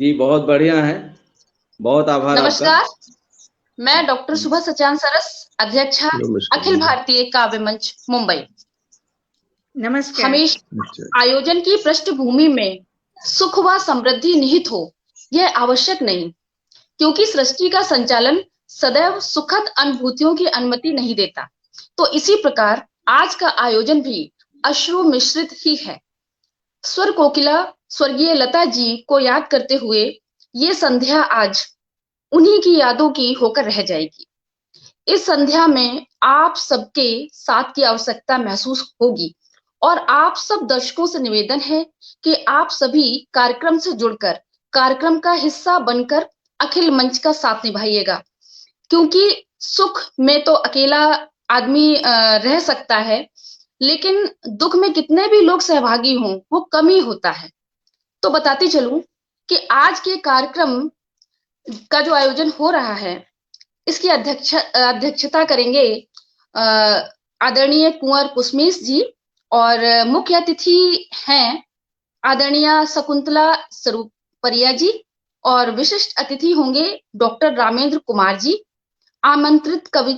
जी बहुत बढ़िया है। बहुत आभार आपका। नमस्कार। मैं डॉक्टर सुभा सचान सरस, अध्यक्षा, नमस्कार अखिल मैडम। भारतीय काव्य मंच मुंबई। नमस्कार। हमेशा अच्छा। आयोजन की पृष्ठभूमि में सुख व समृद्धि निहित हो, यह आवश्यक नहीं, क्योंकि सृष्टि का संचालन सदैव सुखद अनुभूतियों की अनुमति नहीं देता। तो इसी प्रकार आज का आयोजन भी अश्रु मिश्रित ही है। स्वर कोकिला स्वर्गीय लता जी को याद करते हुए ये संध्या आज उन्हीं की यादों की होकर रह जाएगी। इस संध्या में आप सबके साथ की आवश्यकता महसूस होगी और आप सब दर्शकों से निवेदन है कि आप सभी कार्यक्रम से जुड़कर कार्यक्रम का हिस्सा बनकर अखिल मंच का साथ निभाइएगा, क्योंकि सुख में तो अकेला आदमी रह सकता है, लेकिन दुख में कितने भी लोग सहभागी हों वो कम ही होता है। तो बताती चलूं कि आज के कार्यक्रम का जो आयोजन हो रहा है इसकी अध्यक्षता करेंगे आदरणीय कुंवर पुष्मीश जी, और मुख्य अतिथि हैं आदरणीय शकुंतला स्वरूपरिया जी, और विशिष्ट अतिथि होंगे डॉक्टर रामेंद्र कुमार जी। आमंत्रित कवि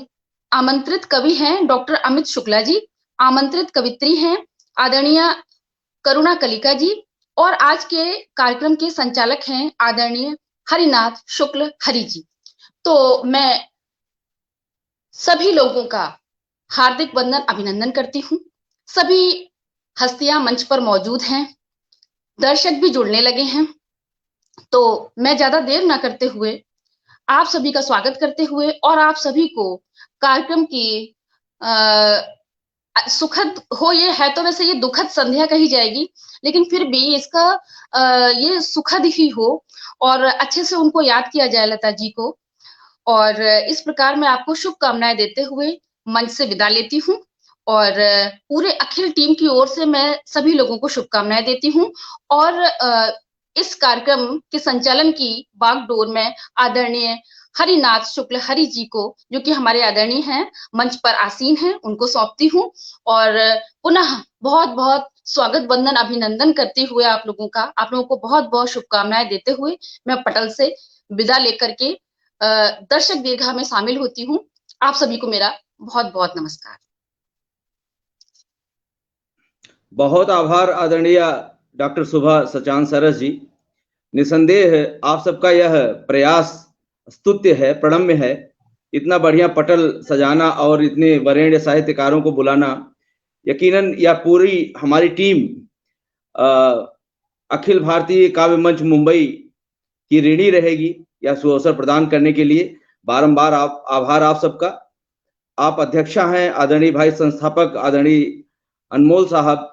आमंत्रित कवि हैं डॉक्टर अमित शुक्ला जी। आमंत्रित कवित्री हैं आदरणीय करुणा कलिका जी। और आज के कार्यक्रम के संचालक हैं आदरणीय हरिनाथ शुक्ल हरि जी। तो मैं सभी लोगों का हार्दिक वंदन अभिनंदन करती हूँ। सभी हस्तियां मंच पर मौजूद हैं, दर्शक भी जुड़ने लगे हैं। तो मैं ज्यादा देर ना करते हुए आप सभी का स्वागत करते हुए और आप सभी को कार्यक्रम की सुखद हो, ये है तो वैसे ये दुखद संध्या कही जाएगी, लेकिन फिर भी इसका ये सुखद ही हो और अच्छे से उनको याद किया जाए लता जी को। और इस प्रकार मैं आपको शुभकामनाएं देते हुए मंच से विदा लेती हूँ और पूरे अखिल टीम की ओर से मैं सभी लोगों को शुभकामनाएं देती हूँ। और इस कार्यक्रम के संचालन की बागडोर में आदरणीय हरिनाथ शुक्ल हरि जी को, जो कि हमारे आदरणीय हैं, मंच पर आसीन हैं, उनको सौंपती हूँ। और पुनः बहुत बहुत स्वागत वंदन अभिनंदन करते हुए आप लोगों को बहुत बहुत शुभकामनाएं देते हुए मैं पटल से विदा लेकर के दर्शक दीर्घा में शामिल होती हूँ। आप सभी को मेरा बहुत बहुत नमस्कार। बहुत आभार आदरणीय डॉक्टर सुभा सचान सरस जी। निसंदेह आप सबका यह प्रयास स्तुत्य है, प्रणम्य है। इतना बढ़िया पटल सजाना और इतने वरेण्य साहित्यकारों को बुलाना, यकीनन यह पूरी हमारी टीम अखिल भारतीय काव्य मंच मुंबई की ऋणी रहेगी यह सुअवसर प्रदान करने के लिए। बारंबार आभार आप सबका। आप अध्यक्षा हैं आदरणीय भाई संस्थापक आदरणीय अनमोल साहब,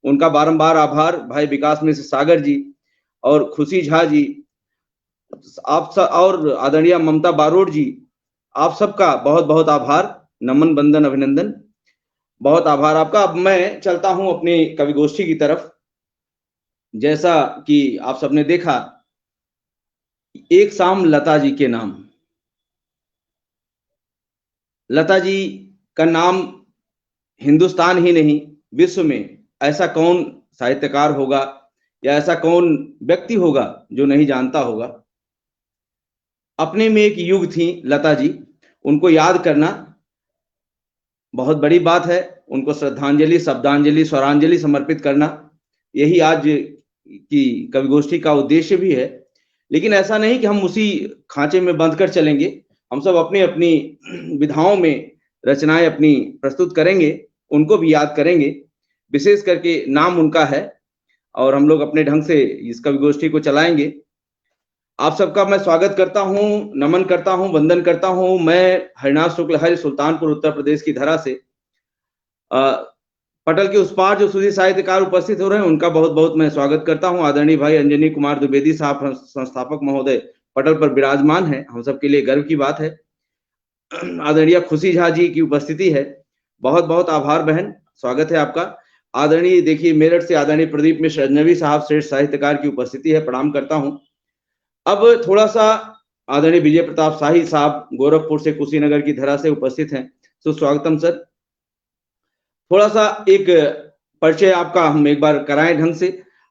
उनका बारंबार आभार। भाई विकास मिश्र सागर जी और खुशी झा जी, आप सब और आदरणीय ममता बारोट जी, आप सबका बहुत बहुत आभार, नमन बंदन अभिनंदन। बहुत आभार आपका। अब मैं चलता हूं अपनी कवि गोष्ठी की तरफ। जैसा कि आप सबने देखा, एक शाम लता जी के नाम। लता जी का नाम हिंदुस्तान ही नहीं विश्व में ऐसा कौन साहित्यकार होगा या ऐसा कौन व्यक्ति होगा जो नहीं जानता होगा। अपने में एक युग थी लता जी, उनको याद करना बहुत बड़ी बात है। उनको श्रद्धांजलि, शब्दांजलि, स्वरांजलि समर्पित करना, यही आज की कवि गोष्ठी का उद्देश्य भी है। लेकिन ऐसा नहीं कि हम उसी खांचे में बंद कर चलेंगे। हम सब अपनी अपनी विधाओं में रचनाएं अपनी प्रस्तुत करेंगे, उनको भी याद करेंगे। विशेष करके नाम उनका है और हम लोग अपने ढंग से इस कवि गोष्ठी को चलाएंगे। आप सबका मैं स्वागत करता हूं, नमन करता हूं, वंदन करता हूं। मैं हरिनाथ शुक्ल हरि, सुल्तानपुर उत्तर प्रदेश की धरा से। पटल के उस पार जो सुधी साहित्यकार उपस्थित हो रहे हैं उनका बहुत बहुत मैं स्वागत करता हूं। आदरणीय भाई अंजनी कुमार द्विवेदी साहब संस्थापक महोदय पटल पर विराजमान है, हम सबके लिए गर्व की बात है। आदरणीय खुशी झा जी की उपस्थिति है, बहुत बहुत आभार बहन, स्वागत है आपका। आदरणीय देखिए मेरठ से आदरणीय प्रदीप मिश्र अजनबी साहब श्रेष्ठ साहित्यकार की उपस्थिति है, प्रणाम करता हूं। अब थोड़ा सा आदरणीय विजय प्रताप शाही साहब गोरखपुर से कुशीनगर की धरा से उपस्थित हैं, सुस्वागतम सर। थोड़ा सा एक परिचय आपका हम एक बार कराएं ढंग से।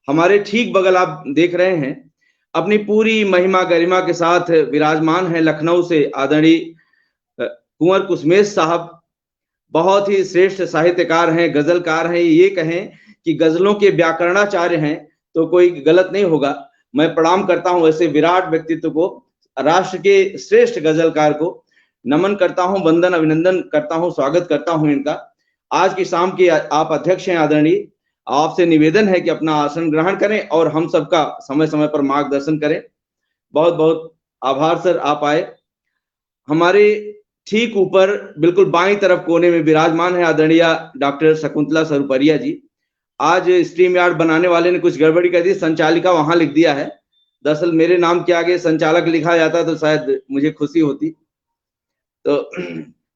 हमारे ठीक बगल आप देख रहे हैं अपनी पूरी महिमा गरिमा के साथ विराजमान है लखनऊ से आदरणीय कुंवर कुसमेश साहब। बहुत ही श्रेष्ठ साहित्यकार हैं, गजलकार हैं। ये कहें कि गजलों के व्याकरणाचार्य हैं तो कोई गलत नहीं होगा। मैं प्रणाम करता हूं ऐसे विराट व्यक्तित्व को, राष्ट्र के श्रेष्ठ गजलकार को नमन करता हूं, वंदन अभिनंदन करता हूं, स्वागत करता हूं इनका। आज की शाम के आप अध्यक्ष हैं आदरणीय, आपसे निवेदन है कि अपना आसन ग्रहण करें और हम सबका समय समय पर मार्गदर्शन करें। बहुत बहुत आभार सर, आप आए। हमारे ठीक ऊपर बिल्कुल बाईं तरफ कोने में विराजमान है आदरणीय डॉक्टर शकुंतला सरुपरिया जी। आज स्ट्रीम यार्ड बनाने वाले ने कुछ गड़बड़ी कर दी, संचालिका वहां लिख दिया है। दरअसल मेरे नाम के आगे संचालक लिखा जाता तो शायद मुझे खुशी होती। तो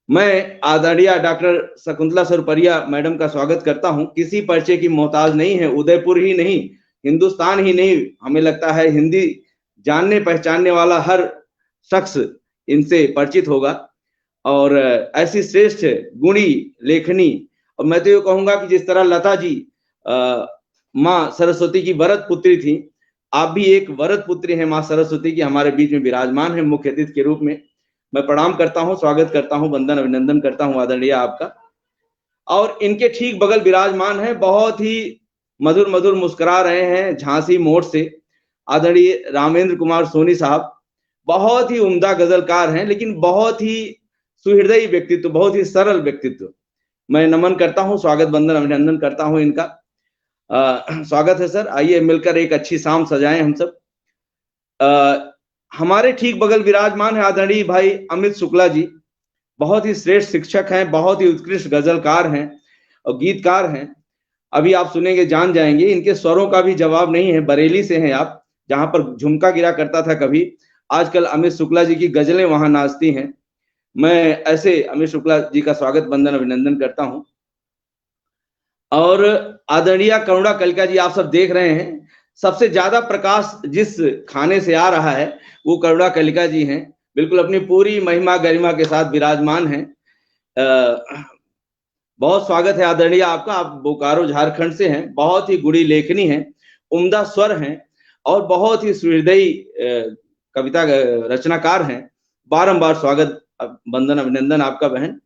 मैं आदरणीय डॉक्टर शकुंतला सरुपरिया मैडम का स्वागत करता हूं। किसी परिचय की मोहताज नहीं है, उदयपुर ही नहीं, हिंदुस्तान ही नहीं, हमें लगता है हिंदी जानने पहचानने वाला हर शख्स इनसे परिचित होगा। और ऐसी श्रेष्ठ गुणी लेखनी, और मैं तो ये कहूंगा कि जिस तरह लता जी माँ सरस्वती की वरद पुत्री थी, आप भी एक वरद पुत्री हैं माँ सरस्वती की, हमारे बीच में विराजमान है मुख्य अतिथि के रूप में। मैं प्रणाम करता हूं, स्वागत करता हूं, वंदन अभिनंदन करता हूं आदरणीय आपका। और इनके ठीक बगल विराजमान है, बहुत ही मधुर मधुर मुस्कुरा रहे हैं झांसी मोड़ से आदरणीय रामेंद्र कुमार सोनी साहब। बहुत ही उम्दा गजलकार हैं, लेकिन बहुत ही सुहृदयी व्यक्तित्व, बहुत ही सरल व्यक्तित्व। मैं नमन करता हूं, स्वागत वंदन अभिनंदन करता हूं इनका। स्वागत है सर, आइए मिलकर एक अच्छी शाम सजाएं हम सब। हमारे ठीक बगल विराजमान है आदरणीय भाई अमित शुक्ला जी। बहुत ही श्रेष्ठ शिक्षक हैं, बहुत ही उत्कृष्ट गजलकार हैं और गीतकार हैं। अभी आप सुनेंगे, जान जाएंगे, इनके स्वरों का भी जवाब नहीं है। बरेली से हैं आप, जहां पर झुमका गिरा करता था कभी, आजकल अमित शुक्ला जी की गजलें वहां नाचती हैं। मैं ऐसे अमित शुक्ला जी का स्वागत वंदन अभिनंदन करता हूं। और आदरणीय करुणा कलिका जी, आप सब देख रहे हैं, सबसे ज्यादा प्रकाश जिस खाने से आ रहा है वो करुणा कलिका जी हैं। बिल्कुल अपनी पूरी महिमा गरिमा के साथ विराजमान हैं। बहुत स्वागत है आदरणीय आपका। आप बोकारो झारखंड से हैं, बहुत ही गुणी लेखनी हैं, उम्दा स्वर हैं और बहुत ही सुहृदयी कविता रचनाकार हैं। बारंबार स्वागत वंदन अभिनंदन आपका बहन।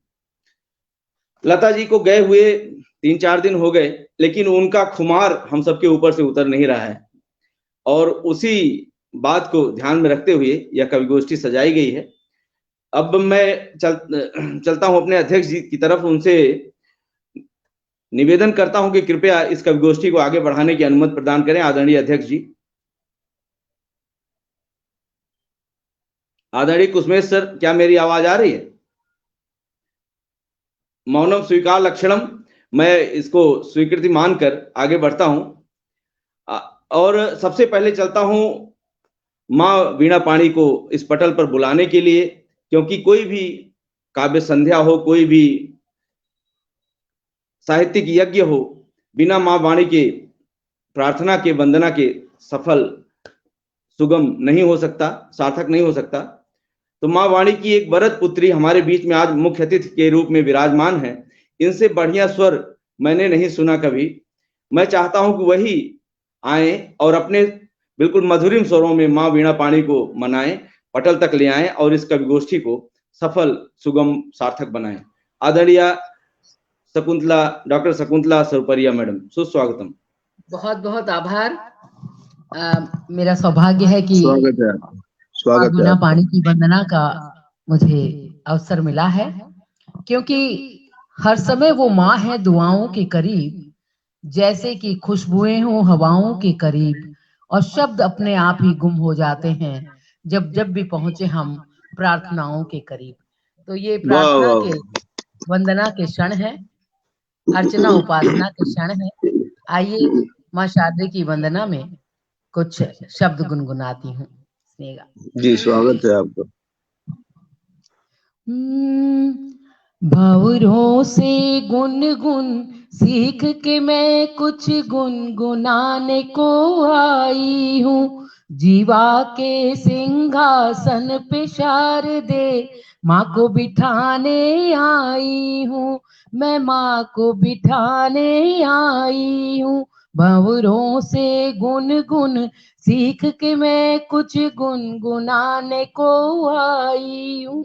लता जी को गए हुए 3-4 दिन हो गए, लेकिन उनका खुमार हम सबके ऊपर से उतर नहीं रहा है, और उसी बात को ध्यान में रखते हुए यह कवि गोष्ठी सजाई गई है। अब मैं चलता हूं अपने अध्यक्ष जी की तरफ, उनसे निवेदन करता हूं कि कृपया इस कवि गोष्ठी को आगे बढ़ाने की अनुमति प्रदान करें। आदरणीय अध्यक्ष जी। आदरणीय कुसमेश सर, क्या मेरी आवाज आ रही है? मौनम स्वीकार लक्षणम, मैं इसको स्वीकृति मानकर आगे बढ़ता हूं। और सबसे पहले चलता हूं माँ वीणा पाणी को इस पटल पर बुलाने के लिए, क्योंकि कोई भी काव्य संध्या हो, कोई भी साहित्यिक यज्ञ हो, बिना माँ वाणी के प्रार्थना के, वंदना के सफल सुगम नहीं हो सकता, सार्थक नहीं हो सकता। तो माँ वाणी की एक वरद पुत्री हमारे बीच में आज मुख्य अतिथि के रूप में विराजमान है। इनसे बढ़िया स्वर मैंने नहीं सुना कभी। मैं चाहता हूं कि वही आए और अपने बिल्कुल मधुरिम स्वरों में माँ वीणा पाणी को मनाएं, पटल तक ले आएं और इस कवि गोष्ठी को सफल सुगम सार्थक बनाएं। आदरणीय शकुंतला, डॉक्टर शकुंतला सरुपरिया मैडम, सुस्वागतम। बहुत बहुत आभार। मेरा सौभाग्य है कि स्वागत वीणा पाणी की वंदना का मुझे अवसर मिला है, क्योंकि हर समय वो माँ है दुआओं के करीब, जैसे कि खुशबुएं हो हवाओं के करीब, और शब्द अपने आप ही गुम हो जाते हैं जब जब भी पहुंचे हम प्रार्थनाओं के करीब। तो ये प्रार्थना के वंदना के क्षण है, अर्चना उपासना के क्षण है। आइए माँ शारदे की वंदना में कुछ शब्द गुनगुनाती हूँ। जी, स्वागत है आपका। भंवरों से गुनगुन सीख के मैं कुछ गुनगुनाने को आई हूँ। जीवा के सिंहासन पे शारदे माँ को बिठाने आई हूँ। मैं माँ को बिठाने आई हूँ। भंवरों से गुन सीख के मैं कुछ गुनगुनाने को आई हूँ।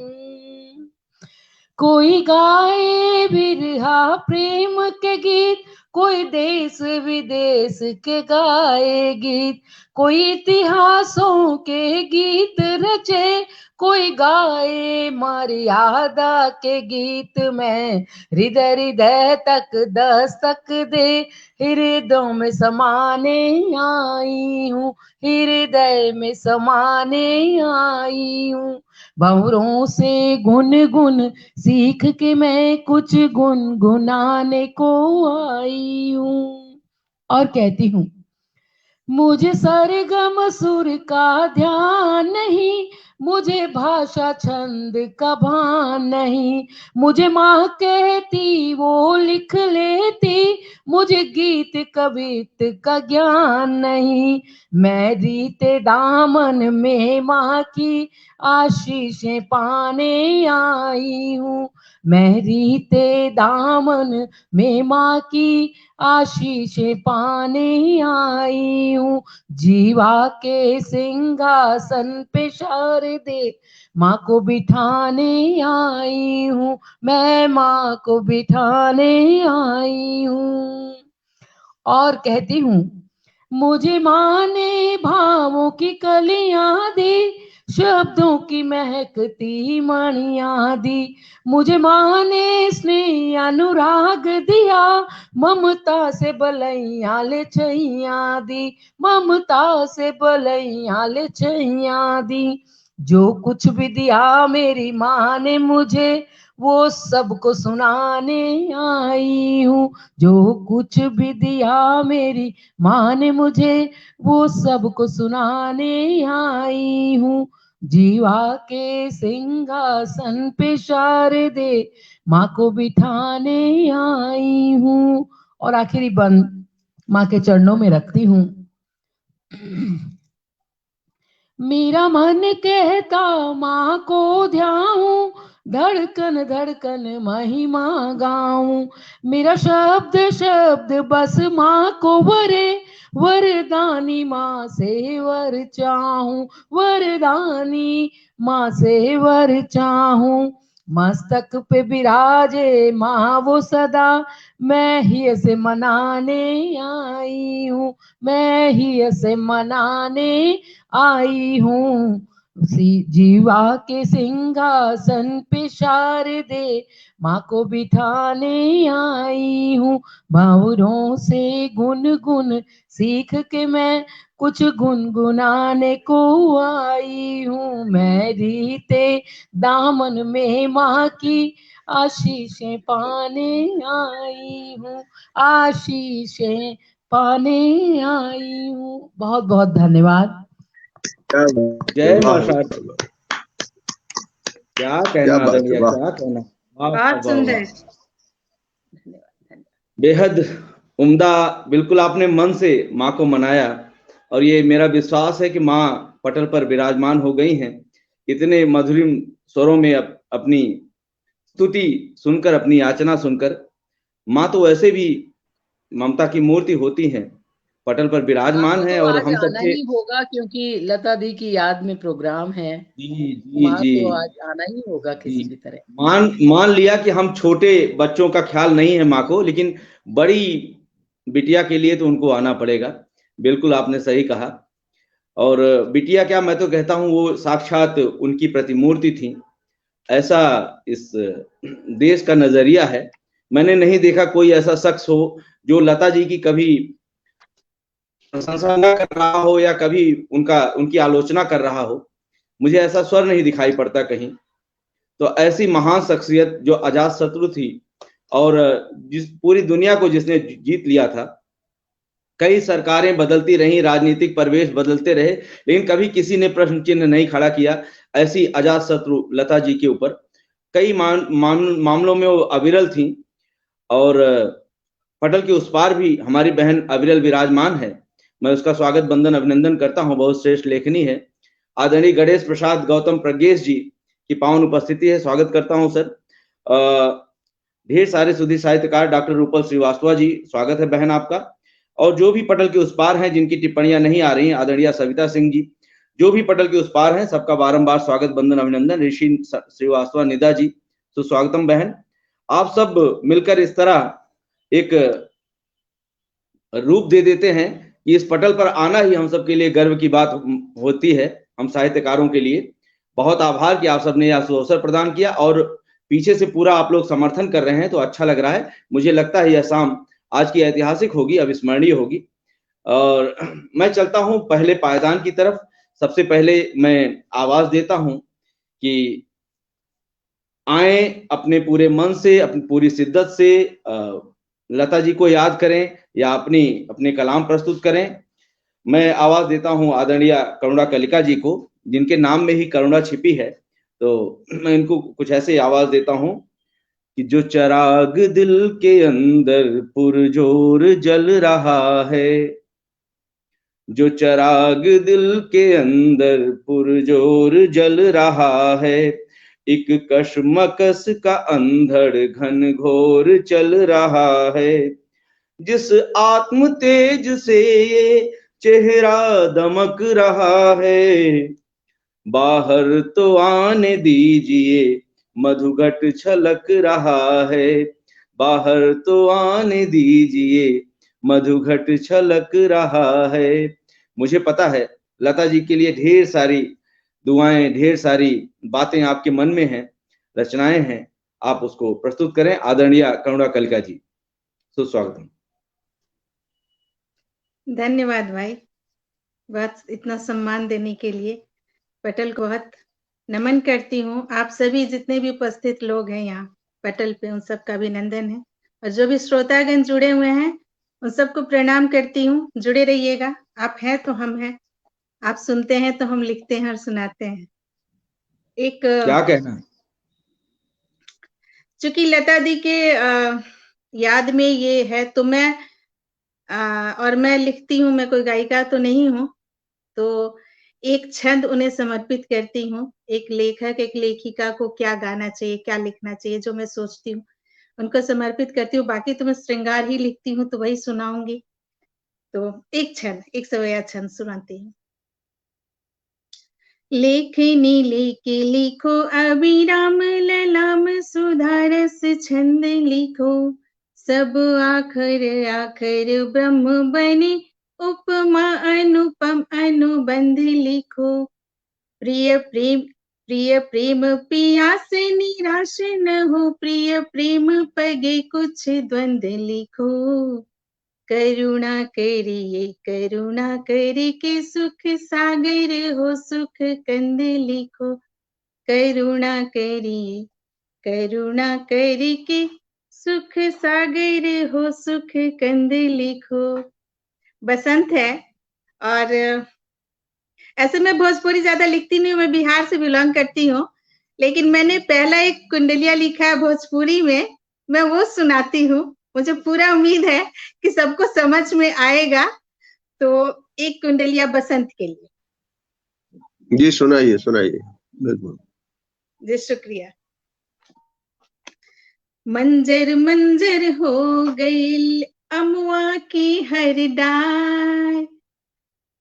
कोई गाए बिरहा प्रेम के गीत, कोई देश विदेश के गाए गीत, कोई इतिहासों के गीत रचे, कोई गाए मर्यादा के गीत। मैं हृदय हृदय तक दस्तक दे हृदयों में समाने आई हूँ, हृदय में समाने आई हूँ। भंवरों से गुन सीख के मैं कुछ गुनगुनाने को आई हूँ। और कहती हूँ, मुझे सरगम सुर का ध्यान नहीं, मुझे भाषा छंद का भान नहीं, मुझे माँ कहती वो लिख लेती, मुझे गीत कवित का ज्ञान नहीं। मैं रीते दामन में माँ की आशीषें पाने आई हूँ, मैं रीते दामन में माँ की आशीषें पाने आई हूँ। जीवा के सिंहासन पे शारदे माँ को बिठाने आई हूँ, मैं माँ को बिठाने आई हूँ। और कहती हूँ, मुझे माँ ने भावों की कलियां दी, शब्दों की महकती मणियां दी, मुझे माँ ने स्नेह अनुराग दिया, ममता से बलैया ले छैया दी, ममता से बलैया ले छैया दी। जो कुछ भी दिया मेरी माँ ने मुझे, वो सबको सुनाने आई हूँ। जो कुछ भी दिया मेरी माँ ने मुझे, वो सबको सुनाने आई हूँ। जीवा के सिंहासन पे शारदे माँ को बिठाने आई हूँ। और आखिरी बंद माँ के चरणों में रखती हूँ। मेरा मन कहता माँ को ध्याऊं, धड़कन धड़कन महिमा गाऊं, मेरा शब्द शब्द बस माँ को वरे, वरदानी माँ से वर चाहूं, वरदानी माँ से वर चाहूं। मस्तक पे विराजे माँ वो सदा, मैं ही ऐसे मनाने आई हूँ, मैं ही ऐसे मनाने आई हूँ। जीवा के सिंहासन पे शारदे माँ को बिठाने आई हूँ। भंवरों से गुन सीख के मैं कुछ गुनगुनाने को आई हूँ। मैं रीते दामन में माँ की आशीषें पाने आई हूँ, आशीषें पाने आई हूँ। बहुत बहुत धन्यवाद। जय मां शारदा। क्या कहना आदरणीय, क्या कहना, बहुत सुंदर, बेहद उम्दा। बिल्कुल आपने मन से माँ को मनाया और ये मेरा विश्वास है कि माँ पटल पर विराजमान हो गई हैं। इतने मधुरिम स्वरों में अपनी स्तुति सुनकर, अपनी याचना सुनकर, माँ तो वैसे भी ममता की मूर्ति होती हैं, पटल पर विराजमान है। और हम आना ही होगा क्योंकि लता दी की याद में प्रोग्राम है। जी तो आज आना ही होगा किसी भी तरह। मान लिया कि हम छोटे बच्चों का ख्याल नहीं है माँ को, लेकिन बड़ी बिटिया के लिए तो उनको आना पड़ेगा। बिल्कुल आपने सही कहा। और बिटिया क्या, मैं तो कहता हूँ वो साक्षात उनकी प्रतिमूर्ति थी, ऐसा इस देश का नजरिया है। मैंने नहीं देखा कोई ऐसा शख्स हो जो लता जी की कभी प्रशंसा न कर रहा हो या कभी उनकी आलोचना कर रहा हो। मुझे ऐसा स्वर नहीं दिखाई पड़ता कहीं। तो ऐसी महान शख्सियत जो अजात शत्रु थी और जिस पूरी दुनिया को जिसने जीत लिया था। कई सरकारें बदलती रहीं, राजनीतिक परिवेश बदलते रहे, लेकिन कभी किसी ने प्रश्न चिन्ह नहीं खड़ा किया ऐसी अजात शत्रु लता जी के ऊपर। कई मामलों में वो अविरल थी और पटल के उस पार भी हमारी बहन अविरल विराजमान है। मैं उसका स्वागत बंदन अभिनंदन करता हूं। बहुत श्रेष्ठ लेखनी है। आदरणीय गणेश प्रसाद गौतम प्रज्ञेश जी की पावन उपस्थिति है, स्वागत करता हूं सर। ढेर सारे सुधी साहित्यकार डॉक्टर रूपल श्रीवास्तव जी, स्वागत है बहन आपका। और जो भी पटल के उस पार हैं, जिनकी टिप्पणियां नहीं आ रही हैं, आदरणीय सविता सिंह जी, जो भी पटल के उस पार हैं, सबका बारंबार स्वागत, बंदन, अभिनंदन। ऋषि श्रीवास्तव, निदा जी, सुस्वागतम बहन। आप सब मिलकर इस तरह एक रूप दे देते हैं कि इस पटल पर आना ही हम सबके लिए गर्व की बात होती है, हम साहित्यकारों के लिए। बहुत आभार कि आप सबने यह अवसर प्रदान किया और पीछे से पूरा आप लोग समर्थन कर रहे हैं, तो अच्छा लग रहा है। मुझे लगता है यह शाम आज की ऐतिहासिक होगी, अविस्मरणीय होगी। और मैं चलता हूं पहले पायदान की तरफ। सबसे पहले मैं आवाज देता हूं कि आए अपने पूरे मन से, अपनी पूरी शिद्दत से लता जी को याद करें या अपने कलाम प्रस्तुत करें। मैं आवाज देता हूं आदरणीय करुणा कलिका जी को, जिनके नाम में ही करुणा छिपी है। तो मैं इनको कुछ ऐसे आवाज देता हूं कि जो चिराग दिल के अंदर पुरजोर जल रहा है, जो चिराग दिल के अंदर पुरजोर जल रहा है, एक कशमकश का अंधड़ घन घोर चल रहा है, जिस आत्म तेज से ये चेहरा दमक रहा है, बाहर तो आने दीजिए मधुघट छलक रहा है, बाहर तो आने दीजिए मधुघट छलक रहा है। मुझे पता है लता जी के लिए ढेर सारी दुआएं, ढेर सारी बातें आपके मन में हैं, रचनाएं हैं, आप उसको प्रस्तुत करें। आदरणीय करुणा कलिका जी, सुस्वागत। धन्यवाद भाई, बहुत इतना सम्मान देने के लिए पटल को बहुत नमन करती हूँ। आप सभी जितने भी उपस्थित लोग हैं यहाँ पटल पे, उन सबका अभिनंदन है। और जो भी श्रोतागण जुड़े हुए हैं उन सबको प्रणाम करती हूँ। जुड़े रहिएगा, आप हैं तो हम हैं, आप सुनते हैं तो हम लिखते हैं और सुनाते हैं। एक क्या कहना, चूंकि लता दी के याद में ये है तो मैं और मैं लिखती हूँ, मैं कोई गायिका तो नहीं हूँ, तो एक छंद उन्हें समर्पित करती हूँ। एक लेखक, एक लेखिका को क्या गाना चाहिए, क्या लिखना चाहिए, जो मैं सोचती हूँ उनको समर्पित करती हूँ। बाकी तो मैं श्रृंगार ही लिखती हूँ, तो वही सुनाऊंगी। तो एक छंद, एक सवैया छंद सुनाती हूँ। लेखनी लेके लिखो अभिराम ललाम, सुधारस छंद लिखो, सब आखर आखर ब्रह्म बने, उपमा अनुपम अनुबंध लिखो, प्रिय प्रेम पियास निराश न हो, प्रिय प्रेम पगे कुछ द्वंद लिखो, करुणा करे के सुख सागर हो, सुख कंद लिखो, करुणा करे के सुख सागर हो, सुख कंद लिखो। बसंत है और ऐसे मैं भोजपुरी ज्यादा लिखती नहीं हूँ, मैं बिहार से बिलोंग करती हूँ, लेकिन मैंने पहला एक कुंडलिया लिखा है भोजपुरी में, मैं वो सुनाती हूँ। मुझे पूरा उम्मीद है कि सबको समझ में आएगा। तो एक कुंडलिया बसंत के लिए। जी सुनाइए सुनाइए। बिल्कुल जी शुक्रिया। मंजर मंजर हो गई अमुआ की हर डार,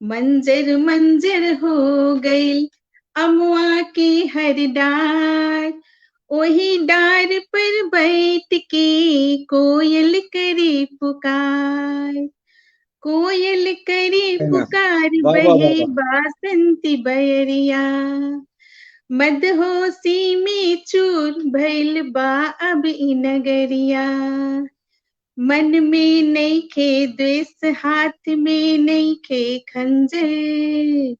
मंजर मंजर हो गई अमुआ की हर डार, वही डार पर बैठ के कोयल करे पुकार, कोयल करे पुकार, बहे बासंती बयरिया, मदहोशी में चूर भइल बा अब इ नगरिया, मन में नइखे द्वेष, हाथ में नइखे खंजर,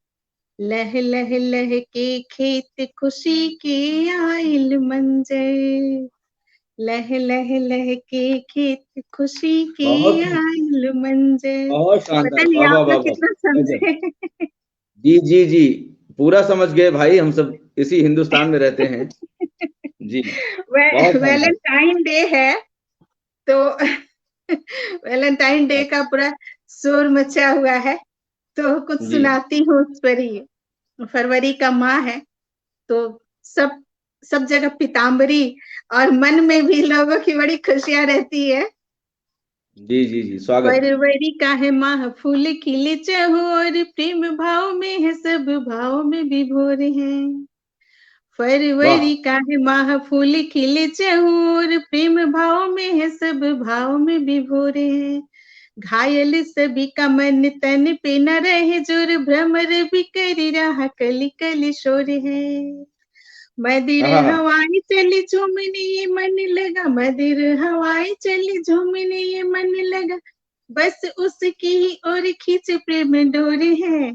लह लह लह के खेत खुशी के आइल मंजर, लह लह लह के खेत खुशी के आइल मंजर। बहुत शानदार, पता नहीं वाह आप वाह लोग कितना समझे। जी जी जी, पूरा समझ गए भाई, हम सब इसी हिंदुस्तान में रहते हैं जी। वैलेंटाइन डे है तो वैलेंटाइन डे का पूरा शोर मचा हुआ है, तो कुछ सुनाती हूँ उस पर ही। फरवरी का माह है तो सब जगह पीताम्बरी और मन में भी लोगों की बड़ी खुशियां रहती है। जी स्वागत। फरवरी का है माह फूल खिले चहोर, प्रेम भाव में है सब भाव में विभोर हैं। वाह, फरवरी का है माह फूल खिले चहोर, प्रेम भाव में है सब भाव में विभोर हैं। घायल सभी का मन तन पे न रहे जोर, भ्रमर भी कर रहा कली कली शोर है। मदिर आहा, हवाएं चली झूमने ये मन लगा, मदिर हवाएं चली झूमने ये मन लगा, बस उसकी ही ओर खींच प्रेम डोर है।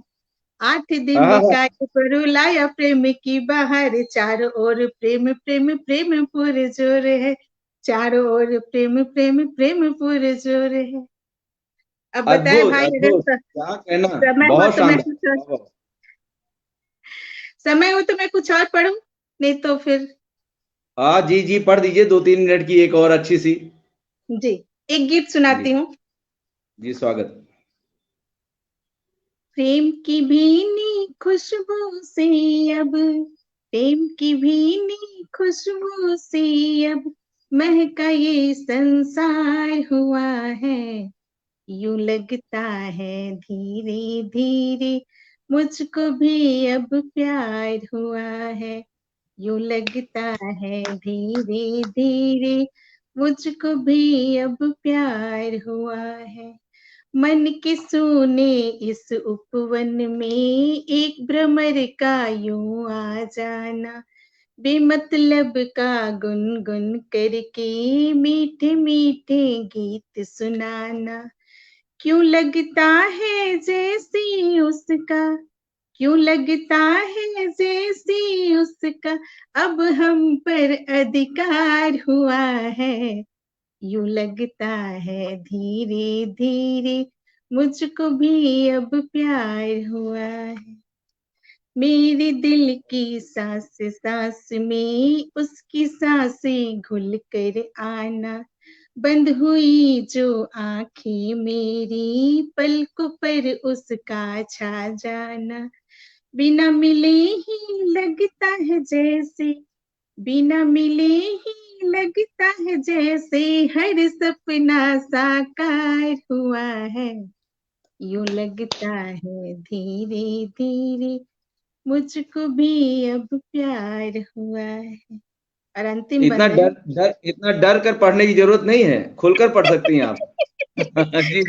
8 दिन आहा, का ये परुलाया प्रेम की बहार, चारों ओर प्रेम प्रेम प्रेम पुरजोर है, चारों ओर प्रेम प्रेम प्रेम पुरजोर है। अब बताए अद्भुत भाई, अगर अद्भुत, क्या कहना, समय हो बहुत तो मैं शानदार। कुछ और, वाह, समय हो तो मैं कुछ और पढ़ूं, नहीं तो फिर हाँ जी पढ़ दीजिए 2-3 मिनट की एक और अच्छी सी। जी एक गीत सुनाती जी हूँ। जी स्वागत। प्रेम की भीनी खुशबू से अब, प्रेम की भीनी खुशबू से अब महका ये संसार हुआ है। यूं लगता है धीरे धीरे मुझको भी अब प्यार हुआ है। यूं लगता है धीरे धीरे मुझको भी अब प्यार हुआ है। मन के सोने इस उपवन में एक भ्रमर का यूं आ जाना, बेमतलब का गुनगुन करके मीठे मीठे गीत सुनाना। क्यों लगता है जैसे उसका, क्यों लगता है जैसे उसका अब हम पर अधिकार हुआ है। यूं लगता है धीरे धीरे मुझको भी अब प्यार हुआ है। मेरे दिल की सांस सांस में उसकी सांसें घुल कर आना, बंद हुई जो आंखें मेरी पलकों पर उसका छा जाना। बिना मिले ही लगता है जैसे, बिना मिले ही लगता है जैसे हर सपना साकार हुआ है। यूं लगता है धीरे धीरे मुझको भी अब प्यार हुआ है। और अंतिम बंद है। इतना डर कर पढ़ने की जरूरत नहीं है, खुलकर पढ़ सकती हैं आप। जी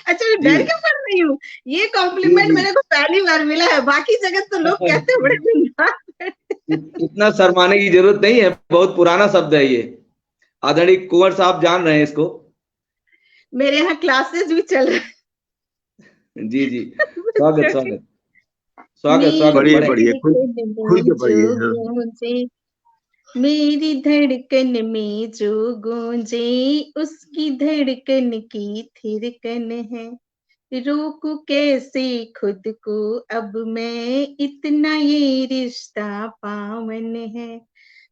अच्छा मैं जी डर के पढ़ रही हूँ, ये जी कॉम्प्लीमेंट जी मेरे को पहली बार मिला है। बाकी जगह तो लोग कहते हैं बड़े बिंदास। इतना शर्माने की जरूरत नहीं है, बहुत पुराना शब्द है ये। आदरणीय कुंवर साहब जान रहे हैं इसको। मेरे यहाँ क्लासेस भी चल रहे जी स्वागत हैं। स्वागत स्वागत स्वागत, मेरी पढ़िए पढ़े। पढ़िए, खुल खुल के धड़कन पढ़िए। जो हाँ, गूंजे, मेरी धड़कन में जो गूंजे उसकी धड़कन की थिरकन है। रोकूं कैसे खुद को अब मैं, इतना ये रिश्ता पावन है।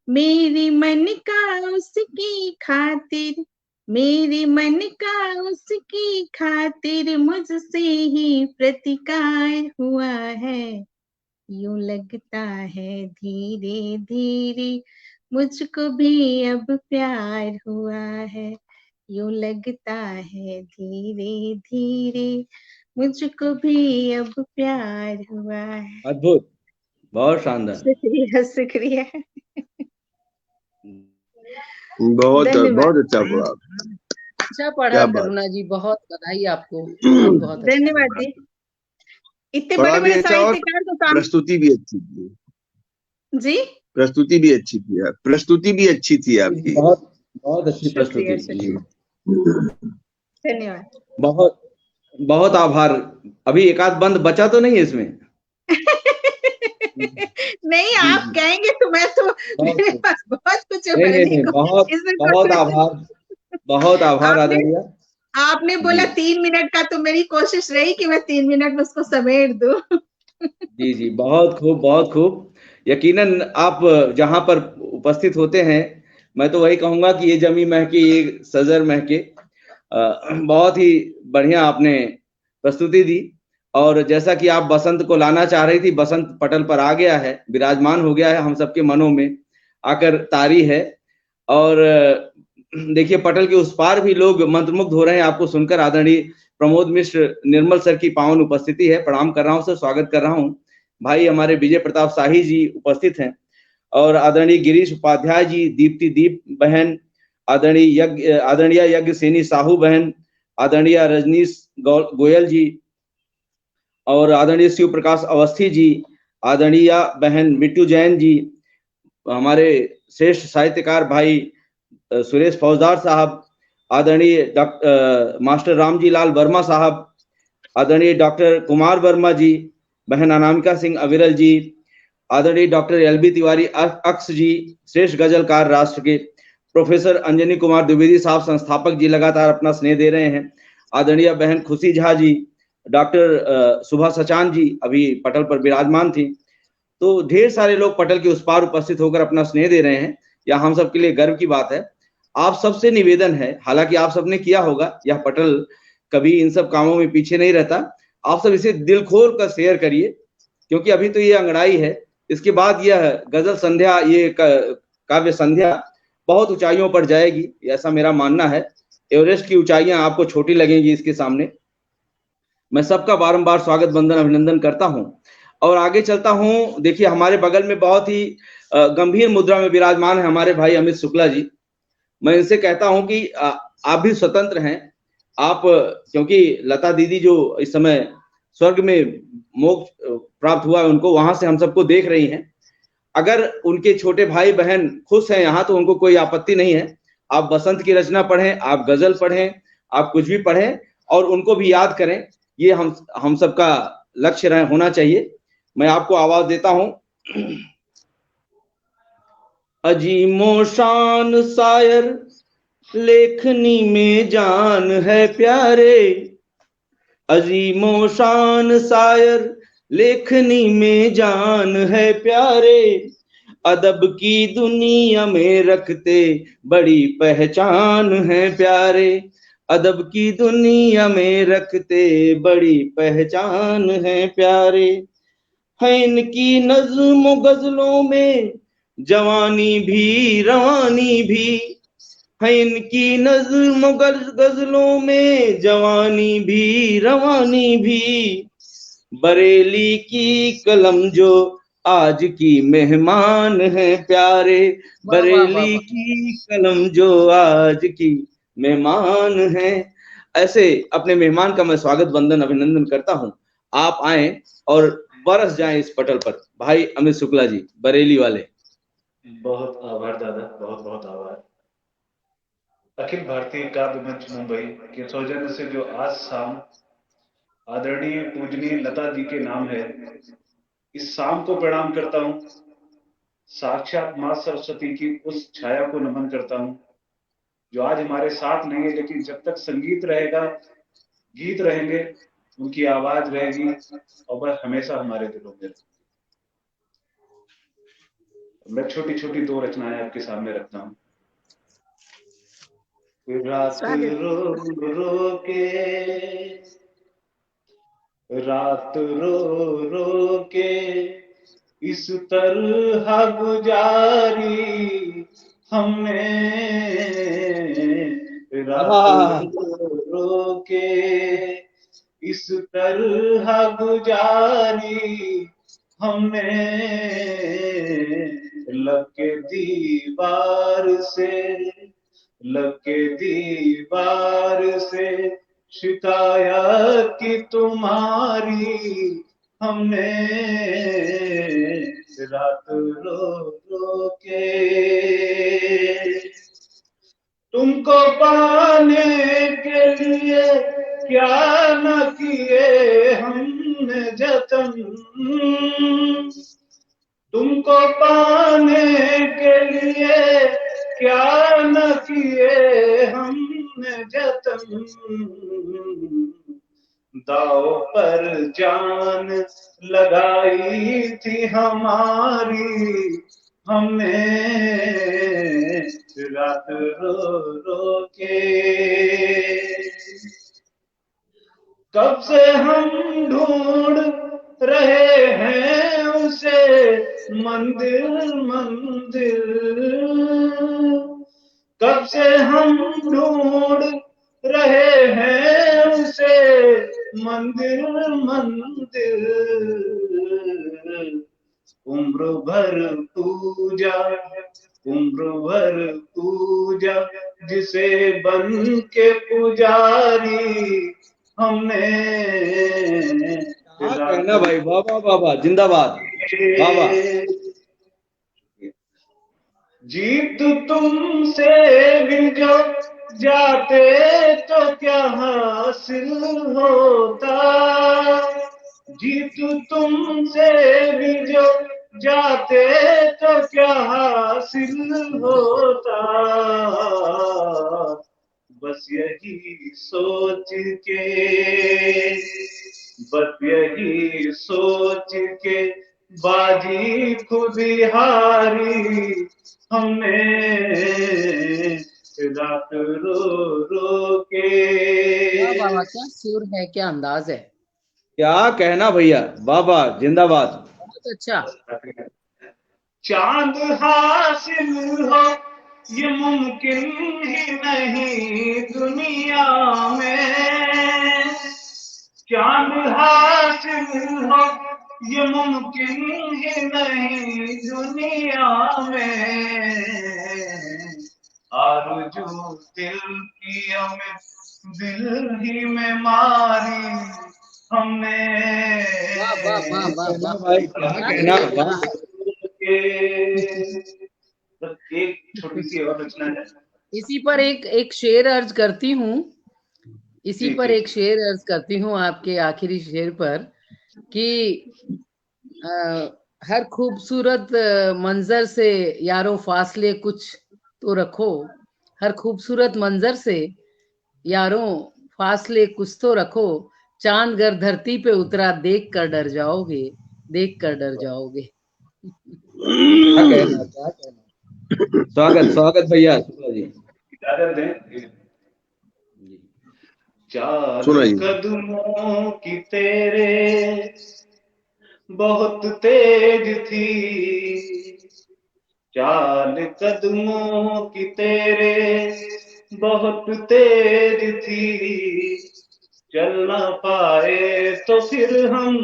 मेरे मन का उसकी खातिर, मेरे मन का उसकी खातिर मुझसे ही प्रतिकार हुआ है। यूं लगता है धीरे धीरे मुझको भी अब प्यार हुआ है। यूं लगता है धीरे धीरे मुझको भी अब प्यार हुआ है। अद्भुत, बहुत शानदार। शुक्रिया शुक्रिया, बहुत धन्यवाद बहुत अच्छा पढ़ा। अच्छा पढ़ा क्या बात, करुणा जी, बहुत बधाई आपको, बहुत बहुत अच्छा। धन्यवाद जी। इतने पढ़ा बड़े भी बड़े अच्छा और साहित्यकार को काम प्रस्तुति भी अच्छी थी। जी। प्रस्तुति भी अच्छी थी, प्रस्तुति भी अच्छी थी आपकी। बहुत बहुत अच्छी शुक्रिया प्रस्तुति जी। शुक्रिया, धन्यवाद। बहुत बहुत आभार। अभी एक आध बंद बचा तो नहीं है इसमें? नहीं जी आप जी कहेंगे तो मैं तो, बहुत मेरे पास बहुत कुछ है नहीं नहीं पढ़ने नहीं, को। बहुत इसमें बहुत आभार, बहुत आभार आपने आदरणीय। आपने जी बोला 3 मिनट का, तो मेरी कोशिश रही कि मैं 3 मिनट में उसको समेट दूं। जी बहुत खूब, बहुत खूब। यकीनन आप जहां पर उपस्थित होते हैं, मैं तो वही कहूंगा कि ये जमी महके, ये सजर महके। बहुत ही बढ़िया आपने प्रस्तुति दी। और जैसा कि आप बसंत को लाना चाह रही थी, बसंत पटल पर आ गया है, विराजमान हो गया है, हम सबके मनों में आकर तारी है। और देखिए पटल के उस पार भी लोग मंत्रमुग्ध हो रहे हैं आपको सुनकर। आदरणीय प्रमोद मिश्र निर्मल सर की पावन उपस्थिति है, प्रणाम कर रहा हूं सर, स्वागत कर रहा हूं। भाई हमारे विजय प्रताप शाही जी उपस्थित हैं और आदरणीय गिरीश उपाध्याय जी, दीप्ति दीप बहन, आदरणीय यज्ञ सेनी साहू बहन, आदरणीय रजनीश गोयल जी और आदरणीय शिव प्रकाश अवस्थी जी, आदरणीय बहन मिट्टू जैन जी, हमारे श्रेष्ठ साहित्यकार भाई सुरेश फौजदार साहब, आदरणीय मास्टर रामजी लाल वर्मा साहब, आदरणीय डॉक्टर कुमार वर्मा जी, बहन अनामिका सिंह अविरल जी, आदरणीय डॉक्टर एलबी तिवारी अक्स जी, श्रेष्ठ गजलकार राष्ट्र के, प्रोफेसर अंजनी कुमार द्विवेदी साहब संस्थापक जी लगातार अपना स्नेह दे रहे हैं, आदरणीय बहन खुशी झा जी, डॉक्टर सुभा सचान जी अभी पटल पर विराजमान थी। तो ढेर सारे लोग पटल के उस पार उपस्थित होकर अपना स्नेह दे रहे हैं, यह हम सबके लिए गर्व की बात है। आप सबसे निवेदन है, हालांकि आप सबने किया होगा, यह पटल कभी इन सब कामों में पीछे नहीं रहता, आप सब इसे दिल खोल कर शेयर करिए, क्योंकि अभी तो ये अंगड़ाई है, इसके बाद यह गजल संध्या, ये काव्य संध्या बहुत ऊंचाइयों पर जाएगी, ऐसा मेरा मानना है। एवरेस्ट की ऊंचाइयां आपको छोटी लगेंगी इसके सामने। मैं सबका बारंबार स्वागत वंदन अभिनंदन करता हूं और आगे चलता हूं। देखिए हमारे बगल में बहुत ही गंभीर मुद्रा में विराजमान है हमारे भाई अमित शुक्ला जी। मैं इनसे कहता हूं कि आप भी स्वतंत्र हैं, आप, क्योंकि लता दीदी जो इस समय स्वर्ग में मोक्ष प्राप्त हुआ है, उनको वहां से हम सबको देख रही हैं। अगर उनके छोटे भाई बहन खुश हैं यहाँ तो उनको कोई आपत्ति नहीं है। आप बसंत की रचना पढ़ें, आप गजल पढ़ें, आप कुछ भी पढ़ें और उनको भी याद करें, ये हम सबका लक्ष्य होना चाहिए। मैं आपको आवाज देता हूं। अजीमो शान शायर लेखनी में जान है प्यारे, अजीमो शान शायर लेखनी में जान है प्यारे, अदब की दुनिया में रखते बड़ी पहचान है प्यारे, अदब की दुनिया में रखते बड़ी पहचान है प्यारे, है इनकी नज्म गजलों में जवानी भी रवानी भी, है इनकी नज्म गजलों में जवानी भी रवानी भी, बरेली की कलम जो आज की मेहमान है प्यारे, बरेली की कलम जो आज की मेहमान है। ऐसे अपने मेहमान का मैं स्वागत वंदन अभिनंदन करता हूं। आप आए और बरस जाएं इस पटल पर। भाई अमित शुक्ला जी, बरेली वाले। बहुत आभार दादा, बहुत बहुत आभार। अखिल भारतीय काव्य मंच मुंबई के सौजन्य से जो आज शाम आदरणीय पूजनीय लता जी के नाम है, इस शाम को प्रणाम करता हूं। साक्षात मां सरस्वती की उस छाया को नमन करता हूं जो आज हमारे साथ नहीं है, लेकिन जब तक संगीत रहेगा, गीत रहेंगे, उनकी आवाज रहेगी और वह हमेशा हमारे दिलों में रहेगी। मैं छोटी छोटी दो रचनाएं आपके सामने रखता हूं। रात रो रो के इस तरह गुजारी हमने, रात रो के इस तरह गुजारी हमने, लग के दीवार से शिकायत की तुम्हारी हमने, रात रो रो के तुमको पाने के लिए क्या न किए हमने जतन, तुमको पाने के लिए क्या न किए हमने जतन, दाव पर जान लगाई थी हमारी हमने, रात रो रो के कब से हम ढूंढ रहे हैं उसे मंदिर मंदिर, कब से हम ढूंढ रहे हैं उसे, मंदिर मंदिर, उम्र भर पूजा, उम्र भर पूजा, जिसे बन के पुजारी हमने क्या कहना भाई, वाह वाह वाह वाह, जिंदाबाद, वाह वाह। जीत तुमसे भी जो जाते तो क्या हासिल होता, जीत तुमसे भी जो जाते तो क्या हासिल होता, बस यही सोच के, बस यही सोच के बाजी खुद ही हारी हमने, रात रो रो के। बाबा क्या सुर है, क्या अंदाज है, क्या कहना भैया, वाह वाह, जिंदाबाद। बहुत अच्छा। चांद हासिल हो ये मुमकिन ही नहीं दुनिया में, चांद हासिल हो ये मुमकिन ही नहीं दुनिया में, आरज़ू दिल की हमें दिल ही में मारी हमने, वाह वाह वाह वाह कहना वाह, भाई, क्या कहना, वाह। एक छोटी सी और रचना है, इसी पर एक शेर अर्ज करती हूँ, इसी जी, पर जी। एक शेर अर्ज करती हूँ आपके आखिरी शेर पर कि हर खूबसूरत मंजर से यारों फासले कुछ तो रखो, हर खूबसूरत मंजर से यारों फासले कुछ तो रखो, चांद गर धरती पे उतरा देख कर डर जाओगे, देख कर डर जाओगे। क्या कहना, क्या कहना। स्वागत स्वागत भैया, शुक्ला जी। इजाजत दें। चाल सुनाइए। कदमों की तेरे बहुत तेज थी, चाल कदमों की तेरे बहुत तेज थी, चल ना पाए तो फिर हम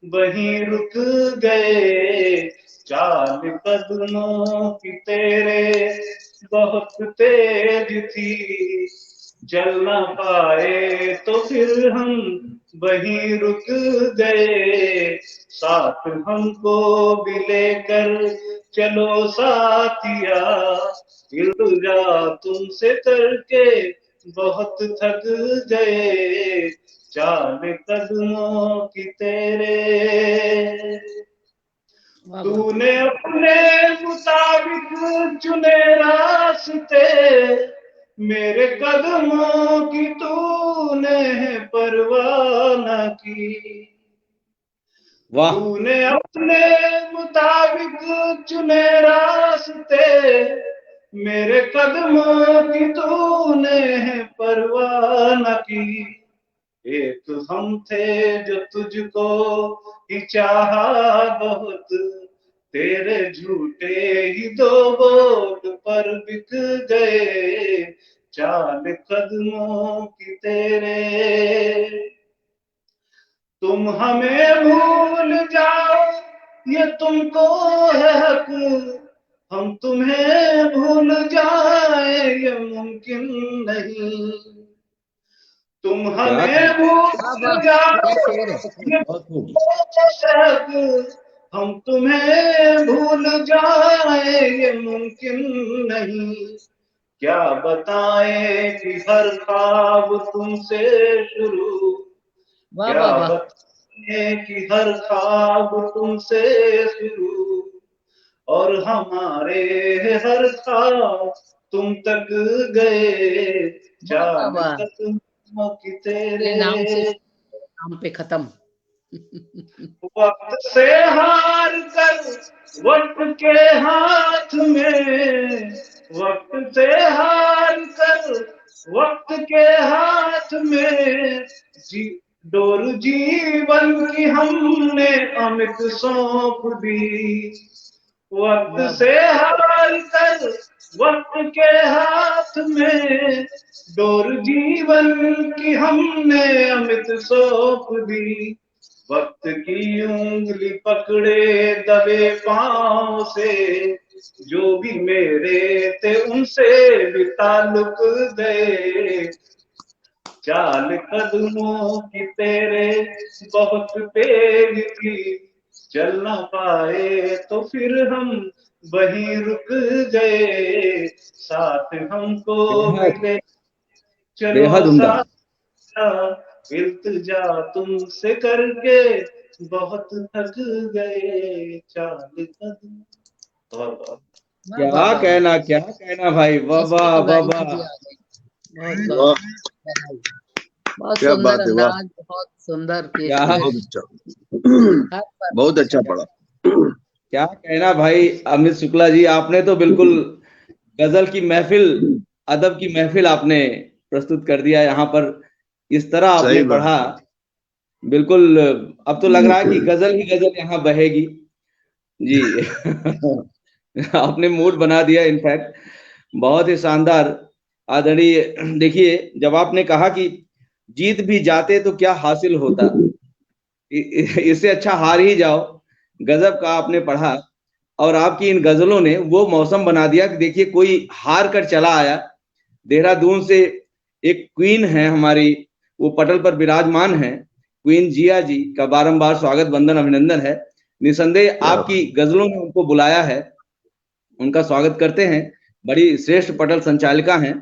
वहीं रुक गए, चाल कदमों की तेरे बहुत तेज थी, चल ना पाए तो फिर हम वहीं रुक गए, साथ हमको भी लेकर चलो साथिया, इल्तिजा तुमसे करके बहुत थक गए, चाल कदमों की तेरे, तूने अपने मुताबिक चुने रास्ते, मेरे कदमों की तूने परवाह न की, वाह, तूने अपने मुताबिक चुने रास्ते, मेरे कदमों की तूने परवाह न की, एक हम थे जो तुझको ही चाहा बहुत, तेरे झूठे ही दो वोट पर बिक गए, चाल कदमों की तेरे, तुम हमें भूल जाओ ये तुमको है हक, हम तुम्हें भूल जाए ये मुमकिन नहीं, तुम हमें भूल जाओ ये बहुत खूब। हक, हम तुम्हें भूल जाए ये मुमकिन नहीं, क्या बताएं कि हर ख्वाब तुमसे शुरू, वाह क्या वाह वाह, बताएं कि हर ख्वाब तुमसे शुरू, और हमारे हर ख्वाब तुम तक गए, वाह वाह चाल वाह, कदमों की के नाम से तेरे, नाम पे खत्म। वक्त से हार कर वक्त के हाथ में, वक्त से हार कर वक्त के हाथ में, डोर जीवन की हमने अमित सौंप दी, वक्त से हार कर वक्त के हाथ में डोर जीवन की हमने अमित सौंप दी। वक्त की उंगली पकड़े दबे पांव से, जो भी मेरे थे उनसे भी ताल्लुक गए। चाल कदमों की तेरे बहुत तेज थी, चल ना पाए तो फिर हम वहीं रुक गए। साथ हमको बेहद मिले चलो बेहद उम्दा। साथ, इल्तिजा तुमसे करके बहुत थक गए। चाल कदम। बहुत बहुत क्या कहना भाई, वाह वाह वाह वाह। बहुत वाह, बहुत क्या सुंदर बात है, वाह, अंदाज, बहुत सुंदर पेश क्या बहुत किया। अच्छा, हर पर बहुत अच्छा पढ़ा। क्या कहना भाई अमित शुक्ला जी, आपने तो बिल्कुल गजल की महफिल, अदब की महफिल आपने प्रस्तुत कर दिया यहाँ पर। इस तरह आपने सही बात पढ़ा, है। बिल्कुल अब तो लग रहा है कि गजल ही गजल यहाँ बहेगी जी। आपने मूड बना दिया इनफैक्ट, बहुत ही शानदार आदरणीय। देखिए, जब आपने कहा कि जीत भी जाते तो क्या हासिल होता, इससे अच्छा हार ही जाओ, गजब का आपने पढ़ा। और आपकी इन गजलों ने वो मौसम बना दिया कि देखिए कोई हार कर चला आया, देहरादून से एक क्वीन है हमारी, वो पटल पर विराजमान है, क्वीन जिया जी का बारंबार स्वागत वंदन अभिनंदन है। निसंदेह आपकी गजलों ने उनको बुलाया है, उनका स्वागत करते हैं। बड़ी श्रेष्ठ पटल संचालिका हैं।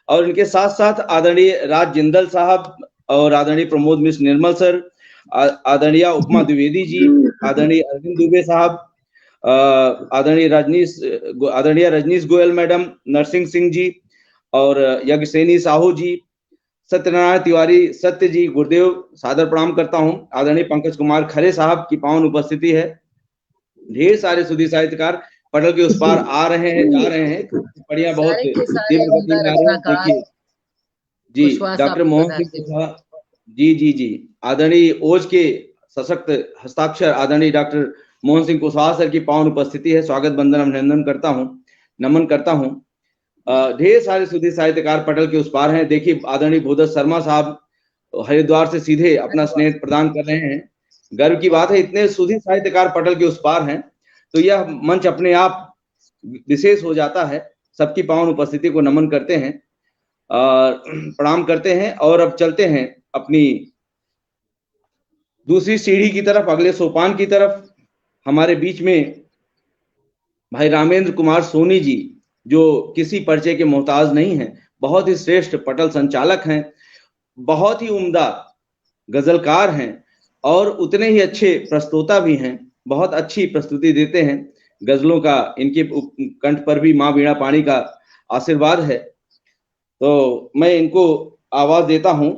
और इनके साथ साथ आदरणीय राज जिंदल साहब और आदरणीय प्रमोद मिश्र निर्मल सर, आदरणीय उपमा द्विवेदी जी, आदरणीय अरविंद दुबे साहब, आदरणीय रजनीश गोयल मैडम, नरसिंह सिंह जी और यज्ञसेनी साहू जी, सत्यनारायण तिवारी सत्य जी, गुरुदेव सादर प्रणाम करता हूं। आदरणीय पंकज कुमार खरे साहब की पावन उपस्थिति है। ढेर सारे सुधी साहित्यकार पटल के उस पार आ रहे हैं, जा रहे हैं, बढ़िया, बहुत सारे के सारे तीव्र गति उम्दा में आ रहे हैं। रचनाकार देखिए जी, कुशवाहा साहब डॉक्टर को मोहन सिंह पधारते हुए। कुशवाहा जी जी जी, आदरणीय ओज के सशक्त हस्ताक्षर आदरणीय डॉक्टर मोहन सिंह कुशवाहा सर की पावन उपस्थिति है। स्वागत वंदन अभिनंदन करता हूं, नमन करता हूं। ढेर सारे सुधी साहित्यकार पटल के उस पार हैं। देखिए आदरणीय भूदत्त शर्मा साहब हरिद्वार से सीधे अपना स्नेह प्रदान कर रहे हैं। गर्व की बात है, इतने सुधी साहित्यकार पटल के उस पार हैं, तो यह मंच अपने आप विशेष हो जाता है। सबकी पावन उपस्थिति को नमन करते हैं, प्रणाम करते हैं। और अब चलते हैं अपनी दूसरी सीढ़ी की तरफ, अगले सोपान की तरफ। हमारे बीच में भाई रामेंद्र कुमार सोनी जी, जो किसी परिचय के मोहताज नहीं हैं, बहुत ही श्रेष्ठ पटल संचालक हैं, बहुत ही उम्दा गजलकार हैं और उतने ही अच्छे प्रस्तोता भी हैं। बहुत अच्छी प्रस्तुति देते हैं गजलों का, इनके कंठ पर भी माँ वीणा पाणी का आशीर्वाद है। तो मैं इनको आवाज देता हूं।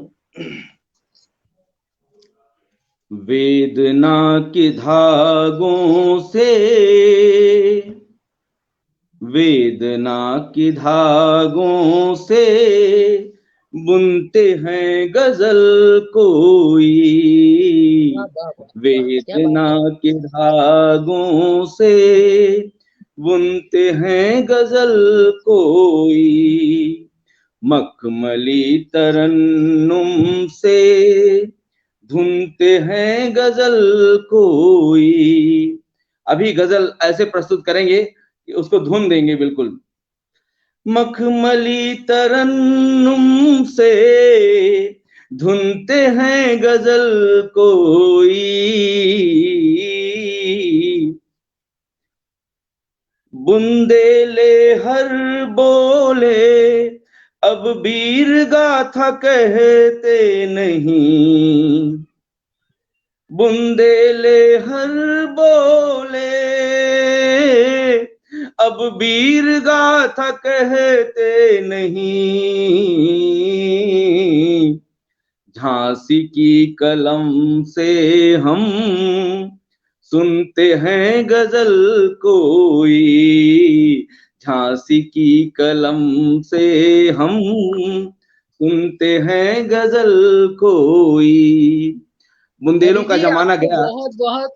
वेदना के धागों से, वेदना के धागों से बुनते हैं गजल कोई, वेदना के धागों से बुनते हैं गजल कोई, मखमली तरन्नुम से धुनते हैं गजल कोई। अभी गजल ऐसे प्रस्तुत करेंगे कि उसको धुन देंगे बिल्कुल। मखमली तरन्नुम से धुनते हैं गजल कोई, बुंदेले हर बोले अब वीर गाथा कहते नहीं, बुंदेले हर बोले अब वीर गाथा कहते नहीं, झांसी की कलम से हम सुनते हैं गजल कोई, झांसी की कलम से हम सुनते हैं गजल कोई। बुंदेलों का जमाना गया। बहुत बहुत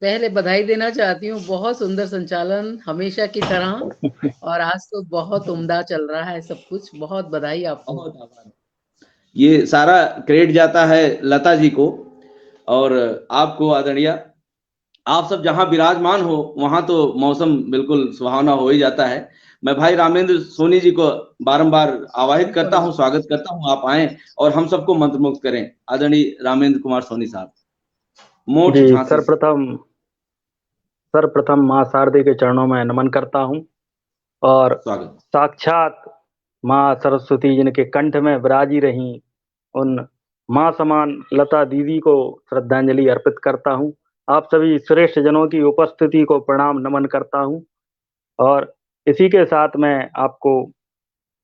पहले बधाई देना चाहती हूँ, बहुत सुंदर संचालन हमेशा की तरह, और आज तो बहुत उम्दा चल रहा है सब कुछ। बहुत बधाई आपको। बहुत आभार। ये सारा क्रेडिट जाता है लता जी को और आपको आदरणीय। आप सब जहां विराजमान हो वहां तो मौसम बिल्कुल सुहावना हो ही जाता है। मैं भाई रामेंद्र सोनी जी को बारंबार आवाहित करता हूं, स्वागत करता हूं, आप आए और हम सबको मंत्रमुग्ध करें। आदरणीय रामेंद्र कुमार सोनी साहब, मोठ जी, झांसी से। सर्वप्रथम माँ शारदे के चरणों में नमन करता हूँ और स्वागत। साक्षात माँ सरस्वती जिनके कंठ में विराजी रही उन माँ समान लता दीदी को श्रद्धांजलि अर्पित करता हूँ। आप सभी श्रेष्ठ जनों की उपस्थिति को प्रणाम नमन करता हूँ और इसी के साथ मैं आपको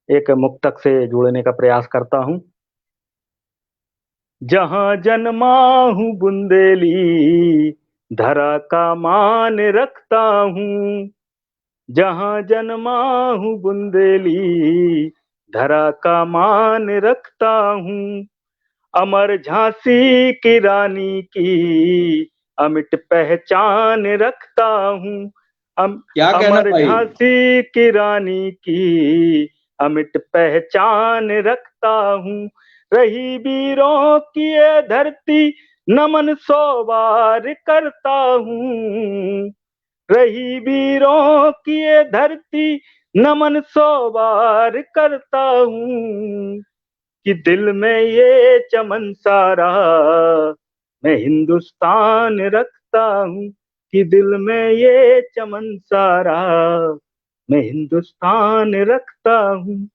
एक मुक्तक से जोड़ने का प्रयास करता हूँ। जहां जन्मा हूँ बुंदेली धरा का मान रखता हूँ, जहां जन्मा हूँ बुंदेली धरा का मान रखता हूँ। अमर झांसी की रानी की अमिट पहचान रखता हूँ। क्या कहना अमर भाई? झांसी की रानी की अमिट पहचान रखता हूँ। रही वीरों की ये धरती नमन 100 बार करता हूँ। रही वीरों की ये धरती नमन 100 बार करता हूँ। कि दिल में ये चमन सारा मैं हिंदुस्तान रखता हूँ। कि दिल में ये चमन सारा मैं हिंदुस्तान रखता हूँ।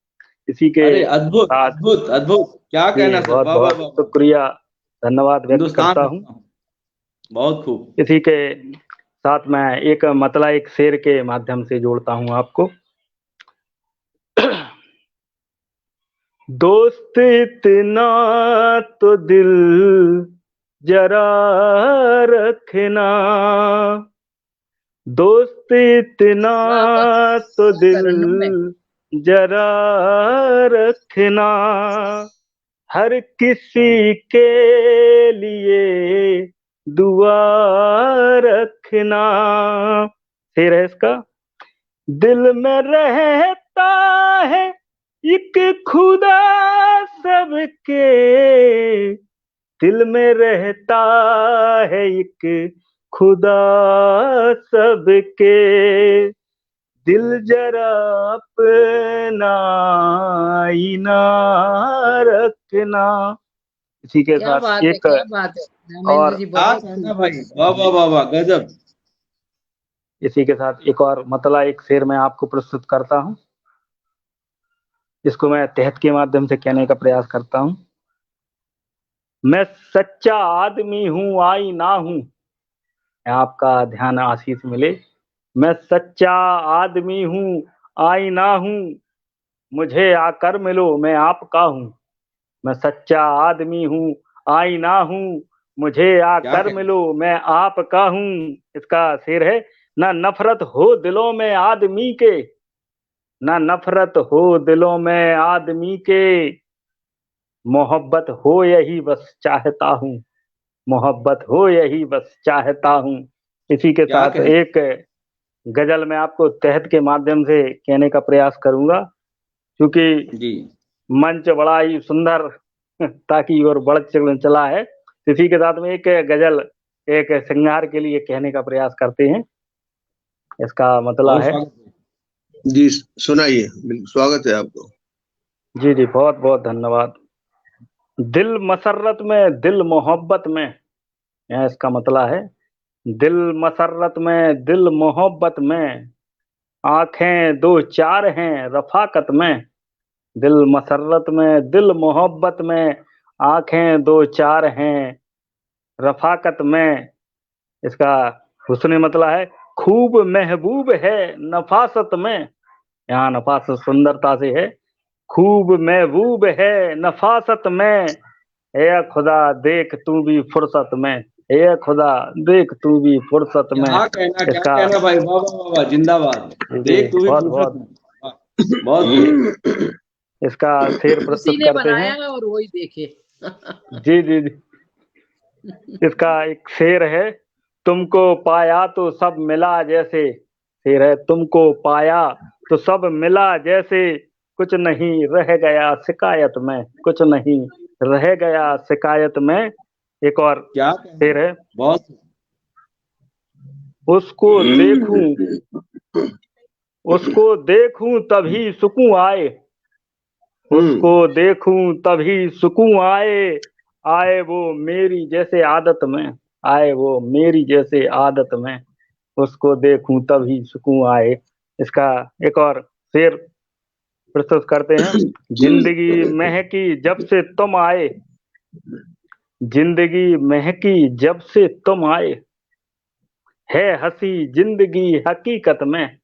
इसी के अरे अद्भुत साथ अद्भुत अद्भुत, क्या कहना सर, बहुत वाह वाह बहुत वाह। शुक्रिया, धन्यवाद व्यक्त हिंदुस्तान करता हूँ। रखता हूं। बहुत खूब। इसी के साथ मैं एक मतला एक शेर के माध्यम से जोड़ता हूँ आपको। दोस्त इतना तो दिल जरा रखना, दोस्त इतना तो दिल जरा रखना, हर किसी के लिए दुआ रखना। शेर है इसका। दिल में रहता है एक खुदा सबके, दिल में रहता है एक खुदा सबके, दिल जरा अपना आईना रखना। इसी के क्या साथ बात है, एक क्या बात है रामेंद्र और जी, क्या बहुत कहना भाई, वाह वाह वाह वाह, गजब। इसी के साथ एक और मतला एक शेर मैं आपको प्रस्तुत करता हूँ, जिसको मैं तहत के माध्यम से कहने का प्रयास करता हूँ। मैं सच्चा आदमी हूँ आई ना हूँ, आपका ध्यान आशीष मिले। मैं सच्चा आदमी हूँ आई ना हूँ, मुझे आकर मिलो मैं आपका हूँ। मैं सच्चा आदमी हूँ आई ना हूँ, मुझे क्या आकर कहना। मिलो मैं आपका हूँ। इसका शेर है। ना नफरत हो दिलों में आदमी के, ना नफरत हो दिलों में आदमी के, मोहब्बत हो यही बस चाहता हूँ, मोहब्बत हो यही बस चाहता हूँ। इसी के क्या साथ कहना। एक गजल मैं आपको तहत के माध्यम से कहने का प्रयास करूंगा, क्योंकि जी मंच बड़ा ही सुंदर ताकि और बढ़ चला है। इसी के साथ में एक गजल एक श्रृंगार के लिए कहने का प्रयास करते हैं। इसका मतलब बहुत है। स्वागत है। जी सुनाइए, स्वागत है आपको। जी जी, बहुत बहुत धन्यवाद। दिल मसरत में दिल मोहब्बत में, यह इसका मतलब है। दिल मसरत में दिल मोहब्बत में, आंखें दो चार हैं रफाकत में। दिल मसरत में दिल मोहब्बत में, आंखें दो चार हैं रफाकत में। इसका हुस्न मतलब है खूब महबूब है नफासत में। यहाँ नफासत सुंदरता से है। खूब महबूब है नफासत में, ए खुदा देख तू भी फुर्सत में, ए खुदा देख तू भी फुर्सत में। क्या इसका कहना भाई, वाह वाह वाह वाह, जिंदाबाद। देख तू भी बहुत फुर्सत बहुत में। वाह, बहुत खूब। इसका शेर उसी प्रस्तुत ने करते हैं। बनाया और वही देखे। जी जी जी। इसका एक शेर है। तुमको पाया तो सब मिला जैसे, फिर है तुमको पाया तो सब मिला जैसे, कुछ नहीं रह गया शिकायत में, कुछ नहीं रह गया शिकायत में। एक और क्या फिर है, बहुत उसको देखूं तभी सुकून आए, उसको देखूं तभी सुकून आए, आए वो मेरी जैसे आदत में, आए वो मेरी जैसे आदत में, उसको देखूं तभी सुकून आए। इसका एक और शेर प्रस्तुत करते हैं। जिंदगी महकी जब से तुम आए, जिंदगी महकी जब से तुम आए, है हंसी जिंदगी हकीकत में,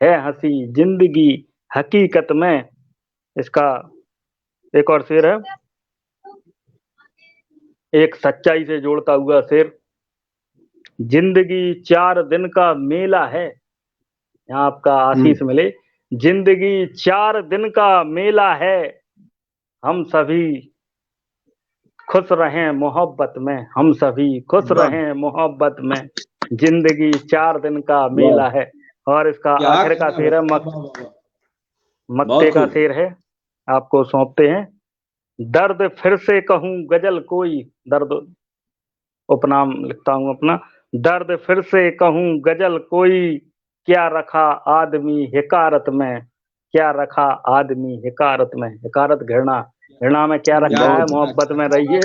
है हंसी जिंदगी हकीकत में। इसका एक और शेर है, एक सच्चाई से जोड़ता हुआ शेर। जिंदगी 4 दिन का मेला है, यहाँ आपका आशीष मिले। जिंदगी 4 दिन का मेला है, हम सभी खुश रहें मोहब्बत में, हम सभी खुश रहें मोहब्बत में। जिंदगी 4 दिन का मेला है। और इसका आखिर का शेर है, मक्ते का शेर है, आपको सौंपते हैं। दर्द फिर से कहूं गजल कोई, दर्द उपनाम लिखता हूं अपना। दर्द फिर से कहूं गजल कोई, क्या रखा आदमी हिकारत में, क्या रखा आदमी हिकारत में। हिकारत घृणा, घृणा में क्या रखा है, मोहब्बत में रहिए।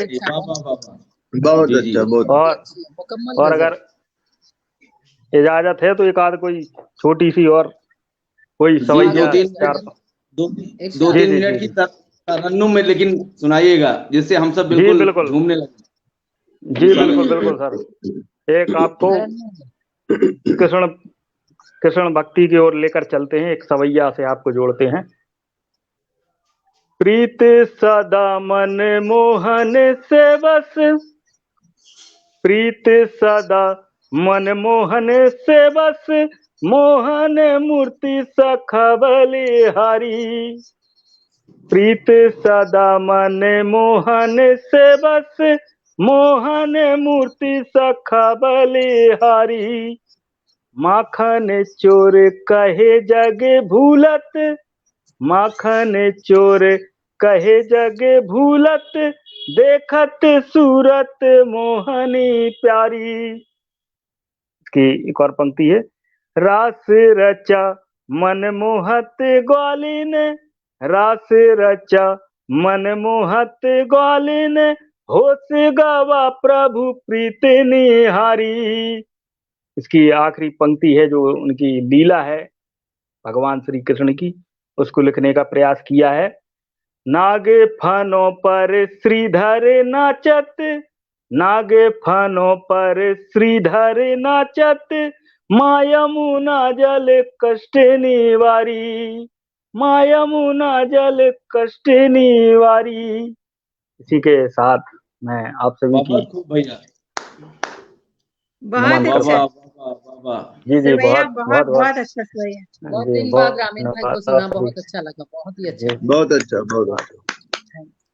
बहुत अच्छा, बहुत। और अगर इजाजत है तो एक आध कोई छोटी सी और कोई सवैया 2-3 मिनट की तरन्नुम में लेकिन सुनाइएगा, जिससे हम सब बिल्कुल झूमने लगे। जी बिल्कुल बिल्कुल सर। एक आपको कृष्ण भक्ति की ओर लेकर चलते हैं, एक सवैया से आपको जोड़ते हैं। प्रीत सदा मन मोहन से बस, प्रीत सदा मन मोहन से बस, मोहन मूर्ति सखा बलिहारी। प्रीत सदा मन मोहन से बस, मोहन मूर्ति सखा बलिहारी। माखन चोर कहे जग भूलत, माखन चोर कहे जग भूलत, देखत सूरत मोहनी प्यारी। इसकी एक और पंक्ति है। रास रचा मन मोहत ग्वालिन, रास रचा मन मोहत ग्वालिन, होश गवा प्रभु प्रीत निहारी। इसकी आखिरी पंक्ति है जो उनकी लीला है भगवान श्री कृष्ण की, उसको लिखने का प्रयास किया है। नागे फनों पर श्रीधर नाचत, नागे फनों पर श्रीधर नाचत, मायमुना जल कष्ट निवारी, मायमुना जल कष्ट निवारी। इसी के साथ मैं आप सभी की बहुत अच्छा जी जी बहुत अच्छा सवैया। बहुत दिन बाद रामेन भाई को सुना, बहुत अच्छा लगा, बहुत ही अच्छा, बहुत अच्छा, बहुत अच्छा।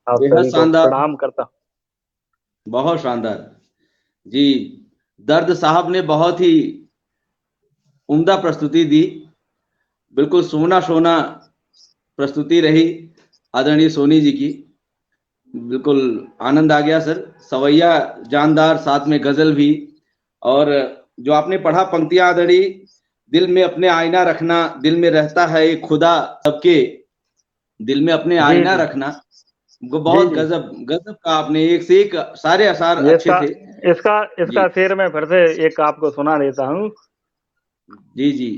आप सभी को प्रणाम करता, बहुत शानदार जी। दर्द साहब ने बहुत ही उम्दा प्रस्तुति दी, बिल्कुल सोना सोना प्रस्तुति रही आदरणीय सोनी जी की, बिल्कुल आनंद आ गया सर। सवैया जानदार, साथ में गजल भी, और जो आपने पढ़ा पंक्तियां आदरणीय, दिल में अपने आईना रखना, दिल में रहता है एक खुदा सबके, दिल में अपने आईना रखना, बहुत गजब गजब का आपने, एक से एक सारे असार अच्छे थे। इसका शेर में फिर से एक आपको सुना देता हूँ। जी जी।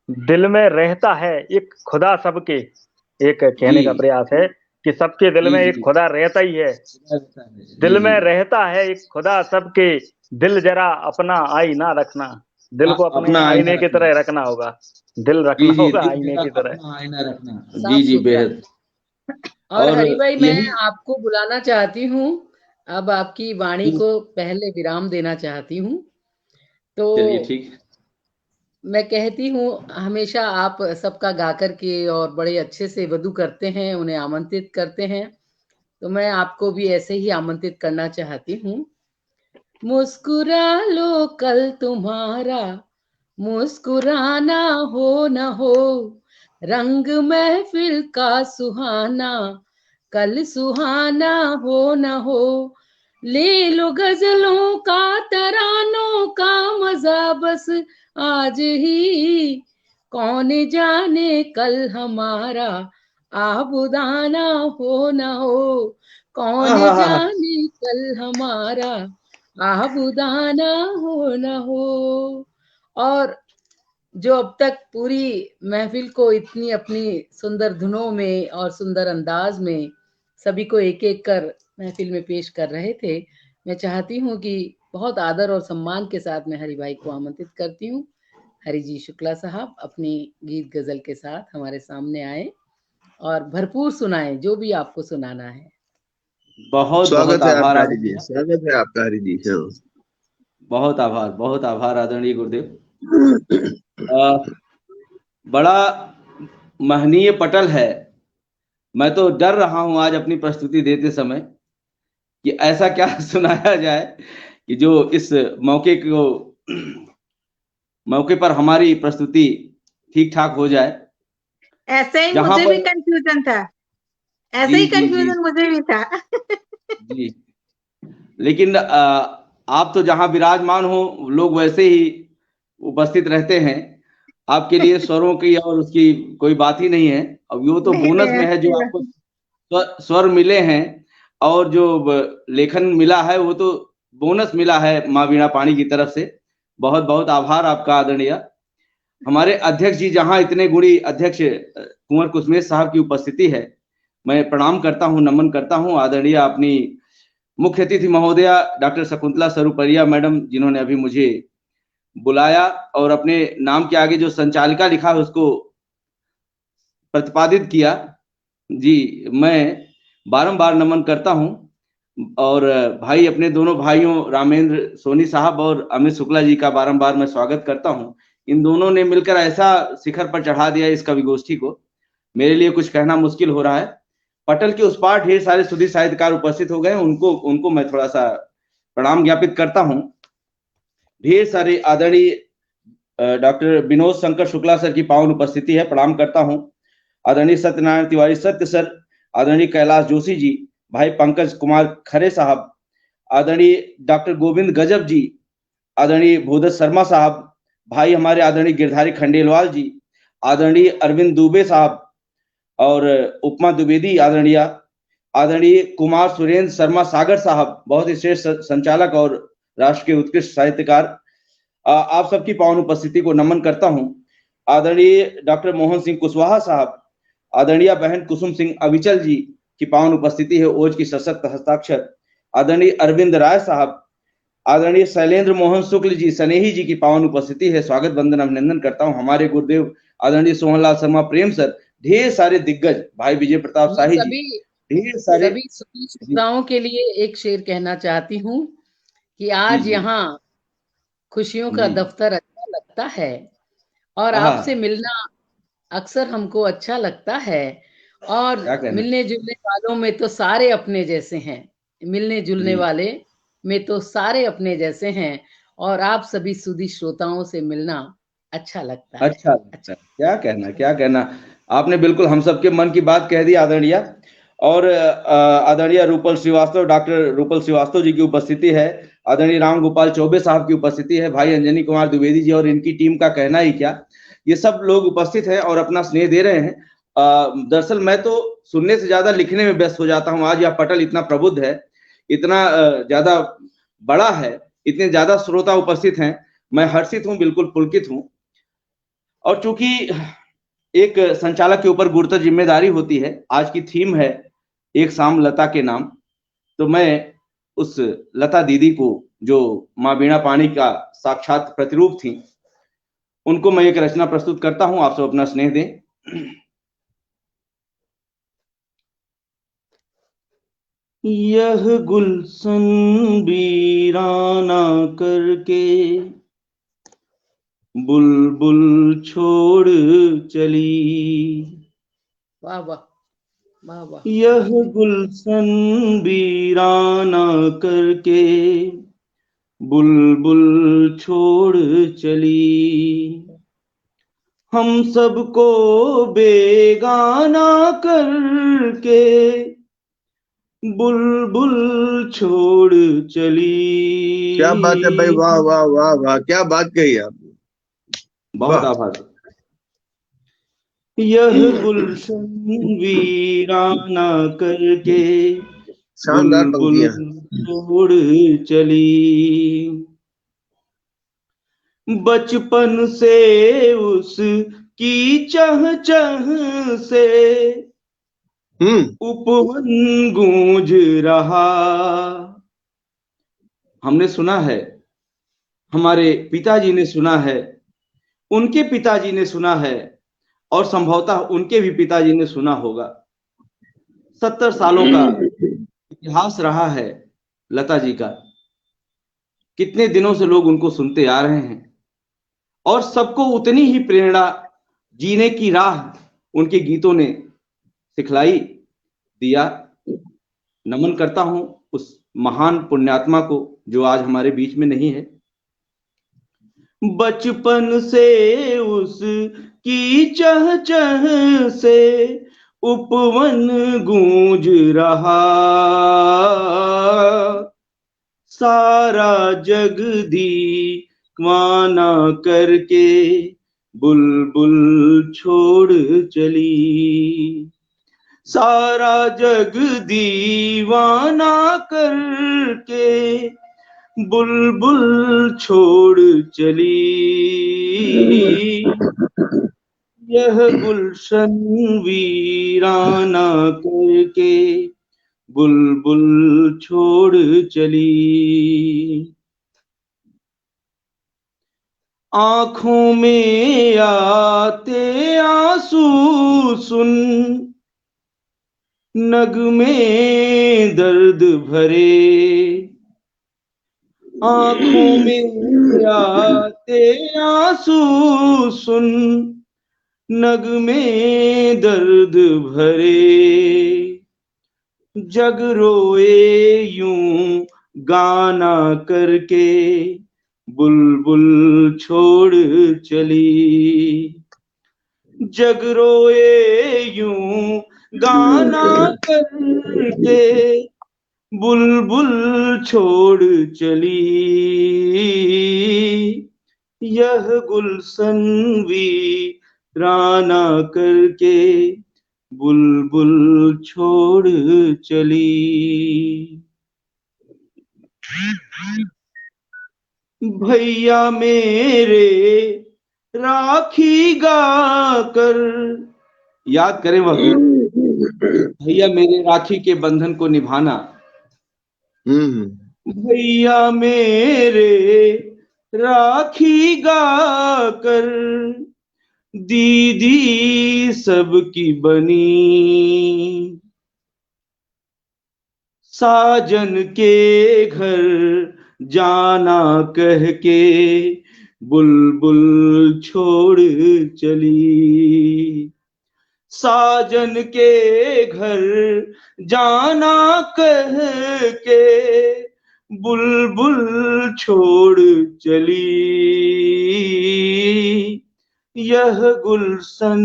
दिल में रहता है एक खुदा सबके, एक कहने का प्रयास है कि सबके दिल में एक खुदा रहता ही है। दिल में रहता है एक खुदा सबके, दिल जरा अपना आईना रखना, दिल को अपने आईने की तरह रखना होगा, दिल रखना होगा आईने की तरह, आईना रखना। जी जी बेहद। और हरि भाई मैं आपको बुलाना चाहती हूँ, अब आपकी वाणी को पहले विराम देना चाहती हूँ। तो चलिए ठीक, मैं कहती हूँ हमेशा आप सबका गा करके और बड़े अच्छे से वधू करते हैं, उन्हें आमंत्रित करते हैं, तो मैं आपको भी ऐसे ही आमंत्रित करना चाहती हूँ मुस्कुरा लो कल तुम्हारा मुस्कुराना हो न हो, रंग महफिल का सुहाना कल सुहाना हो न हो, ले लो गजलों का तरानों का मजा बस आज ही, कौन जाने कल हमारा आबुदाना हो न हो, कौन जाने कल हमारा आबुदाना हो न हो। और जो अब तक पूरी महफिल को इतनी अपनी सुंदर धुनों में और सुंदर अंदाज में सभी को एक एक कर महफिल में पेश कर रहे थे, मैं चाहती हूँ कि बहुत आदर और सम्मान के साथ मैं हरि भाई को आमंत्रित करती हूँ। हरि जी शुक्ला साहब अपनी गीत गजल के साथ हमारे सामने आए और भरपूर सुनाए जो भी आपको सुनाना है। बहुत स्वागत बहुत है आभार आपका हरि जी, आदरणीय, स्वागत है आपका हरि जी। बहुत आभार आदरणीय गुरुदेव। बड़ा महनीय पटल है। मैं तो डर रहा हूं आज अपनी प्रस्तुति देते समय कि ऐसा क्या सुनाया जाए कि जो इस मौके पर हमारी प्रस्तुति ठीक ठाक हो जाए। ऐसे ही जहां मुझे पर भी कंफ्यूजन था, ऐसे जी ही जी जी कंफ्यूजन मुझे भी था। जी, लेकिन आप तो जहां विराजमान हो लोग वैसे ही उपस्थित रहते हैं। आपके लिए स्वरों की और उसकी कोई बात ही नहीं है। अब वो तो नहीं बोनस नहीं में है जो अच्छी आपको बात। स्वर मिले हैं और जो लेखन मिला है वो तो बोनस मिला है माँ वीणा पाणी की तरफ से। बहुत बहुत आभार आपका आदरणीय। हमारे अध्यक्ष जी, जहां इतने गुणी अध्यक्ष कुंवर कुसमेश साहब की उपस्थिति है, मैं प्रणाम करता हूं, नमन करता हूं। आदरणीय अपनी मुख्य अतिथि महोदया डॉक्टर शकुंतला सरुपरिया मैडम, जिन्होंने अभी मुझे बुलाया और अपने नाम के आगे जो संचालिका लिखा है उसको प्रतिपादित किया। जी, मैं बारंबार नमन करता हूं। और भाई, अपने दोनों भाइयों रामेंद्र सोनी साहब और अमित शुक्ला जी का बारंबार मैं स्वागत करता हूं। इन दोनों ने मिलकर ऐसा शिखर पर चढ़ा दिया इस कवि गोष्ठी को, मेरे लिए कुछ कहना मुश्किल हो रहा है। पटल के उस पार ढेर सारे सुधीर साहित्यकार उपस्थित हो गए, उनको मैं थोड़ा सा प्रणाम ज्ञापित करता हूं। ढेर सारे आदरणीय डॉक्टर विनोद शंकर शुक्ला सर की पावन उपस्थिति है, प्रणाम करता हूं। आदरणीय सत्यनारायण तिवारी सत्य सर, आदरणीय कैलाश जोशी जी, भाई पंकज कुमार खरे साहब, आदरणीय डॉक्टर गोविंद गजब जी, आदरणीय भूदत शर्मा साहब, भाई हमारे आदरणीय गिरधारी खंडेलवाल जी, आदरणीय अरविंद दुबे साहब और उपमा द्विवेदी आदरणीय, आदरणीय कुमार सुरेंद्र शर्मा सागर साहब, बहुत ही श्रेष्ठ संचालक और राष्ट्र के उत्कृष्ट साहित्यकार। आप सबकी पावन उपस्थिति को नमन करता हूं। आदरणीय डॉक्टर मोहन सिंह कुशवाहा साहब, आदरणीय बहन कुसुम सिंह अविचल जी की पावन उपस्थिति है, ओज की सशक्त हस्ताक्षर। आदरणीय अरविंद राय साहब, आदरणीय शैलेंद्र मोहन शुक्ल जी सनेही जी की पावन उपस्थिति है, स्वागत वंदन अभिनंदन करता हूं। हमारे गुरुदेव आदरणीय सोहनलाल शर्मा प्रेम सर, ढेर सारे दिग्गज, भाई विजय प्रताप शाही जी, ढेर सारे सभी श्रोताओं के लिए एक शेर कहना चाहती हूँ कि आज यहाँ खुशियों का दफ्तर अच्छा लगता है और आपसे मिलना अक्सर हमको अच्छा लगता है। और मिलने जुलने वालों में तो सारे अपने जैसे हैं, मिलने जुलने वाले में तो सारे अपने जैसे हैं और आप सभी सुधी श्रोताओं से मिलना अच्छा लगता है। अच्छा लगता है। क्या कहना, आपने बिल्कुल हम सबके मन की बात कह दी आदरणीय। और आदरणीय रूपल श्रीवास्तव, डॉक्टर रूपल श्रीवास्तव जी की उपस्थिति है, आदरणीय राम गोपाल चौबे साहब की उपस्थिति है, भाई अंजनी कुमार द्विवेदी जी और इनकी टीम का कहना ही क्या। ये सब लोग उपस्थित हैं और अपना स्नेह दे रहे हैं। दरअसल मैं तो सुनने से ज्यादा लिखने में व्यस्त हो जाता हूँ। आज यह पटल इतना प्रबुद्ध है, इतना ज्यादा बड़ा है, इतने ज्यादा श्रोता उपस्थित हैं, मैं हर्षित हूँ, बिल्कुल पुलकित हूँ। और चूंकि एक संचालक के ऊपर गुरुतर जिम्मेदारी होती है, आज की थीम है एक शाम लता के नाम, तो मैं उस लता दीदी को जो माँ वीणा पाणी का साक्षात प्रतिरूप थी, उनको मैं एक रचना प्रस्तुत करता हूं। आप सब अपना स्नेह दें। यह गुलशन वीराना करके बुलबुल छोड़ चली, वाह वाह वाह वाह। यह गुलशन वीराना करके बुलबुल छोड़ चली, हम सबको बेगाना करके बुलबुल छोड़ चली। क्या बात है भाई, वाह वाह वाह वाह, क्या बात कही आपने, बहुत आभार। यह गुलशन वीराना करके शानदार बुलबुल पंक्तियां। छोड़ चली, बचपन से उसकी चह चह से उपवन गूंज रहा। हमने सुना है, हमारे पिताजी ने सुना है, उनके पिताजी ने सुना है, और संभवतः उनके भी पिताजी ने सुना होगा। 70 सालों का इतिहास रहा है लता जी का। कितने दिनों से लोग उनको सुनते आ रहे हैं, और सबको उतनी ही प्रेरणा, जीने की राह उनके गीतों ने सिखलाई, दिया। नमन करता हूं उस महान पुण्यात्मा को जो आज हमारे बीच में नहीं है। बचपन से उसकी चह चह से उपवन गूंज रहा, सारा जग दीवाना करके बुलबुल छोड़ चली, सारा जग दीवाना करके बुलबुल छोड़ चली, यह गुलशन वीराना करके बुलबुल छोड़ चली। आंखों में आते आंसू सुन, नगमे दर्द भरे, आंखों में आते आंसू सुन, नगमे दर्द भरे, जग रोए यूं गाना करके बुलबुल छोड़ चली, जग रोए यूं गाना करके बुलबुल छोड़ चली, यह गुलशन वीराना करके बुलबुल छोड़ चली। भैया मेरे राखी गाकर, याद करें वह गीत, भैया मेरे राखी के बंधन को निभाना। भैया मेरे राखी गाकर दीदी सबकी बनी, साजन के घर जाना कह के बुलबुल छोड़ चली, साजन के घर जाना कह के बुलबुल छोड़ चली, यह गुलशन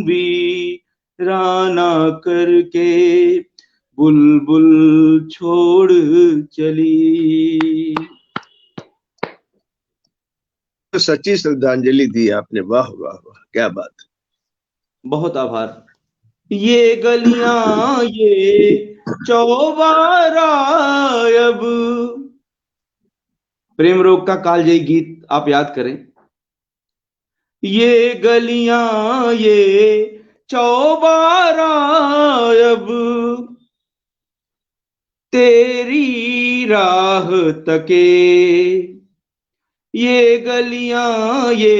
वीराना करके बुलबुल छोड़ चली। तो सच्ची श्रद्धांजलि दी आपने, वाह वाह वाह, क्या बात। बहुत आभार। ये गलियां ये चौबारा, अब प्रेम रोग का कालजयी गीत आप याद करें। ये गलियां ये चौबारा, अब तेरी राह तके, ये गलियां ये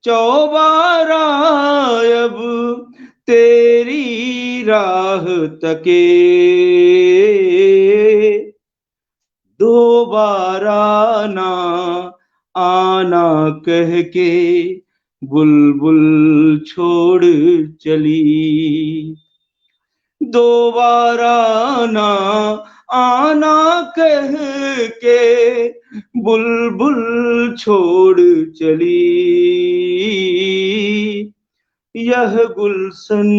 चौबारा, अब तेरी राह तके, दोबारा ना आना कह के बुलबुल छोड़ चली, दोबारा ना आना कह के बुलबुल छोड़ चली, यह गुलशन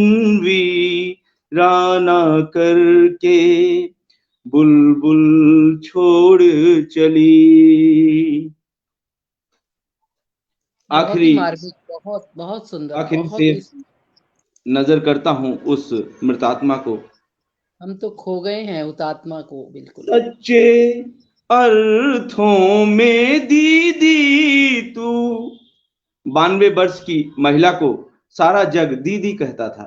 वीराना करके बुलबुल छोड़ चली। आखिरी बहुत बहुत सुंदर, आखिरी बहुत से ही सुंदर। नजर करता हूं उस मृतात्मा को, हम तो खो गए हैं हुतात्मा को बिल्कुल। सच्चे अर्थों में दीदी तू, 92 वर्ष की महिला को सारा जग दीदी कहता था।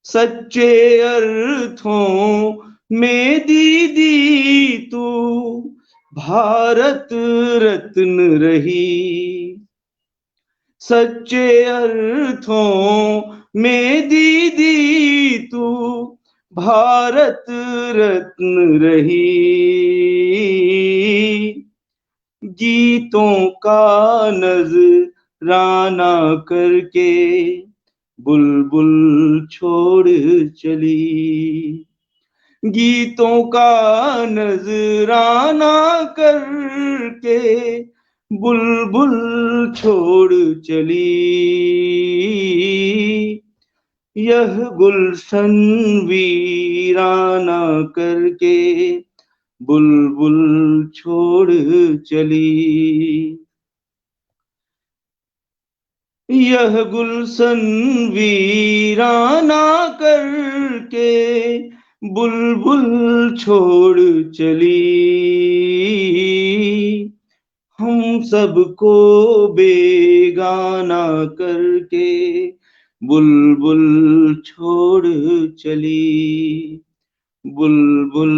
सच्चे अर्थों में दीदी तू भारत रत्न रही, सच्चे अर्थों में दीदी तू भारत रत्न रही, गीतों का नजराना करके बुलबुल छोड़ चली, गीतों का नजराना करके बुलबुल छोड़ चली, यह गुलशन वीराना करके बुलबुल छोड़ चली, यह गुलशन वीराना करके बुलबुल छोड़ चली, हम सबको बेगाना करके बुलबुल छोड़ चली, बुलबुल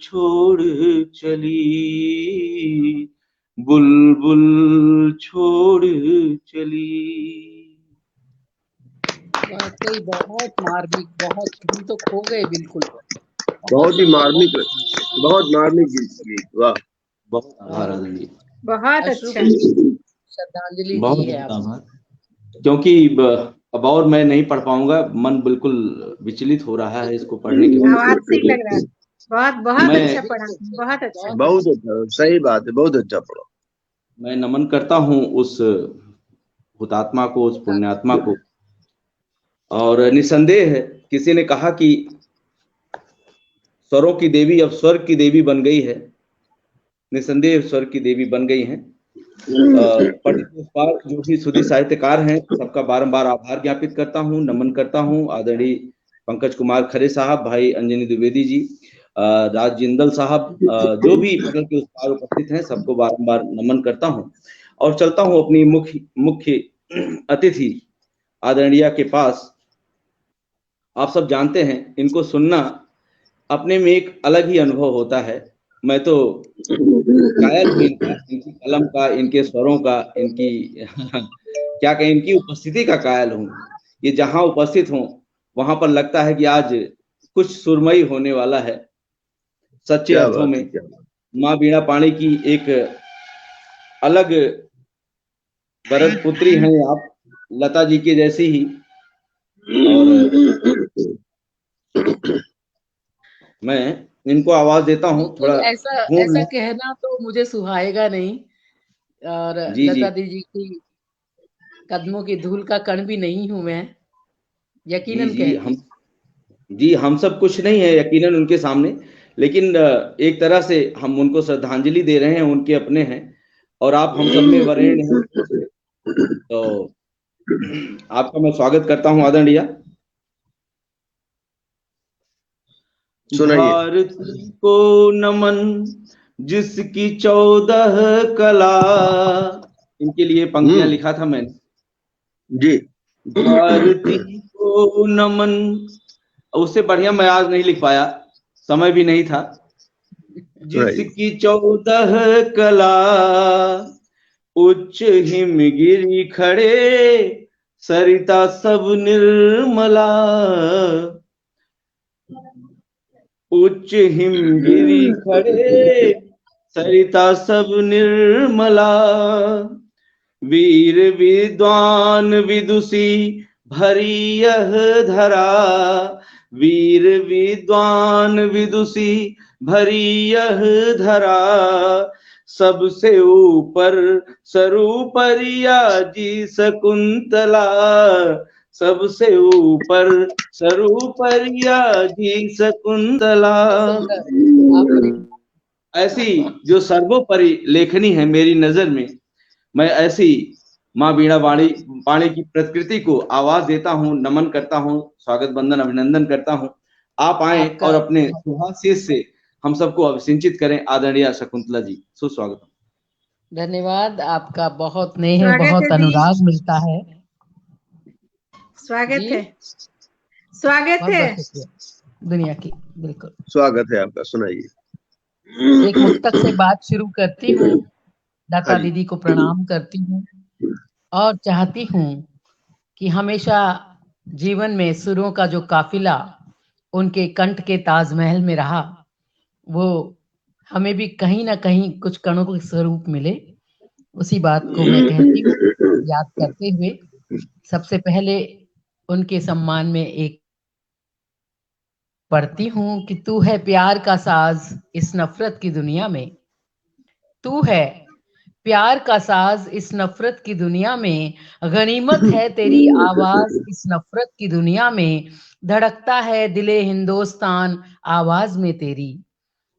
छोड़ चली, बुलबुल छोड़ चली। वाकई बहुत मार्मिक, बहुत, हम तो खो गए बिल्कुल। बहुत ही मार्मिक, बहुत मार्मिक गीत। वाह, बहुत आभार आदरणीय, बहुत अच्छा, श्रद्धांजलि बहुत दी है आप। आभार। क्योंकि अब और मैं नहीं पढ़ पाऊंगा, मन बिल्कुल विचलित हो रहा है इसको पढ़ने के बाद। आवाज ठीक लग रहा है, बहुत बहुत अच्छा पढ़ा, बहुत अच्छा, बहुत अच्छा, सही बात है, बहुत अच्छा पढ़ा। मैं नमन करता हूं उस हुतात्मा को, उस पुण्यात्मा को। और निसंदेह किसी ने कहा कि स्वरों की देवी अब स्वर्ग की देवी बन गई है, निसंदेह स्वर्ग की देवी बन गई हैं। पंडित पुष्पाल जो भी सुधी साहित्यकार हैं, सबका बारंबार आभार ज्ञापित करता हूं, नमन करता हूं। आदरणीय पंकज कुमार खरे साहब, भाई अंजनी द्विवेदी जी, राज जिंदल साहब, जो भी पटल के उस पार उपस्थित हैं, सबको बारंबार नमन करता हूं। और चलता हूं अपनी मुख्य अतिथि आदरणीय के पास। आप सब जानते हैं, इनको सुनना अपने में एक अलग ही अनुभव होता है। मैं तो कायल हूं इनकी कलम का, इनके स्वरों का, इनकी क्या कहें, इनकी उपस्थिति का कायल हूं। ये जहां उपस्थित हों वहां पर लगता है कि आज कुछ सुरमई होने वाला है। सच्चे अर्थों में माँ वीणा पाणी की एक अलग वरद पुत्री हैं आप, लता जी के जैसी ही। और मैं इनको आवाज देता हूँ थोड़ा। ऐसा कहना तो मुझे सुहाएगा नहीं, और लता दीदी की कदमों की धूल का कण भी नहीं हूं मैं, यकीनन जी हम सब कुछ नहीं है यकीनन उनके सामने, लेकिन एक तरह से हम उनको श्रद्धांजलि दे रहे हैं, उनके अपने हैं, और आप हम सब में वरेण्य हैं। तो आपका मैं स्वागत करता हूं आदरणीय। भारती को नमन जिसकी 14 कला, इनके लिए पंक्तियां लिखा था मैंने जी। भारती को नमन, उससे बढ़िया मैं आज नहीं लिख पाया, समय भी नहीं था। जिसकी 14 कला, उच्च हिमगिरी खड़े, सरिता सब निर्मला, उच्च हिमगिरी खड़े, सरिता सब निर्मला, वीर विद्वान विदुषी भरी यह धरा, वीर विद्वान विदुषी भरी यह धरा, सबसे ऊपर सरूपरिया जी शकुंतला, सबसे ऊपर सरूपरिया जी शकुंतला। ऐसी जो सर्वोपरि लेखनी है मेरी नजर में, मैं ऐसी माँ वीणा वाणी की प्रकृति को आवाज देता हूँ, नमन करता हूँ, स्वागत बंदन अभिनंदन करता हूँ। आप आए और अपने सुभाषिस से हम सबको अभिसिंचित करें। आदरणीय शकुंतला जी, सुस्वागत। धन्यवाद, आपका बहुत स्नेह, बहुत अनुराग मिलता है। स्वागत है, स्वागत है। दुनिया की बिल्कुल स्वागत है आपका, सुनाइए। एक मुक्तक से बात शुरू करती हूँ। लता दीदी को प्रणाम करती हूँ और चाहती हूँ कि हमेशा जीवन में सुरों का जो काफिला उनके कंठ के ताजमहल में रहा, वो हमें भी कहीं ना कहीं कुछ कणों के स्वरूप मिले। उसी बात को मैं कहती हूँ, याद करते हुए सबसे पहले उनके सम्मान में एक पढ़ती हूँ कि तू है प्यार का साज इस नफरत की दुनिया में, तू है प्यार का साज इस नफरत की दुनिया में, गनीमत है तेरी आवाज इस नफरत की दुनिया में, धड़कता है दिले हिंदुस्तान आवाज में तेरी,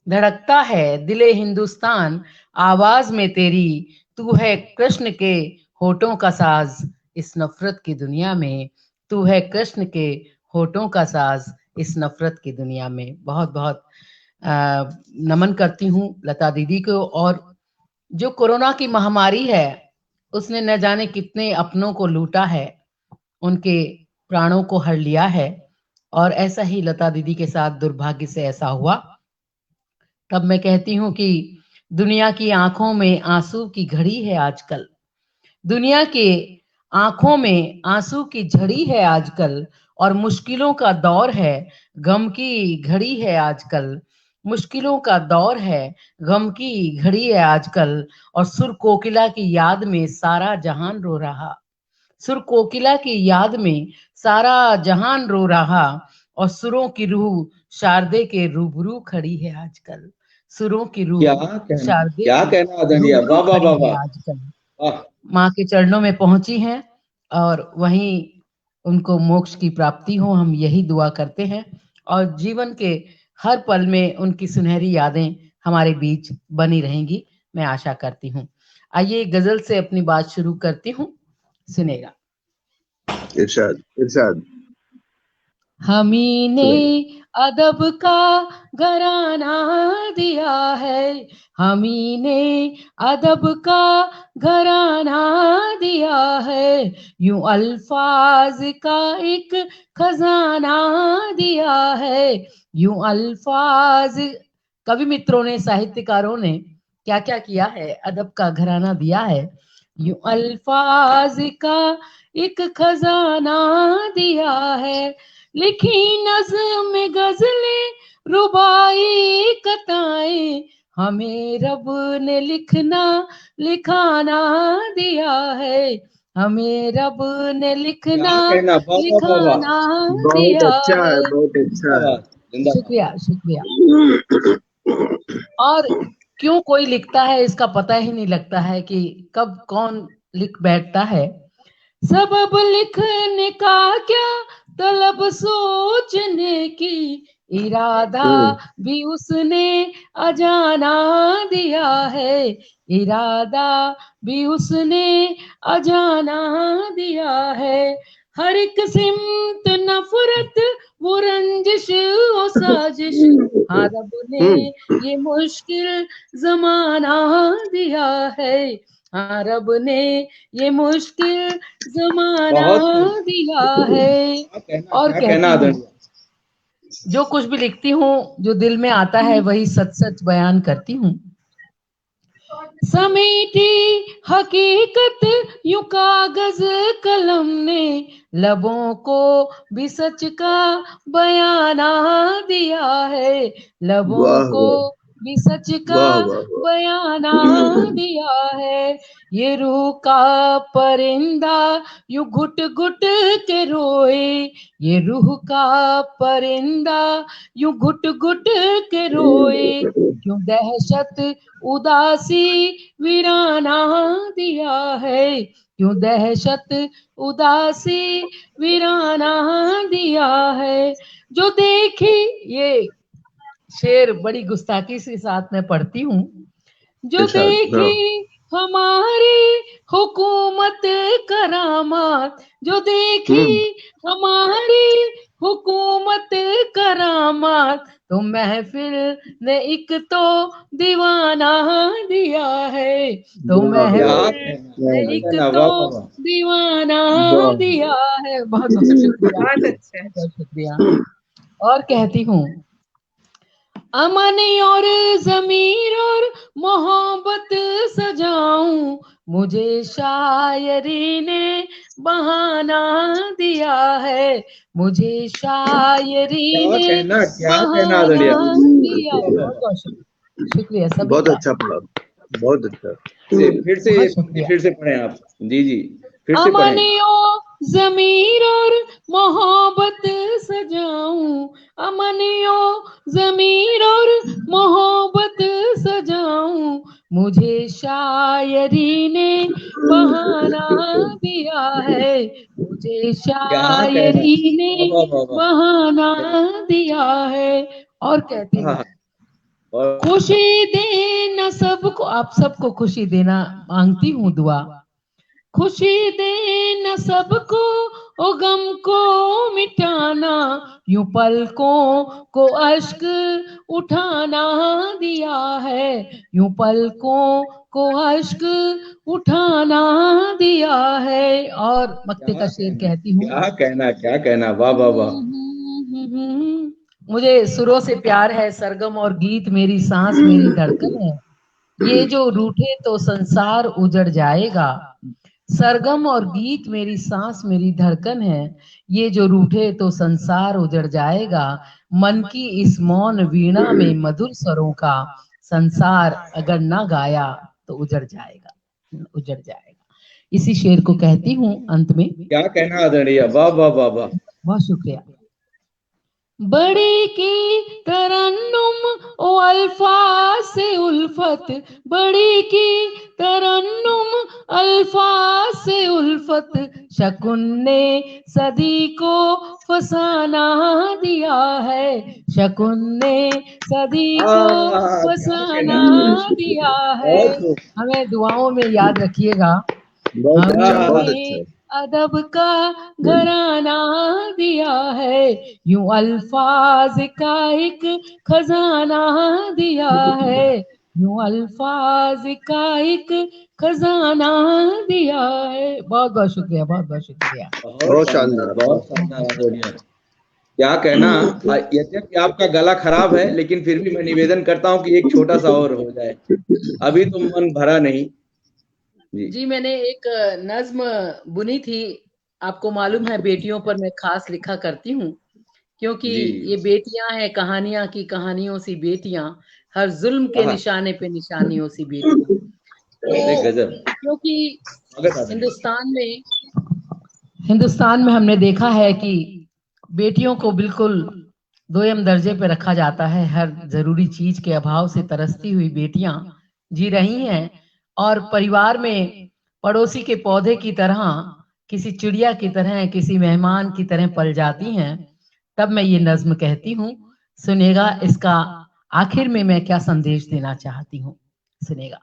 धड़कता है दिले हिंदुस्तान आवाज में तेरी, तू है कृष्ण के होठों का साज इस नफरत की दुनिया में, तू है कृष्ण के होठों का साज इस नफरत की दुनिया में। बहुत बहुत नमन करती हूँ लता दीदी को। और जो कोरोना की महामारी है उसने न जाने कितने अपनों को लूटा है, उनके प्राणों को हर लिया है, और ऐसा ही लता दीदी के साथ दुर्भाग्य से ऐसा हुआ। तब मैं कहती हूँ कि दुनिया की आंखों में आंसू की घड़ी है आजकल, दुनिया के आंखों में आंसू की झड़ी है आजकल, और मुश्किलों का दौर है, गम की घड़ी है आजकल, मुश्किलों का दौर है, गम की घड़ी है आजकल, और सुर कोकिला की याद में सारा जहान रो रहा, सुर कोकिला की याद में सारा जहान रो रहा, और सुरों की रूह शारदे के रूबरू खड़ी है आजकल, सुरों की रूह शारदे के रूबरू खड़ी है आजकल। माँ के चरणों में पहुंची हैं और वहीं उनको मोक्ष की प्राप्ति हो, हम यही दुआ करते हैं। और जीवन के हर पल में उनकी सुनहरी यादें हमारे बीच बनी रहेंगी, मैं आशा करती हूँ। आइए गजल से अपनी बात शुरू करती हूँ, सुनेगा। इरशाद इरशाद। हमी ने अदब का घराना दिया है, हमी ने अदब का घराना दिया है, यूं अल्फाज का एक खजाना दिया है, यूं अल्फाज। कवि मित्रों ने, साहित्यकारों ने क्या क्या किया है, अदब का घराना दिया है, यूं अल्फाज का एक खजाना दिया है, लिखी नज़्म में गजलें रुबाई कताएं, हमें रब ने लिखना लिखाना दिया है, हमें रब ने लिखना लिखाना दिया है। बहुत अच्छा, शुक्रिया शुक्रिया। और क्यों कोई लिखता है इसका पता ही नहीं लगता है कि कब कौन लिख बैठता है। सबब लिखने का क्या तलब सोचने की, इरादा भी उसने अजाना दिया है, इरादा भी उसने अजाना दिया है, हर एक सिमत नफरत वो रंजिश वो साजिश, हाँ रब ने ये मुश्किल जमाना दिया है, हाँ रब ने ये मुश्किल जमाना दिया है। और कहती हूँ, जो कुछ भी लिखती हूँ जो दिल में आता है वही सच सच बयान करती हूँ। समेटी हकीकत यूं कागज कलम ने, लबों को भी सच का बयाना दिया है, लबों को भी सच का वाह वाह वाह। बयाना दिया है। ये रूह का परिंदा यूं घुट घुट के रोए, ये रूह का परिंदा यूं घुट घुट के रोए, क्यों दहशत उदासी वीराना दिया है, क्यों दहशत उदासी वीराना दिया है। जो देखी, ये शेर बड़ी गुस्ताखी के साथ मैं पढ़ती हूँ। जो देखी हमारी हुकूमत करामात, जो देखी हमारी हुकूमत करामात, तो महफिल ने एक तो दीवाना दिया है, तो महफिल ने एक तो दीवाना दिया है। बहुत बहुत शुक्रिया, बहुत अच्छा। बहुत शुक्रिया। और कहती हूँ, अमन और जमीर और मोहब्बत सजाऊं, मुझे शायरी ने बहाना दिया है, मुझे शायरी ने बहाना दिया है। बहुत बहुत शुक्रिया सभी बहुत का। अच्छा पढ़ा, बहुत अच्छा। फिर से पढ़ें आप। जी जी, फिर से पढ़ें। अमनियो ज़मीर और मोहब्बत सजाऊं, अमनियो ज़मीर और मोहब्बत सजाऊं, मुझे शायरी ने बहाना दिया है, मुझे शायरी ने बहाना दिया है। और कहती हूँ, खुशी देना सबको, आप सबको खुशी देना मांगती हूँ दुआ, खुशी देना सबको ओ गम को मिटाना, यूं पलकों को अश्क उठाना दिया है, यूं पलकों को अश्क उठाना दिया है। और मक्ते का शेर कहती हूँ, क्या कहना, वाह वाह वाह। मुझे सुरों से प्यार है, सरगम और गीत मेरी सांस मेरी धड़कन है, ये जो रूठे तो संसार उजड़ जाएगा, सरगम और गीत मेरी सांस मेरी धड़कन है, ये जो रूठे तो संसार उजड़ जाएगा, मन की इस मौन वीणा में मधुर स्वरों का संसार अगर ना गाया तो उजड़ जाएगा, उजड़ जाएगा। इसी शेर को कहती हूँ अंत में। क्या कहना आदरणीय, वाह वाह वाह वाह। बहुत शुक्रिया। बड़ी की तरन्नुम ओ अल्फाज से उल्फत, बड़ी की तरन्नुम अल्फाज से उल्फत, शकुन ने सदी को फसाना दिया है, शकुन ने सदी को फसाना दिया है। हमें दुआओं में याद रखिएगा, हमें अदब का घराना दिया है, यूं अल्फाज का एक खजाना दिया है, यूं अल्फाज का एक खजाना दिया है। बहुत बहुत शुक्रिया, बहुत बहुत शुक्रिया। बहुत शानदार, बहुत शानदार। क्या कहना, यद्यपि आपका गला खराब है लेकिन फिर भी मैं निवेदन करता हूं कि एक छोटा सा और हो जाए, अभी तो मन भरा नहीं। जी मैंने एक नज्म बुनी थी, आपको मालूम है बेटियों पर मैं खास लिखा करती हूँ, क्योंकि ये बेटियां हैं, कहानियां की कहानियों सी बेटियां, हर जुल्म के निशाने पे निशानियों सी बेटियां। तो क्योंकि हिंदुस्तान में हमने देखा है कि बेटियों को बिल्कुल दोयम दर्जे पे रखा जाता है, हर जरूरी चीज के अभाव से तरसती हुई बेटियां जी रही हैं, और परिवार में पड़ोसी के पौधे की तरह, किसी चिड़िया की तरह, किसी मेहमान की तरह पल जाती हैं। तब मैं ये नज्म कहती हूँ, सुनेगा इसका आखिर में मैं क्या संदेश देना चाहती हूँ, सुनेगा।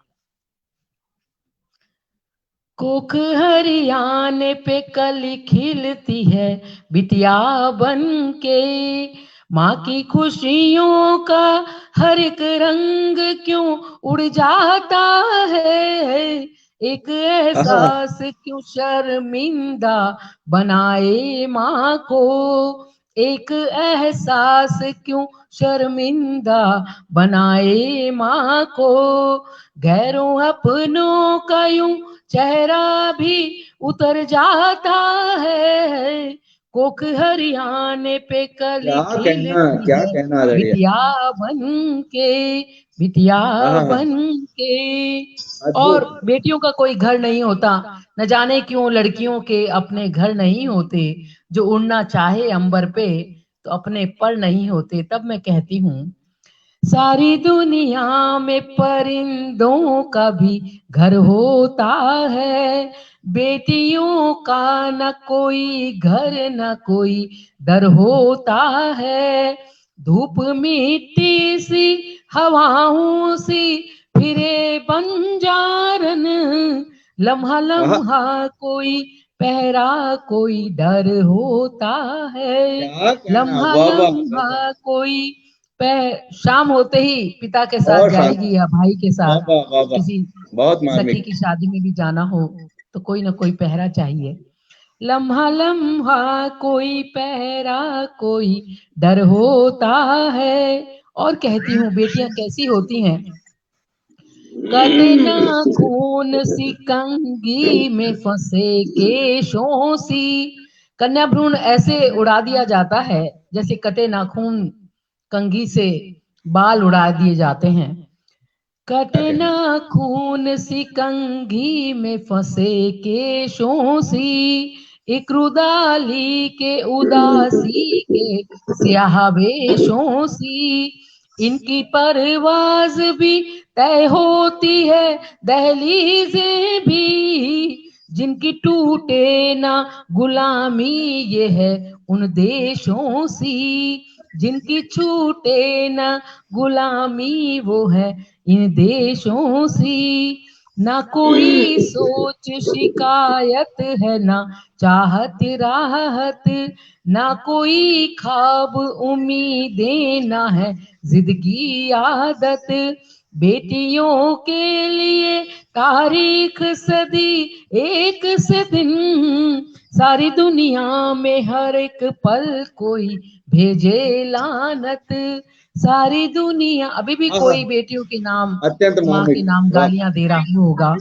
कोख हरियाने पे कली खिलती है बिटिया बन के, माँ की खुशियों का हर एक रंग क्यों उड़ जाता है, एक एहसास क्यों शर्मिंदा बनाए माँ को, एक एहसास क्यों शर्मिंदा बनाए माँ को, गैरों अपनों का यूं चेहरा भी उतर जाता है, कोक हरियाणे पे कल क्या कहना बिटिया बन के, बिटिया बन के। और बेटियों का कोई घर नहीं होता, न जाने क्यों लड़कियों के अपने घर नहीं होते। जो उड़ना चाहे अंबर पे तो अपने पर नहीं होते। तब मैं कहती हूँ, सारी दुनिया में परिंदों का भी घर होता है, बेटियों का न कोई घर न कोई दर होता है। धूप मिट्टी सी हवाओं सी फिरे बंजारन, लम्हा लम्हा कोई पहरा कोई डर होता है। लम्हा लम्हा कोई शाम होते ही पिता के साथ जाएगी या भाई के साथ किसी सखी की शादी में भी जाना हो तो कोई ना कोई पहरा चाहिए। लम्हा लम्हा कोई पहरा कोई डर होता है। और कहती हूँ, बेटियां कैसी होती हैं, कटे नाखून सी कंघी में फंसे केशों सी। कन्या भ्रूण ऐसे उड़ा दिया जाता है जैसे कटे नाखून कंघी से बाल उड़ा दिए जाते हैं। कटे नाखून सी कंघी में फंसे केशों सी, एक रुदाली के उदासी के स्याह वेशों सी। इनकी परवाज भी तय होती है दहलीजें भी, जिनकी टूटे ना गुलामी ये है उन देशों सी। जिनकी छूटे ना गुलामी वो है इन देशों सी। ना कोई सोच शिकायत है ना चाहत राहत, ना कोई ख्वाब उम्मीदें ना है जिंदगी आदत। बेटियों के लिए तारीख सदी एक से दिन, सारी दुनिया में हर एक पल कोई भेजे लानत। सारी दुनिया, अभी भी कोई बेटियों के नाम माँ के नाम गालियां दे रहा होगा।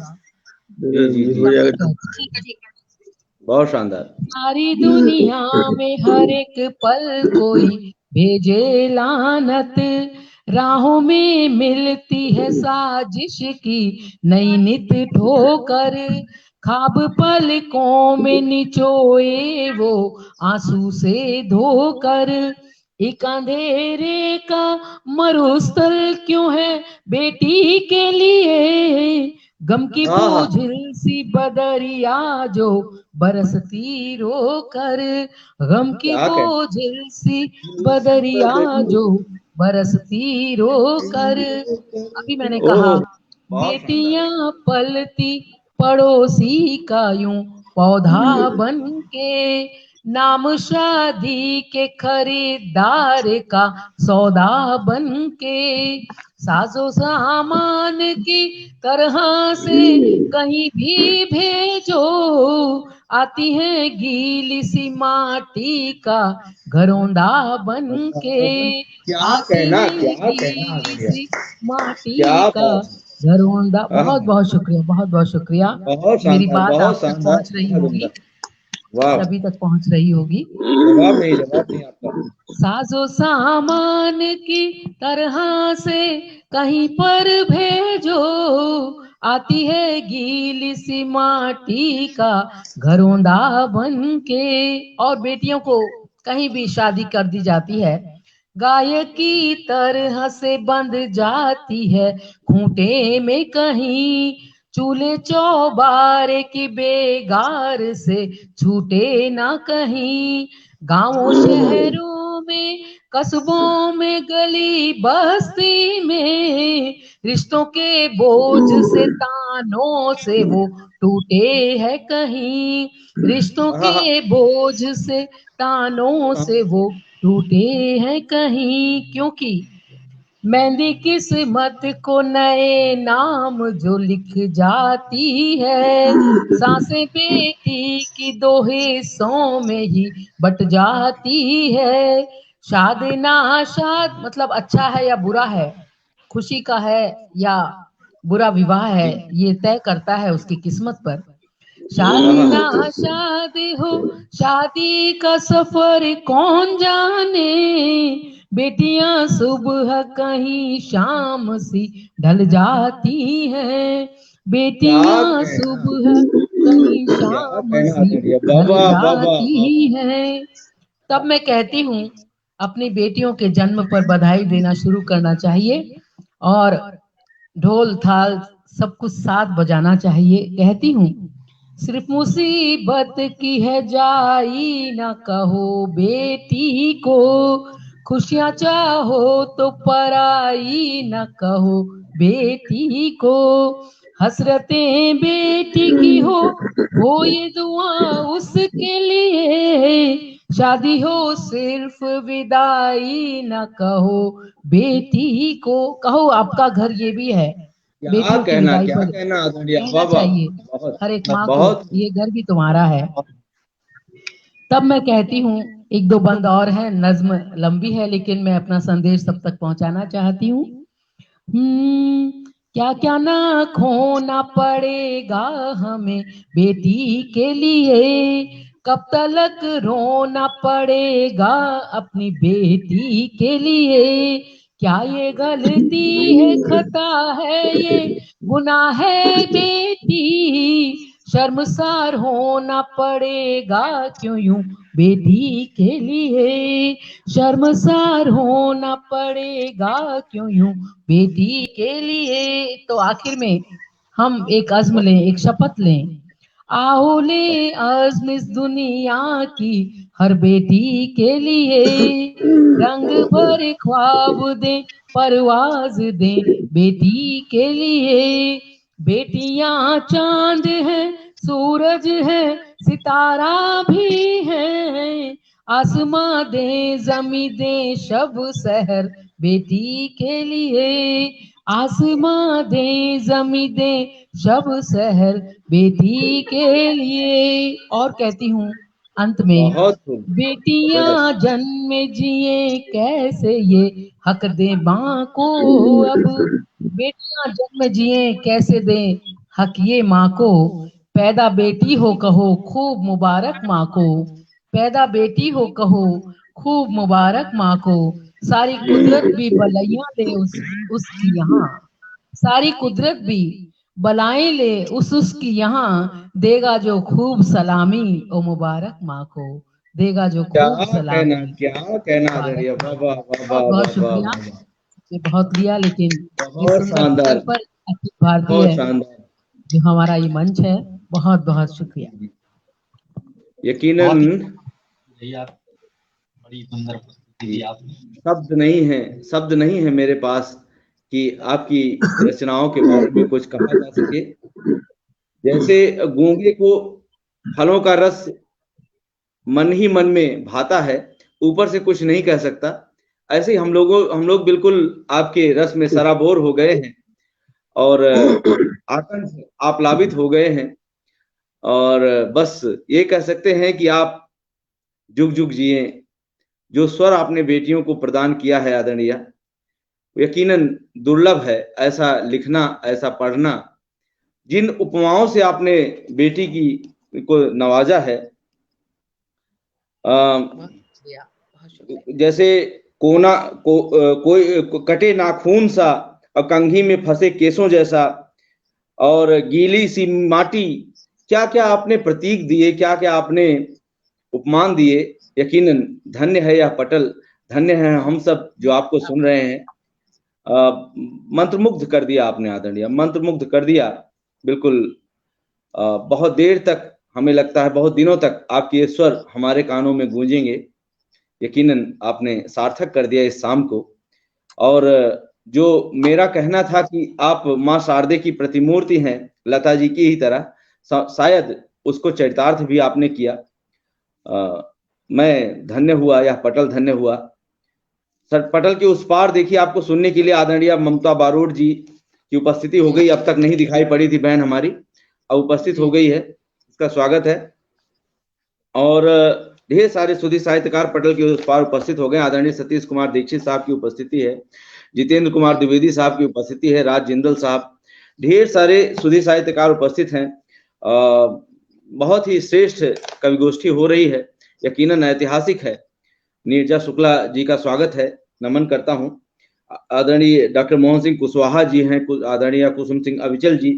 बहुत शानदार। सारी दुनिया में हर एक पल कोई भेजे लानत, राहों में मिलती है साजिश की नई नित ठोकर। ख्वाब पलकों में निचोए वो आंसू से धोकर। एक अंधेरे का मरुस्थल क्यों है बेटी के लिए, गम की बोझिल सी बदरिया जो बरसती रोकर। गम की बोझिल सी बदरिया जो बरसती रोकर। अभी मैंने कहा, बेटियां पलती पड़ोसी का यूं पौधा बन के, नाम शादी के खरीदार का सौदा बन के। साजो सामान की तरह से कहीं भी भेजो, आती है गीली सी माटी का घरौंदा बन के। आती है गीली सी माटी का घरौंदा। बहुत बहुत शुक्रिया, बहुत बहुत शुक्रिया। मेरी बात आप तक पहुंच रही होगी, सभी तक पहुंच रही होगी। जवाब नहीं आपका। साजो सामान की तरह से कहीं पर भेजो, आती है गीली सी माटी का घरौंदा बन के। और बेटियों को कहीं भी शादी कर दी जाती है, गाय की तरह से बंध जाती है खूंटे में कहीं। चूल्हे चौबारे की बेगार से छूटे ना कहीं। गांवों शहरों में कस्बों में गली बस्ती में, रिश्तों के बोझ से तानों से वो टूटे है कहीं। रिश्तों के बोझ से तानों से वो टूटे हैं कहीं। क्योंकि मेहंदी किस्मत को नए नाम जो लिख जाती है, सांसें बेटी की दो हिस्सों में ही बट जाती है। शाद नाशाद मतलब अच्छा है या बुरा है, खुशी का है या बुरा विवाह है, ये तय करता है उसकी किस्मत पर। शादी नाशाद हो शादी का सफर कौन जाने, बेटियां सुबह कहीं शाम सी ढल जाती हैं, बेटियां सुबह कहीं शाम सी ढल जाती हैं। तब मैं कहती हूँ अपनी बेटियों के जन्म पर बधाई देना शुरू करना चाहिए और ढोल थाल सब कुछ साथ बजाना चाहिए। कहती हूँ सिर्फ मुसीबत की है जाई न कहो बेटी को, खुशियां चाहो तो पराई न कहो बेटी को, हसरतें बेटी की हो ये दुआ उसके लिए, शादी हो सिर्फ विदाई न कहो बेटी को। कहो आपका घर ये भी है, बेटियों की विदाई पर कहना चाहिए हर एक माँ को, ये घर भी तुम्हारा है। तब मैं कहती हूँ एक दो बंद और है, नज्म लंबी है लेकिन मैं अपना संदेश सब तक पहुंचाना चाहती हूँ। क्या क्या ना खोना पड़ेगा हमें बेटी के लिए, कब तलक रोना पड़ेगा अपनी बेटी के लिए, क्या ये गलती है खता है ये गुनाह है बेटी, शर्मसार होना पड़ेगा क्यों यूं बेटी के लिए, शर्मसार होना पड़ेगा क्यों यूं बेटी के लिए। तो आखिर में हम एक अज़्म लें, एक शपथ लें, आओ ले अज़्म इस दुनिया की हर बेटी के लिए, रंग भर ख्वाब दें परवाज दें बेटी के लिए, बेटियां चांद है सूरज है सितारा भी है, आसमां दे जमी दे शब सहर बेटी के लिए, आसमां दे जमी दे शब सहर बेटी के लिए। और कहती हूँ अंत में, बेटियां जन्म जिए कैसे ये हक दे माँ को, अब बेटियां जन्म जिए कैसे दे हक ये माँ को, पैदा बेटी हो कहो खूब मुबारक माँ को, पैदा बेटी हो कहो खूब मुबारक माँ को, सारी कुदरत भी बलैया दे उसकी यहाँ, सारी कुदरत भी बलाएं ले उसकी यहाँ, देगा जो खूब सलामी ओ मुबारक माँ को, देगा जो खूब सलामी। क्या कहना बहुत बहुत शुक्रिया, ये बहुत लिया लेकिन बहुत शानदार पर अखिल भारतीय जो हमारा ये मंच है, बहुत बहुत शुक्रिया। यकीनन बड़ी सुंदर प्रस्तुति दी आपने। शब्द नहीं है मेरे पास कि आपकी रचनाओं के बारे में कुछ कहा जा सके। जैसे गूंगे को फलों का रस मन ही मन में भाता है, ऊपर से कुछ नहीं कह सकता, ऐसे ही हम लोग बिल्कुल आपके रस में सराबोर हो गए हैं और आतंक आप्लावित हो गए हैं, और बस ये कह सकते हैं कि आप जुग जुग जिए। जो स्वर आपने बेटियों को प्रदान किया है आदरणीय, यकीनन दुर्लभ है ऐसा लिखना, ऐसा पढ़ना। जिन उपमाओं से आपने बेटी की को नवाजा है, जैसे कोई कटे नाखून सा और कंघी में फंसे केसों जैसा, और गीली सी माटी, क्या क्या आपने प्रतीक दिए, क्या क्या आपने उपमान दिए। यकीनन धन्य है यह पटल, धन्य है हम सब जो आपको सुन रहे हैं। मंत्रमुग्ध कर दिया आपने आदरणीय, मंत्रमुग्ध कर दिया बिल्कुल। बहुत देर तक, हमें लगता है बहुत दिनों तक आपके ये स्वर हमारे कानों में गूंजेंगे। यकीनन आपने सार्थक कर दिया इस शाम को। और जो मेरा कहना था कि आप माँ शारदे की प्रतिमूर्ति हैं, लता जी की ही तरह, शायद उसको चरितार्थ भी आपने किया। मैं धन्य हुआ, यह पटल धन्य हुआ। सर पटल के उस पार देखिए, आपको सुनने के लिए आदरणीय ममता बारोट जी की उपस्थिति हो गई। अब तक नहीं दिखाई पड़ी थी बहन हमारी, अब उपस्थित हो गई है, इसका स्वागत है। और ढेर सारे सुधी साहित्यकार पटल के उस पार उपस्थित हो गए। आदरणीय सतीश कुमार दीक्षित साहब की उपस्थिति है, जितेंद्र कुमार द्विवेदी साहब की उपस्थिति है, राज जिंदल साहब, ढेर सारे सुधी साहित्यकार उपस्थित हैं। बहुत ही श्रेष्ठ कवि गोष्ठी हो रही है, यकीनन ऐतिहासिक है। नीरजा शुक्ला जी का स्वागत है, नमन करता हूं। आदरणीय डॉक्टर मोहन सिंह कुशवाहा जी हैं, आदरणीय कुसुम सिंह अविचल जी,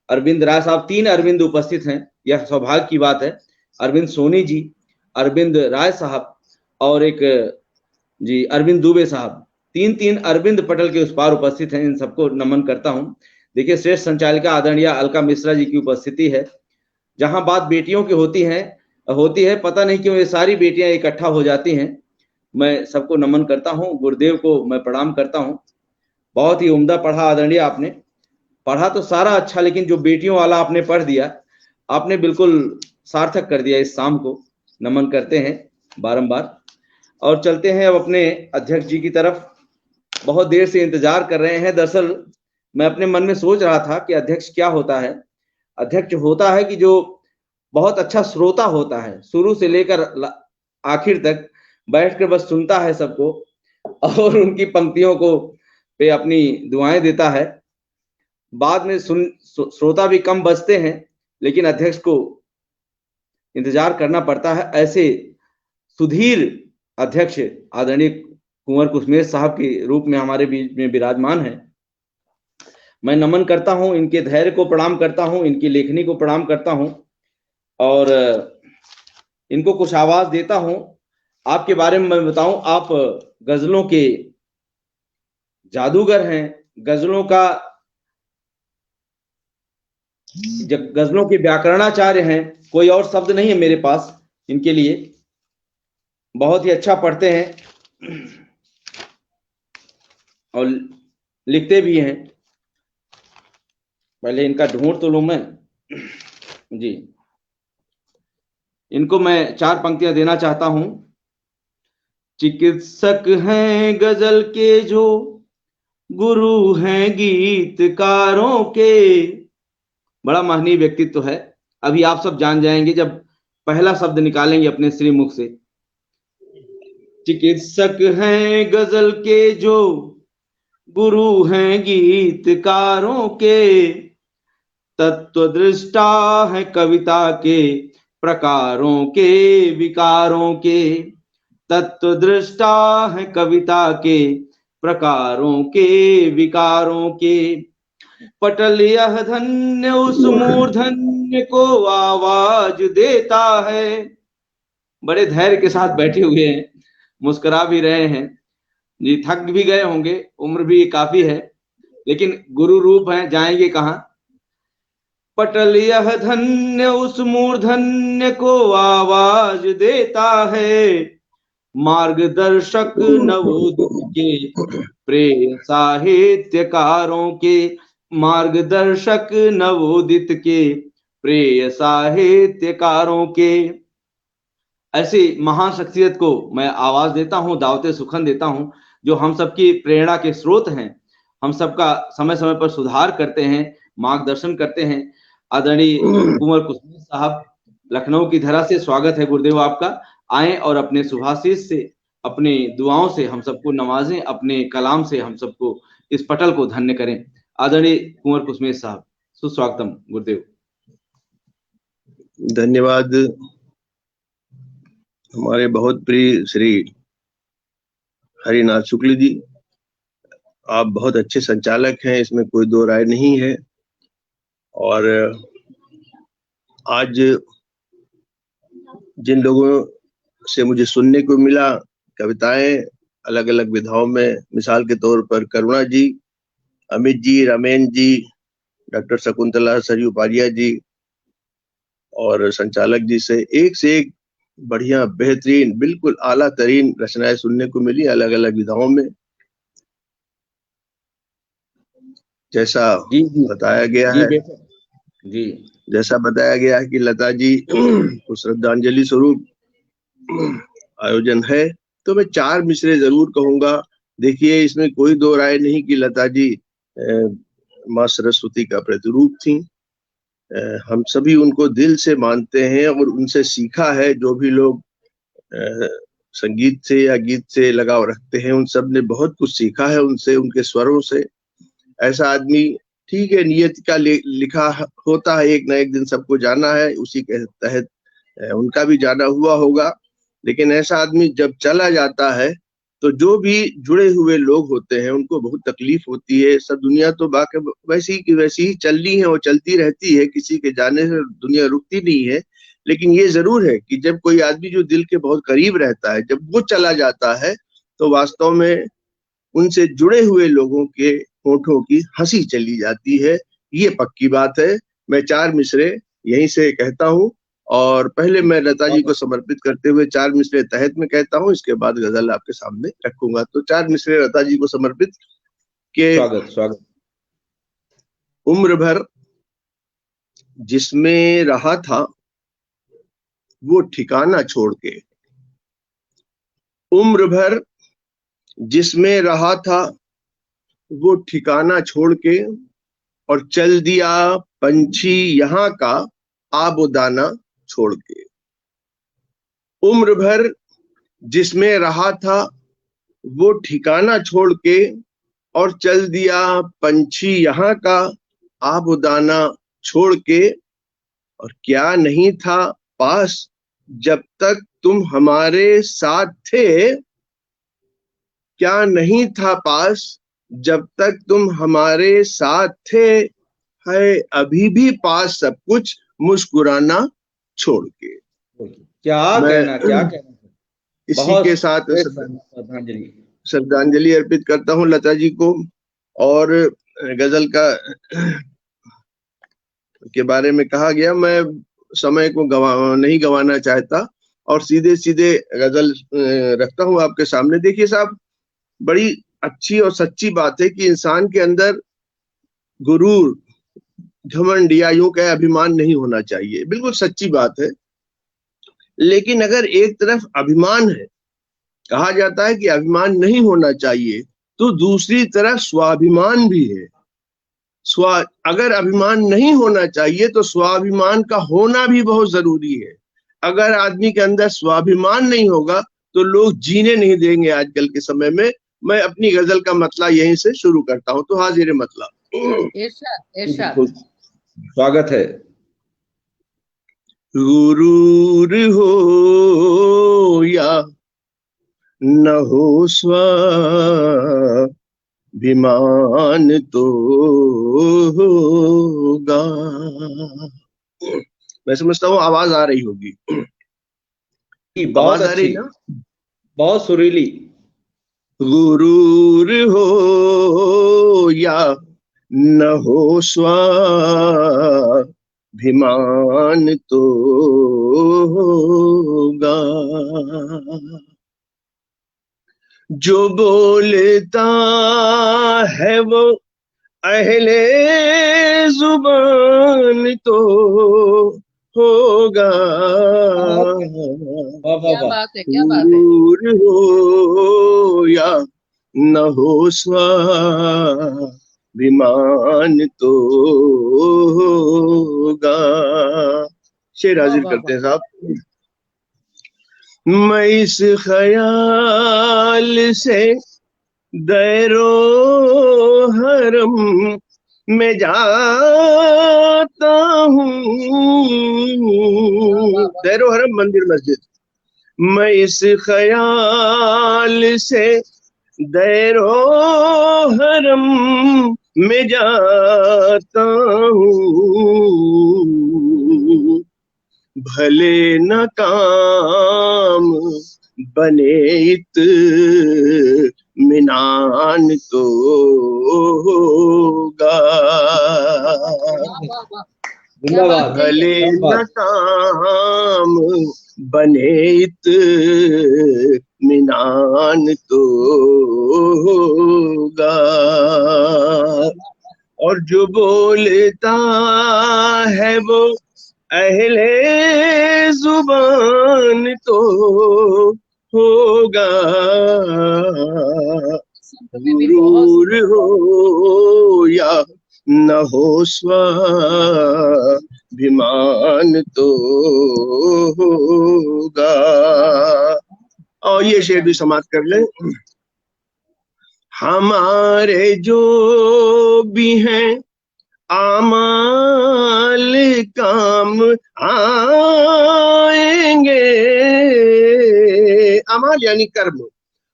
अरविंद राय साहब, 3 अरविंद उपस्थित हैं, यह सौभाग्य की बात है। अरविंद सोनी जी, अरविंद राय साहब और एक जी अरविंद दुबे साहब, 3 अरविंद पटल के उस पार उपस्थित हैं। इन सबको नमन करता हूं। देखिए, श्रेष्ठ संचालिका आदरणीय अलका मिश्रा जी की उपस्थिति है। जहां बात बेटियों की होती है, पता नहीं क्यों ये सारी बेटियां इकट्ठा हो जाती हैं। मैं सबको नमन करता हूं, गुरुदेव को मैं प्रणाम करता हूं। बहुत ही उम्दा पढ़ा आदरणीय आपने, पढ़ा तो सारा अच्छा, लेकिन जो बेटियों वाला आपने पढ़ दिया, आपने बिल्कुल सार्थक कर दिया इस शाम को। नमन करते हैं बारंबार और चलते हैं अब अपने अध्यक्ष जी की तरफ। बहुत देर से इंतजार कर रहे हैं। दरअसल मैं अपने मन में सोच रहा था कि अध्यक्ष क्या होता है। अध्यक्ष होता है कि जो बहुत अच्छा श्रोता होता है, शुरू से लेकर आखिर तक बैठकर बस सुनता है सबको और उनकी पंक्तियों को पे अपनी दुआएं देता है। बाद में श्रोता भी कम बचते हैं, लेकिन अध्यक्ष को इंतजार करना पड़ता है। ऐसे सुधीर अध्यक्ष आदरणीय कुंवर कुसुमेश साहब के रूप में हमारे बीच में विराजमान है। मैं नमन करता हूं, इनके धैर्य को प्रणाम करता हूं, इनकी लेखनी को प्रणाम करता हूं और इनको कुछ आवाज देता हूं। आपके बारे में मैं बताऊं, आप गजलों के जादूगर हैं, गजलों के व्याकरणाचार्य हैं। कोई और शब्द नहीं है मेरे पास इनके लिए। बहुत ही अच्छा पढ़ते हैं और लिखते भी हैं। पहले इनका ढूंढ तो लूं मैं जी। इनको मैं 4 पंक्तियां देना चाहता हूं। चिकित्सक हैं गजल के जो, गुरु हैं गीतकारों के। बड़ा महनीय व्यक्तित्व है। अभी आप सब जान जाएंगे जब पहला शब्द निकालेंगे अपने श्रीमुख से। चिकित्सक हैं गजल के जो, गुरु हैं गीतकारों के। तत्वदृष्टा है कविता के प्रकारों के विकारों के। तत्वदृष्टा है कविता के प्रकारों के विकारों के। पटल यह धन्य उस मूर्धन्य को आवाज देता है। बड़े धैर्य के साथ बैठे हुए हैं, मुस्कुरा भी रहे हैं जी। थक भी गए होंगे, उम्र भी काफी है, लेकिन गुरु रूप हैं, जाएंगे कहां। पटल यह धन्य उस मूर्धन्य को आवाज देता है। मार्गदर्शक नवोदित के प्रिय साहित्यकारों के। मार्गदर्शक नवोदित के प्रिय साहित्यकारों के। ऐसी महान शख्सियत को मैं आवाज देता हूं, दावते सुखन देता हूं, जो हम सबकी प्रेरणा के स्रोत हैं, हम सबका समय समय पर सुधार करते हैं, मार्गदर्शन करते हैं। आदरणीय कुंवर कुसुमेश साहब, लखनऊ की धरा से स्वागत है गुरुदेव आपका। आए और अपने शुभाशीष से, अपनी दुआओं से हम सबको नवाजें, अपने कलाम से हम सबको इस पटल को धन्य करें। आदरणीय कुंवर कुसुमेश साहब, सुस्वागतम गुरुदेव। धन्यवाद। हमारे बहुत प्रिय श्री हरिनाथ शुक्ल जी, आप बहुत अच्छे संचालक हैं, इसमें कोई दो राय नहीं है। और आज जिन लोगों से मुझे सुनने को मिला कविताएं अलग अलग विधाओं में, मिसाल के तौर पर करुणा जी, अमित जी, रमेन जी, डॉक्टर शकुंतला सरयू पारिया जी और संचालक जी से एक बढ़िया बेहतरीन बिल्कुल आला तरीन रचनाएं सुनने को मिली अलग अलग विधाओं में। जैसा बताया गया है जी, जैसा बताया गया है कि लता जी को श्रद्धांजलि स्वरूप आयोजन है, तो मैं 4 मिसरे जरूर कहूंगा। देखिए, इसमें कोई दो राय नहीं कि लता जी माँ सरस्वती का प्रतिरूप थी। हम सभी उनको दिल से मानते हैं और उनसे सीखा है। जो भी लोग संगीत से या गीत से लगाव रखते हैं, उन सब ने बहुत कुछ सीखा है उनसे, उनके स्वरों से। ऐसा आदमी ठीक है, नियत का लिखा होता है, एक ना एक दिन सबको जाना है, उसी के तहत उनका भी जाना हुआ होगा। लेकिन ऐसा आदमी जब चला जाता है तो जो भी जुड़े हुए लोग होते हैं उनको बहुत तकलीफ होती है। सब दुनिया तो बाकी वैसी की वैसी ही चलनी है और चलती रहती है, किसी के जाने से दुनिया रुकती नहीं है। लेकिन ये जरूर है कि जब कोई आदमी जो दिल के बहुत करीब रहता है, जब वो चला जाता है तो वास्तव में उनसे जुड़े हुए लोगों के होठों की हंसी चली जाती है। ये पक्की बात है। मैं 4 मिसरे यहीं से कहता हूँ, और पहले मैं लता जी को समर्पित करते हुए 4 मिसरे तहत में कहता हूँ, इसके बाद गजल आपके सामने रखूंगा। तो 4 मिसरे लता जी को समर्पित के स्वागत। उम्र भर जिसमें रहा था वो ठिकाना छोड़ के, उम्र भर जिसमें रहा था वो ठिकाना छोड़ के, और चल दिया पंछी यहाँ का आबोदाना छोड़ के। उम्र भर जिसमें रहा था वो ठिकाना छोड़ के, और चल दिया पंछी यहाँ का आबोदाना छोड़ के। और क्या नहीं था पास जब तक तुम हमारे साथ थे, क्या नहीं था पास जब तक तुम हमारे साथ थे, है अभी भी पास सब कुछ मुस्कुराना छोड़ के। क्या कहना इसी के साथ श्रद्धांजलि अर्पित करता हूँ लता जी को। और गजल का के बारे में कहा गया, मैं समय को नहीं गंवाना चाहता और सीधे सीधे गजल रखता हूँ आपके सामने। देखिए साहब, बड़ी अच्छी और सच्ची बात है कि इंसान के अंदर गुरूर, घमंड या यूं कहे अभिमान नहीं होना चाहिए। बिल्कुल सच्ची बात है। लेकिन अगर एक तरफ अभिमान है, कहा जाता है कि अभिमान नहीं होना चाहिए, तो दूसरी तरफ स्वाभिमान भी है। अगर अभिमान नहीं होना चाहिए तो स्वाभिमान का होना भी बहुत जरूरी है। अगर आदमी के अंदर स्वाभिमान नहीं होगा तो लोग जीने नहीं देंगे आजकल के समय में। मैं अपनी गजल का मतला यहीं से शुरू करता हूँ। तो हाजिर मतला। स्वागत है। गुरूर हो या न हो स्वाभिमान तो होगा। मैं समझता हूँ आवाज आ रही होगी। बहुत अच्छी, बहुत सुरीली। गुरूर हो या न हो स्वाभिमान तो होगा। जो बोलता है वो अहले जुबान तो होगा। क्या बात है। हो या न हो स्वाभिमान तो होगा। शेर हाजिर करते हैं साहब। मैं इस ख्याल से दैरो हरम में जाता हूँ। दैरो हरम मंदिर मस्जिद। मैं इस ख्याल से दैरो हरम में जाता हूँ। भले न काम बने इत्मीनान तो होगा। भले न काम बने इत्मीनान तो होगा। और जो बोलता है वो अहले जुबान तो होगा। गुरूर हो या न हो स्वाभिमान तो होगा। और ये शेर भी समाप्त कर लें। हमारे जो भी हैं आमाल काम आएंगे। अमाल यानी कर्म,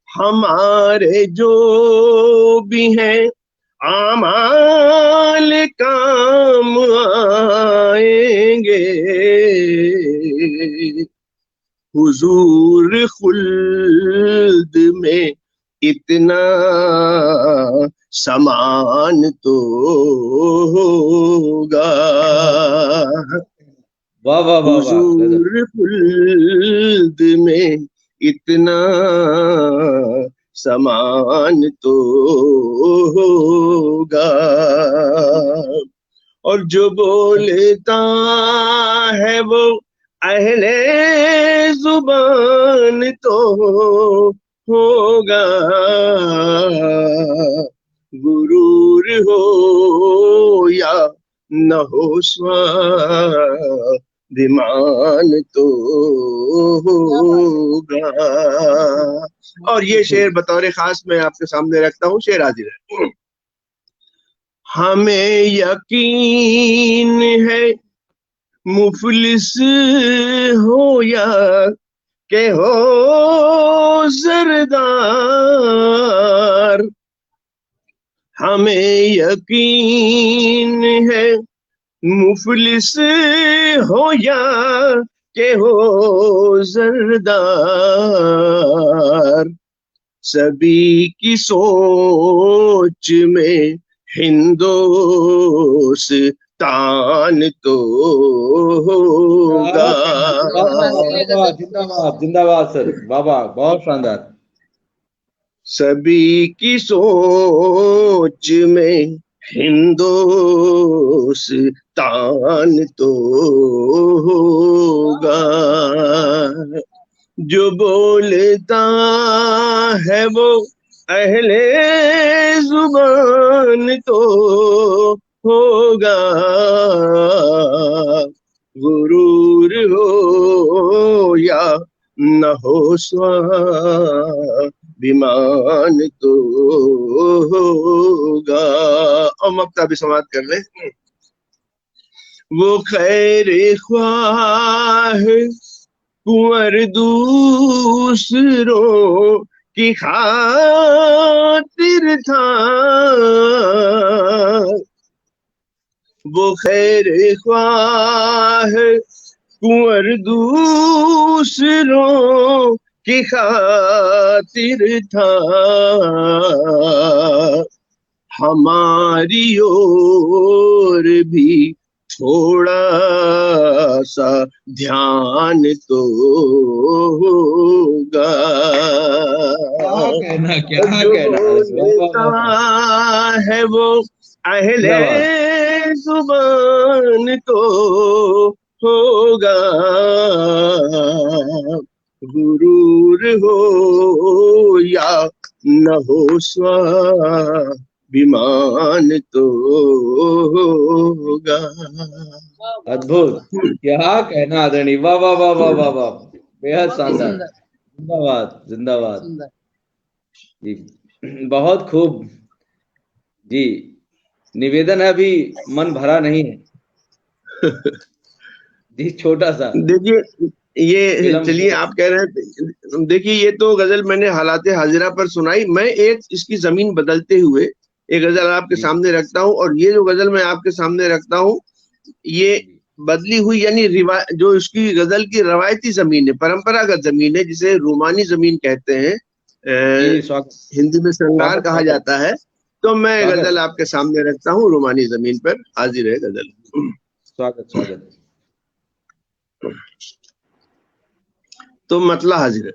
हमारे जो भी हैं आमाल काम आएंगे। हुजूर खुल्द में इतना समान तो होगा। वाह वाह वाह वाह, हुजूर खुल्द में इतना समान तो होगा। और जो बोलता है वो अहले जुबान तो होगा। गुरूर हो या न हो स्वाभिमान तो होगा। और ये शेर बतौर खास मैं आपके सामने रखता हूँ। शेर हाजिर है। हमें यकीन है मुफलिस हो या के हो सरदार। हमें यकीन है मुफलिस हो या के हो सरदार। सभी की सोच में हिंदुस्तान तो होगा। जिंदाबाद जिंदाबाद सर, वाह वाह, बहुत शानदार। सभी की सोच में हिंदुस्तान तो होगा। जो बोलता है वो अहले जुबान तो होगा। गुरूर हो या न हो स्वाभिमान तो होगा। और मक्ता भी समाप्त कर ले। वो खैर ख्वाह कुंवर दूसरों की खातिर था। वो खैर ख्वाह कुंवर दूसरों की खातिर था। हमारी ओर भी थोड़ा सा ध्यान तो होगा। क्या कहना है वो अहले जुबान तो होगा। गुरूर हो या न हो स्वाभिमान तो होगा। अद्भुत, क्या कहना आदरणीय, वाह वाह वाह वाह वाह वाह, बेहद शानदार। जिंदाबाद जिंदाबाद जी, बहुत खूब जी। निवेदन है, अभी मन भरा नहीं है जी, छोटा सा। देखिए ये, चलिए आप कह रहे हैं, देखिए ये तो गजल मैंने हालाते हाजिरा पर सुनाई। मैं एक इसकी जमीन बदलते हुए एक गजल आपके सामने रखता हूँ। और ये जो गजल मैं आपके सामने रखता हूँ ये बदली हुई यानी जो इसकी गजल की रवायती जमीन है, परंपरागत जमीन है, जिसे रूमानी जमीन कहते हैं। हिंदी में श्रृंगार कहा जाता है। तो मैं गजल आपके सामने रखता हूँ, रूमानी जमीन पर हाजिर है गजल। स्वागत स्वागत। तो मतला हाजिर है।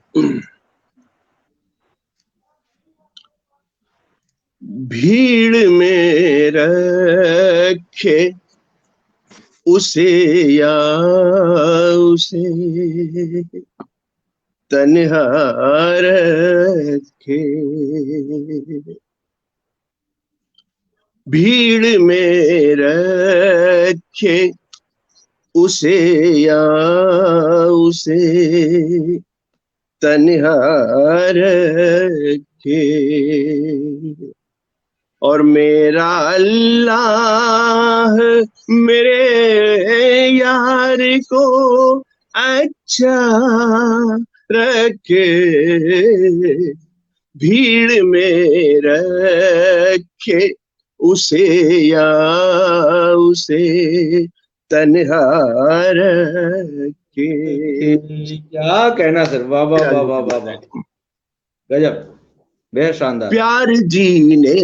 भीड़ में रखे उसे या उसे तन्हा रखे। भीड़ में रखे उसे या उसे तन्हा रखे। और मेरा अल्लाह मेरे यार को अच्छा रखे, भीड़ में रखे उसे या उसे तन्हा रखे। क्या कहना सर, वाह वाह वाह वाह वाह वाह, गजब, बेहद शानदार। प्यार जीने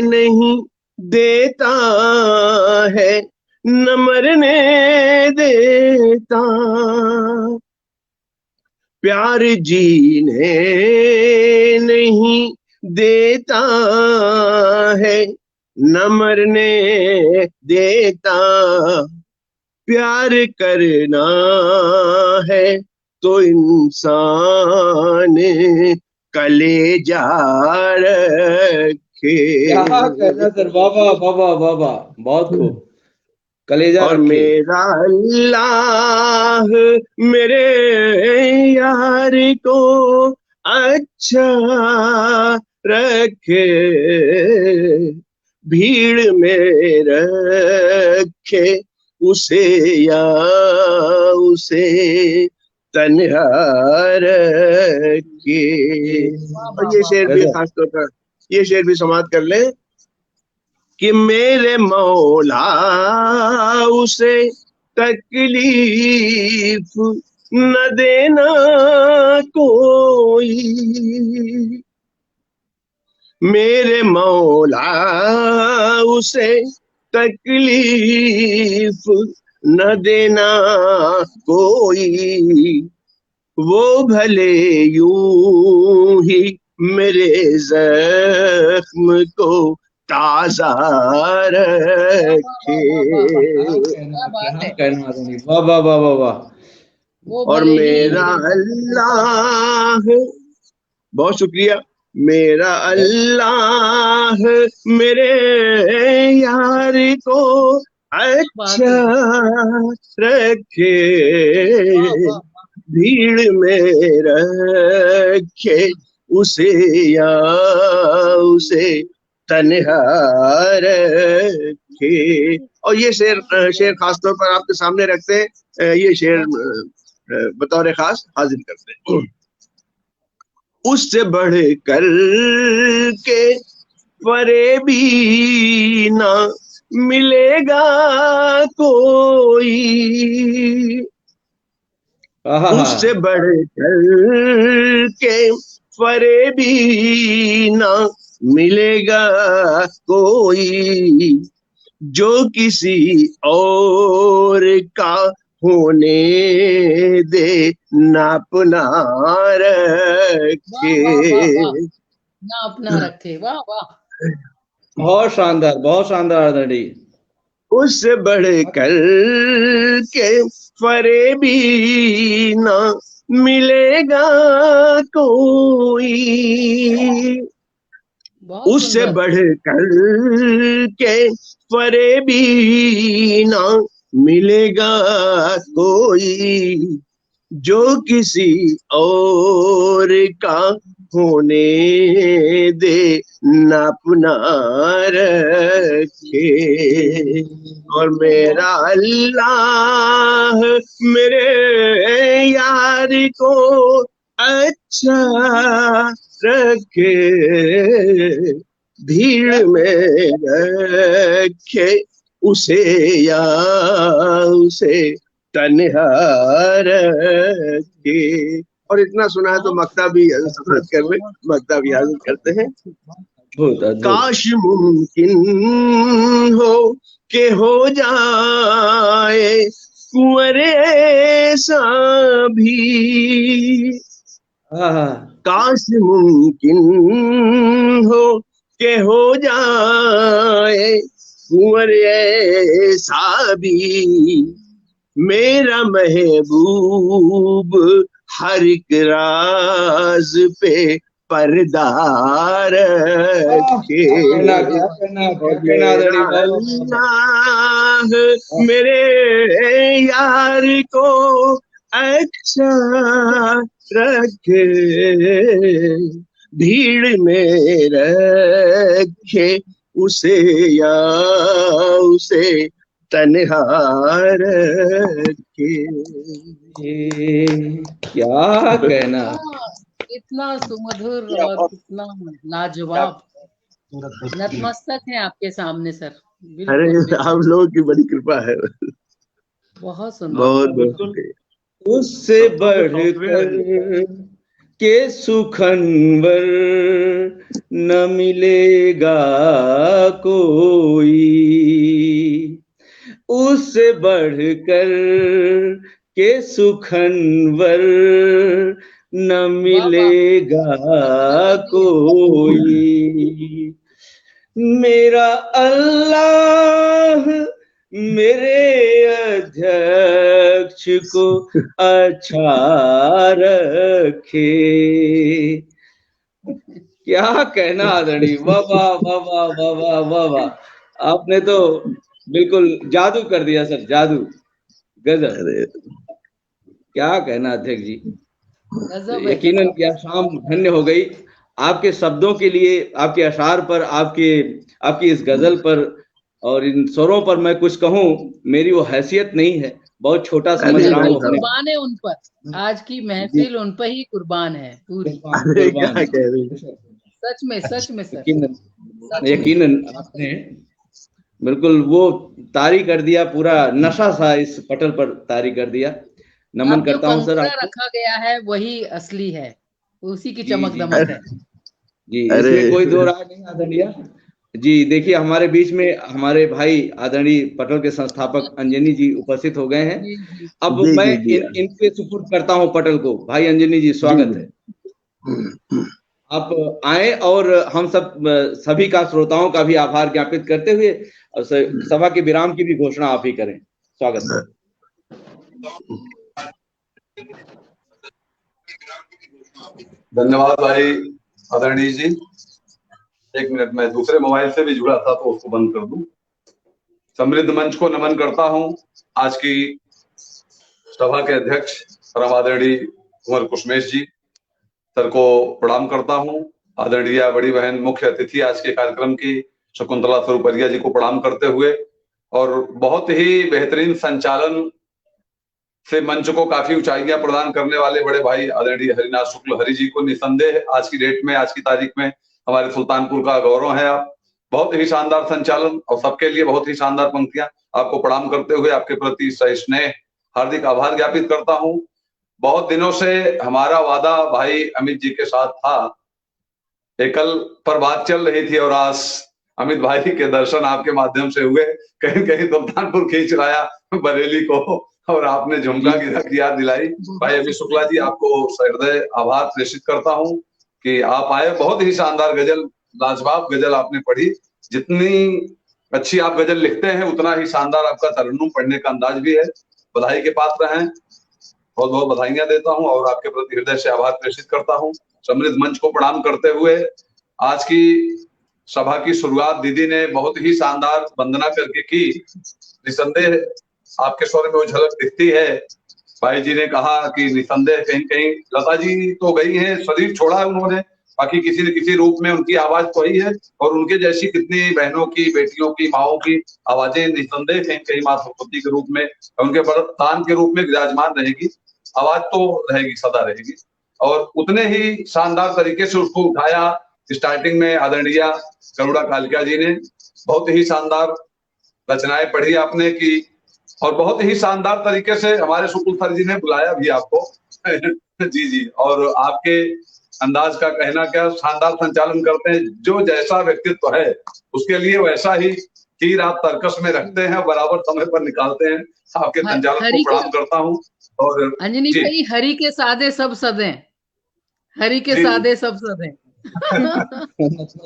नहीं देता है, न मरने देता, प्यार जीने नहीं देता है, न मरने देता, प्यार करना है तो इंसान कलेजा रखे। क्या कहना सर, वाह वाह वाह वाह वाह वाह, बहुत खूब, कलेजा और रखे। मेरा अल्लाह मेरे यार को अच्छा रखे, भीड़ में रखे उसे या उसे तन्हा रखे। और ये शेर भी खासतौर पर, ये शेर भी समाप्त कर ले कि मेरे मौला उसे तकलीफ न देना कोई, मेरे मौला उसे तकलीफ न देना कोई, वो भले यूं ही मेरे जख्म को ताजा रखे। क्या कहना आदमी, वाह वाह वाह वाह वाह। और मेरा अल्लाह, बहुत शुक्रिया, मेरा अल्लाह मेरे यार को अच्छा रखे, भीड़ में रखे उसे या उसे तन्हा रखे। और ये शेर खासतौर पर आपके सामने रखते हैं, ये शेर बतौर खास हाजिर करते हैं। उससे बढ़ कर के फरेबी ना मिलेगा कोई, उससे बढ़ कर के फरेबी ना मिलेगा कोई, जो किसी और का होने दे ना अपना रखे, ना अपना रखे। वाह वाह, बहुत शानदार, बहुत शानदार आदरणीय। उससे बढ़ कर के फरेबी ना मिलेगा कोई, उससे बढ़ कर के फरेबी ना मिलेगा कोई, जो किसी और का होने दे न अपना रखे। और मेरा अल्लाह मेरे यार को अच्छा रखे, भीड़ में रखे उसे या उसे तन्हा रखे। और इतना सुना है तो मक्ता भी कर ले, मक्ता भी हाजिर करते हैं। काश मुमकिन हो के हो जाए कुंवर ऐसा भी, काश मुमकिन हो के हो जाए कुंवर ऐसा भी, मेरा महबूब हर एक राज पे पर्दा रखे। मेरे यार को अच्छा रखे, भीड़ में रखे उसे या उसे तन्हा रखे। क्या कहना, इतना सुमधुर और कितना लाजवाब। नतमस्तक है आपके सामने सर। अरे आप लोगों की बड़ी कृपा है। बहुत सुंदर, बहुत बहुत उससे बढ़कर के सुखनवर न मिलेगा कोई, उससे बढ़कर के सुखनवर न मिलेगा कोई। मेरा अल्लाह मेरे अध्यक्ष को अच्छा रखे। क्या कहना आदरणीय, वाह वाह वाह वाह वाह वाह वाह वाह, आपने तो बिल्कुल जादू कर दिया सर, जादू, गजब। क्या कहना अध्यक्ष जी, यकीनन क्या शाम धन्य हो गई आपके शब्दों के लिए, आपके अशार पर, आपकी इस गजल पर और इन स्वरों पर मैं कुछ कहूं, मेरी वो हैसियत नहीं है, बहुत छोटा समझ रहा हूँ। कुर्बान है उन पर, आज की महफिल उन पर ही कुर्बान है पूरी। सच में सर, यकीनन आपने बिल्कुल वो तारी कर दिया, पूरा नशा सा इस पटल पर तारी कर दिया। नमन करता हूँ सर आपको। रखा गया है वही असली है, उसी की चमक दमक है जी, इसमें कोई दो राय नहीं आदरणीय जी। देखिए हमारे बीच में हमारे भाई आदरणीय पटल के संस्थापक अंजनी जी उपस्थित हो गए हैं। अब मैं इनके सुपुर्द करता हूं पटल को। भाई अंजनी जी, स्वागत है, आप आए और हम सभी का, श्रोताओं का भी आभार ज्ञापित करते हुए और सभा के विराम की भी घोषणा आप ही करें। स्वागत है। धन्यवाद भाई आदरणीय जी। एक मिनट, मैं दूसरे मोबाइल से भी जुड़ा था तो उसको बंद कर दूं। समृद्ध मंच को नमन करता हूं। आज की सभा के अध्यक्ष परम आदरणीय कुंवर कुशमेश जी सर को प्रणाम करता हूं। आदरणीय बड़ी बहन मुख्य अतिथि आज के कार्यक्रम की शकुंतला स्वरूपरिया जी को प्रणाम करते हुए, और बहुत ही बेहतरीन संचालन से मंच को काफी ऊंचाइयां प्रदान करने वाले बड़े भाई आदरणीय हरिनाथ शुक्ल हरि जी को निसंदेह आज की डेट में, आज की तारीख में हमारे सुल्तानपुर का गौरव है। आप बहुत ही शानदार संचालन और सबके लिए बहुत ही शानदार पंक्तियां, आपको प्रणाम करते हुए आपके प्रति सहिष्णुता हार्दिक आभार ज्ञापित करता हूं। बहुत दिनों से हमारा वादा भाई अमित जी के साथ था, एकल पर बात चल रही थी, और आज अमित भाई के दर्शन आपके माध्यम से हुए। कहीं कहीं सुल्तानपुर खींच लाया बरेली को, और आपने झुमका गिरा की याद दिलाई। भाई अमित शुक्ला जी, आपको सहृदय आभार प्रेषित करता हूं कि आप आए। बहुत ही शानदार गजल, लाजवाब गजल आपने पढ़ी। जितनी अच्छी आप गजल लिखते हैं उतना ही शानदार आपका तरन्नुम पढ़ने का अंदाज भी है। बधाई के पात्र हैं, बहुत बहुत बधाइयां देता हूं और आपके प्रति हृदय से आभार प्रेषित करता हूं। समृद्ध मंच को प्रणाम करते हुए आज की सभा की शुरुआत दीदी ने बहुत ही शानदार वंदना करके की। निसंदेह आपके स्वर में वो झलक दिखती है। भाई जी ने कहा कि निसंदेह कहीं कहीं लता जी तो गई हैं, शरीर छोड़ा है उन्होंने, बाकी किसी न किसी रूप में उनकी आवाज तो ही है, और उनके जैसी कितनी बहनों की, बेटियों की, माओं की आवाजें निसंदेह कहीं कहीं माँ सरस्वती के रूप में, उनके वरदान के रूप में विराजमान रहेगी। आवाज तो रहेगी, सदा रहेगी। और उतने ही शानदार तरीके से उसको उठाया स्टार्टिंग में आदरणीय करुणा कालिका जी ने। बहुत ही शानदार रचनाएं पढ़ी आपने की, और बहुत ही शानदार तरीके से हमारे शुक्ल सर जी ने बुलाया भी आपको जी जी, और आपके अंदाज का कहना क्या, शानदार संचालन करते हैं। जो जैसा व्यक्तित्व है उसके लिए वैसा ही तीर आप तर्कस में रखते हैं, बराबर समय पर निकालते हैं। आपके संचालन को प्रणाम करता हूँ। और अंजनी भाई, हरि के सादे सब सदे, हरि के सादे सब सदे।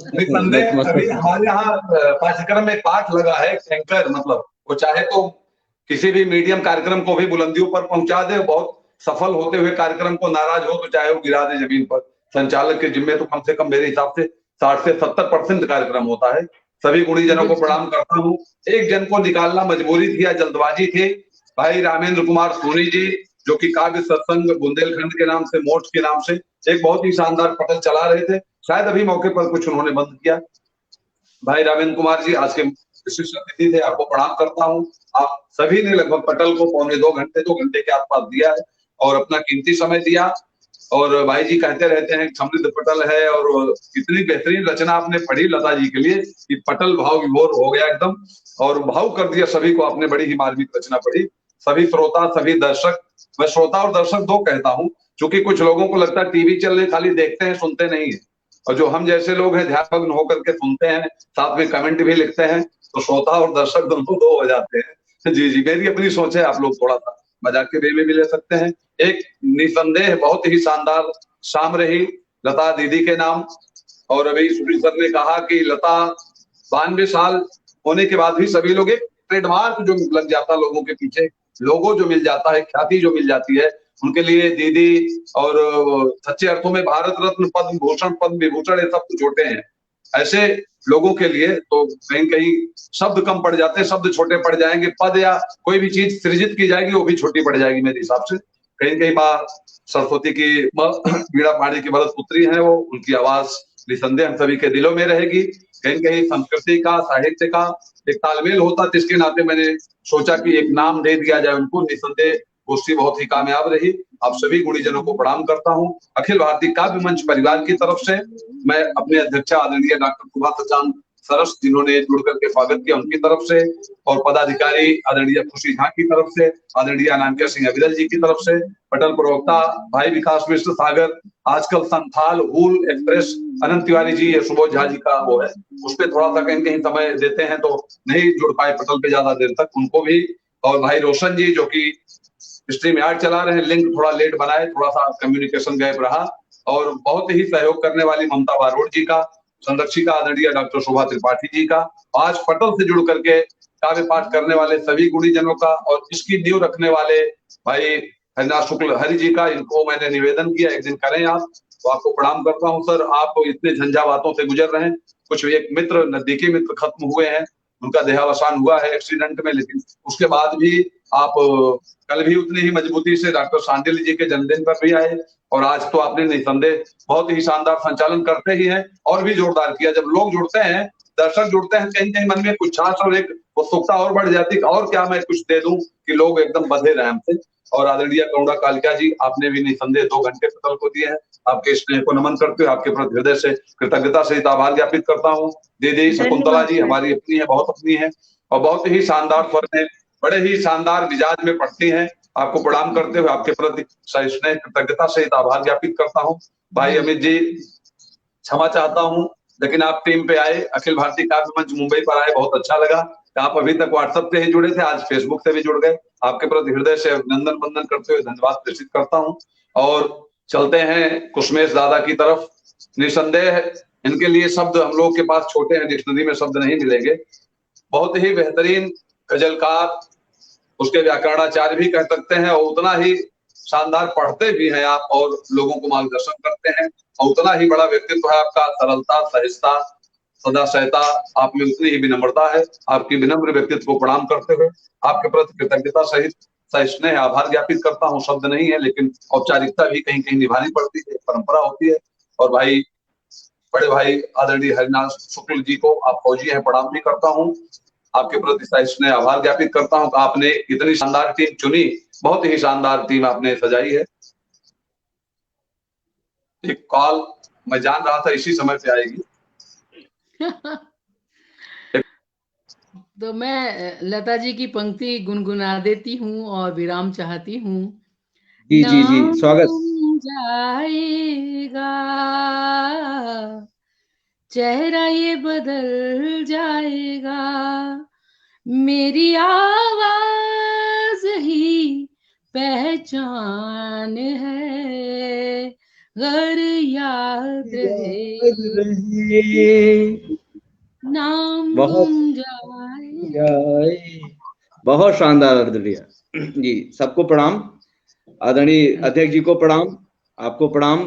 अभी हमारे यहाँ पाठ्यक्रम में पाठ लगा है, एंकर मतलब वो चाहे तो किसी भी मीडियम कार्यक्रम को भी बुलंदियों पर पहुंचा दे, बहुत सफल होते हुए कार्यक्रम को नाराज हो तो चाहे वो गिरा दे जमीन पर। संचालक के जिम्मे तो कम से कम मेरे हिसाब से 60 से 70% कार्यक्रम होता है। सभी गुणीजनों को प्रणाम करता हूँ। एक जन को निकालना मजबूरी थी या जल्दबाजी थी। भाई रामेंद्र कुमार सोनी जी, जो कि काव्य सत्संग बुंदेलखंड के नाम से, मोठ के नाम से एक बहुत ही शानदार पटल चला रहे थे, शायद अभी मौके पर कुछ उन्होंने बंद किया। भाई रामेंद्र कुमार जी आज के विशिष्ट अतिथि थे, आपको प्रणाम करता हूँ। आप सभी ने लगभग पटल को पौने 2 घंटे के आसपास दिया है और अपना कीमती समय दिया। और भाई जी कहते रहते हैं समृद्ध पटल है, और इतनी बेहतरीन रचना आपने पढ़ी लता जी के लिए कि पटल भाव विभोर हो गया एकदम, और भाव कर दिया सभी को। आपने बड़ी ही मार्मिक रचना पढ़ी। सभी श्रोता, सभी दर्शक, मैं श्रोता और दर्शक दो कहता हूँ, क्योंकि कुछ लोगों को लगता है टीवी चल रहे खाली देखते हैं, सुनते नहीं है, और जो हम जैसे लोग हैं ध्यानमग्न होकर के सुनते हैं, साथ में कमेंट भी लिखते हैं, तो श्रोता और दर्शक दोनों दो हो जाते हैं। जी जी, मेरी अपनी सोच है, आप लोग थोड़ा सा मजाक के वे में भी ले सकते हैं। एक निसंदेह बहुत ही शानदार शाम रही लता दीदी के नाम। और अभी सुनील सर ने कहा कि लता 92 साल होने के बाद भी सभी लोग एक ट्रेडमार्क जो लग जाता लोगों के पीछे, लोगो जो मिल जाता है, ख्याति जो मिल जाती है, उनके लिए दीदी और सच्चे अर्थों में भारत रत्न, पद्म भूषण, पद्म विभूषण, ये सब कुछ छोटे हैं। ऐसे लोगों के लिए तो कहीं कहीं शब्द कम पड़ जाते हैं, शब्द छोटे पड़ जाएंगे, पद या कोई भी चीज सृजित की जाएगी वो भी छोटी पड़ जाएगी मेरे हिसाब से। कहीं कहीं माँ सरस्वती की वीणा पाणी की भरत पुत्री है वो, उनकी आवाज निसंदेह हम सभी के दिलों में रहेगी। कहीं कहीं संस्कृति का, साहित्य का एक तालमेल होता, जिसके नाते मैंने सोचा कि एक नाम दे दिया जाए उनको। निसंदेह गोष्ठी बहुत ही कामयाब रही। आप सभी गुणीजनों को प्रणाम करता हूँ। अखिल भारतीय काव्य मंच परिवार की तरफ से मैं अपने अध्यक्षा आदरणीय डॉक्टर सुभाष चांद सरस, जिन्होंने जुड़ करके स्वागत किया, उनकी तरफ से, और पदाधिकारी आदरणीय खुशी झा की तरफ से, आदरणीय अनामिका सिंह अविरल जी की तरफ से, पटल प्रवक्ता भाई विकास मिश्र सागर, आजकल संथाल हूल एक्सप्रेस अनंत तिवारी जी, ये सुबोध झा जी का वो है, उस पर थोड़ा सा कहीं कहीं समय देते हैं तो नहीं जुड़ पाए पटल पे ज्यादा देर तक, उनको भी। और भाई रोशन जी जो कि स्ट्रीम यार्ड चला रहे हैं, लिंक थोड़ा लेट बनाए, थोड़ा सा कम्युनिकेशन गैप रहा। और बहुत ही सहयोग करने वाली ममता बारोड़ जी का, संरक्षिका आदरणीय डॉक्टर शोभा त्रिपाठी जी का, आज पटल से जुड़ करके काव्य पाठ करने वाले सभी गुणीजनों का, और इसकी नींव रखने वाले भाई हरिनाथ शुक्ल हरि जी का, इनको मैंने निवेदन किया एक दिन करें आप, तो आपको प्रणाम करता हूँ सर। आप इतने झंझावातों से गुजर रहे हैं, कुछ एक मित्र, नजदीकी मित्र खत्म हुए हैं, उनका देहावसान हुआ है एक्सीडेंट में, लेकिन उसके बाद भी आप कल भी उतनी ही मजबूती से डॉक्टर सांडिल जी के जन्मदिन पर भी आए, और आज तो आपने निसंदेह बहुत ही शानदार संचालन करते ही हैं और भी जोरदार किया। जब लोग जुड़ते हैं, दर्शक जुड़ते हैं, कहीं कहीं मन में कुछ छाछ और एक उत्सुकता और बढ़ जाती है, और क्या मैं कुछ दे दूं कि लोग एकदम बंधे रहे हमसे। और आदरणीय करुणा कालिका जी, आपने भी निसंदेह 2 घंटे पटल को दिए हैं, आपके स्नेह को नमन करते हुए आपके प्रति हृदय से कृतज्ञता सहित आभार ज्ञापित करता हूँ। दीदी शकुंतला जी हमारी अपनी है, बहुत अपनी है, और बहुत ही शानदार स्वर में, बड़े ही शानदार मिजाज में पढ़ती हैं। आपको प्रणाम करते हुए आपके प्रति स्नेह कृतज्ञता सहित आभार ज्ञापित करता हूँ। भाई अमित जी, क्षमा चाहता हूँ, लेकिन आप टीम पे आए, अखिल भारतीय काव्य मंच मुंबई पर आए, बहुत अच्छा लगा। आप अभी तक व्हाट्सएप पे ही जुड़े थे, आज फेसबुक से भी जुड़ गए। आपके प्रति हृदय से अभिनंदन वंदन करते हुए धन्यवाद प्रेषित करता हूँ। और चलते हैं कुसमेश दादा की तरफ। निसंदेह इनके लिए शब्द हम लोग के पास छोटे हैं, डिक्शनरी में शब्द नहीं मिलेंगे। बहुत ही बेहतरीन गजलकार, उसके व्याकरणाचार्य भी कह सकते हैं, और उतना ही शानदार पढ़ते भी हैं आप, और लोगों को मार्गदर्शन करते हैं, और उतना ही बड़ा व्यक्तित्व है आपका। सरलता, सहजता, सदाशयता, आप में उतनी ही विनम्रता है। आपकी विनम्र व्यक्तित्व को प्रणाम करते हुए आपके प्रति कृतज्ञता सहित सहिष्णुता आभार ज्ञापित करता हूँ। शब्द नहीं है, लेकिन औपचारिकता भी कहीं कहीं निभानी पड़ती है, परंपरा होती है। और भाई बड़े भाई आदरणीय हरिनाथ शुक्ल जी को, आप फौजी हैं, प्रणाम भी करता हूँ। आपके प्रति सहिष्णुता आभार ज्ञापित करता हूँ। आपने इतनी शानदार टीम चुनी, बहुत ही शानदार टीम आपने सजाई है। एक कॉल मैं जान रहा था इसी समय पे आएगी। तो मैं लता जी की पंक्ति गुनगुना देती हूँ और विराम चाहती हूँ। जी जी जी, स्वागत। जाएगा चेहरा ये बदल जाएगा, मेरी आवाज ही पहचान है, घर याद रहे नाम गुम जाए। बहुत शानदार अर्थ दिया जी। सबको प्रणाम, आदरणीय अध्यक्ष जी को प्रणाम, आपको प्रणाम,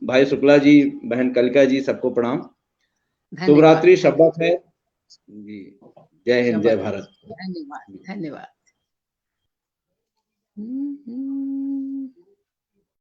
भाई शुक्ला जी, बहन कलिका जी, सबको प्रणाम। शुभ रात्रि, शब्बा खैर जी। जय हिंद, जय भारत। धन्यवाद, धन्यवाद।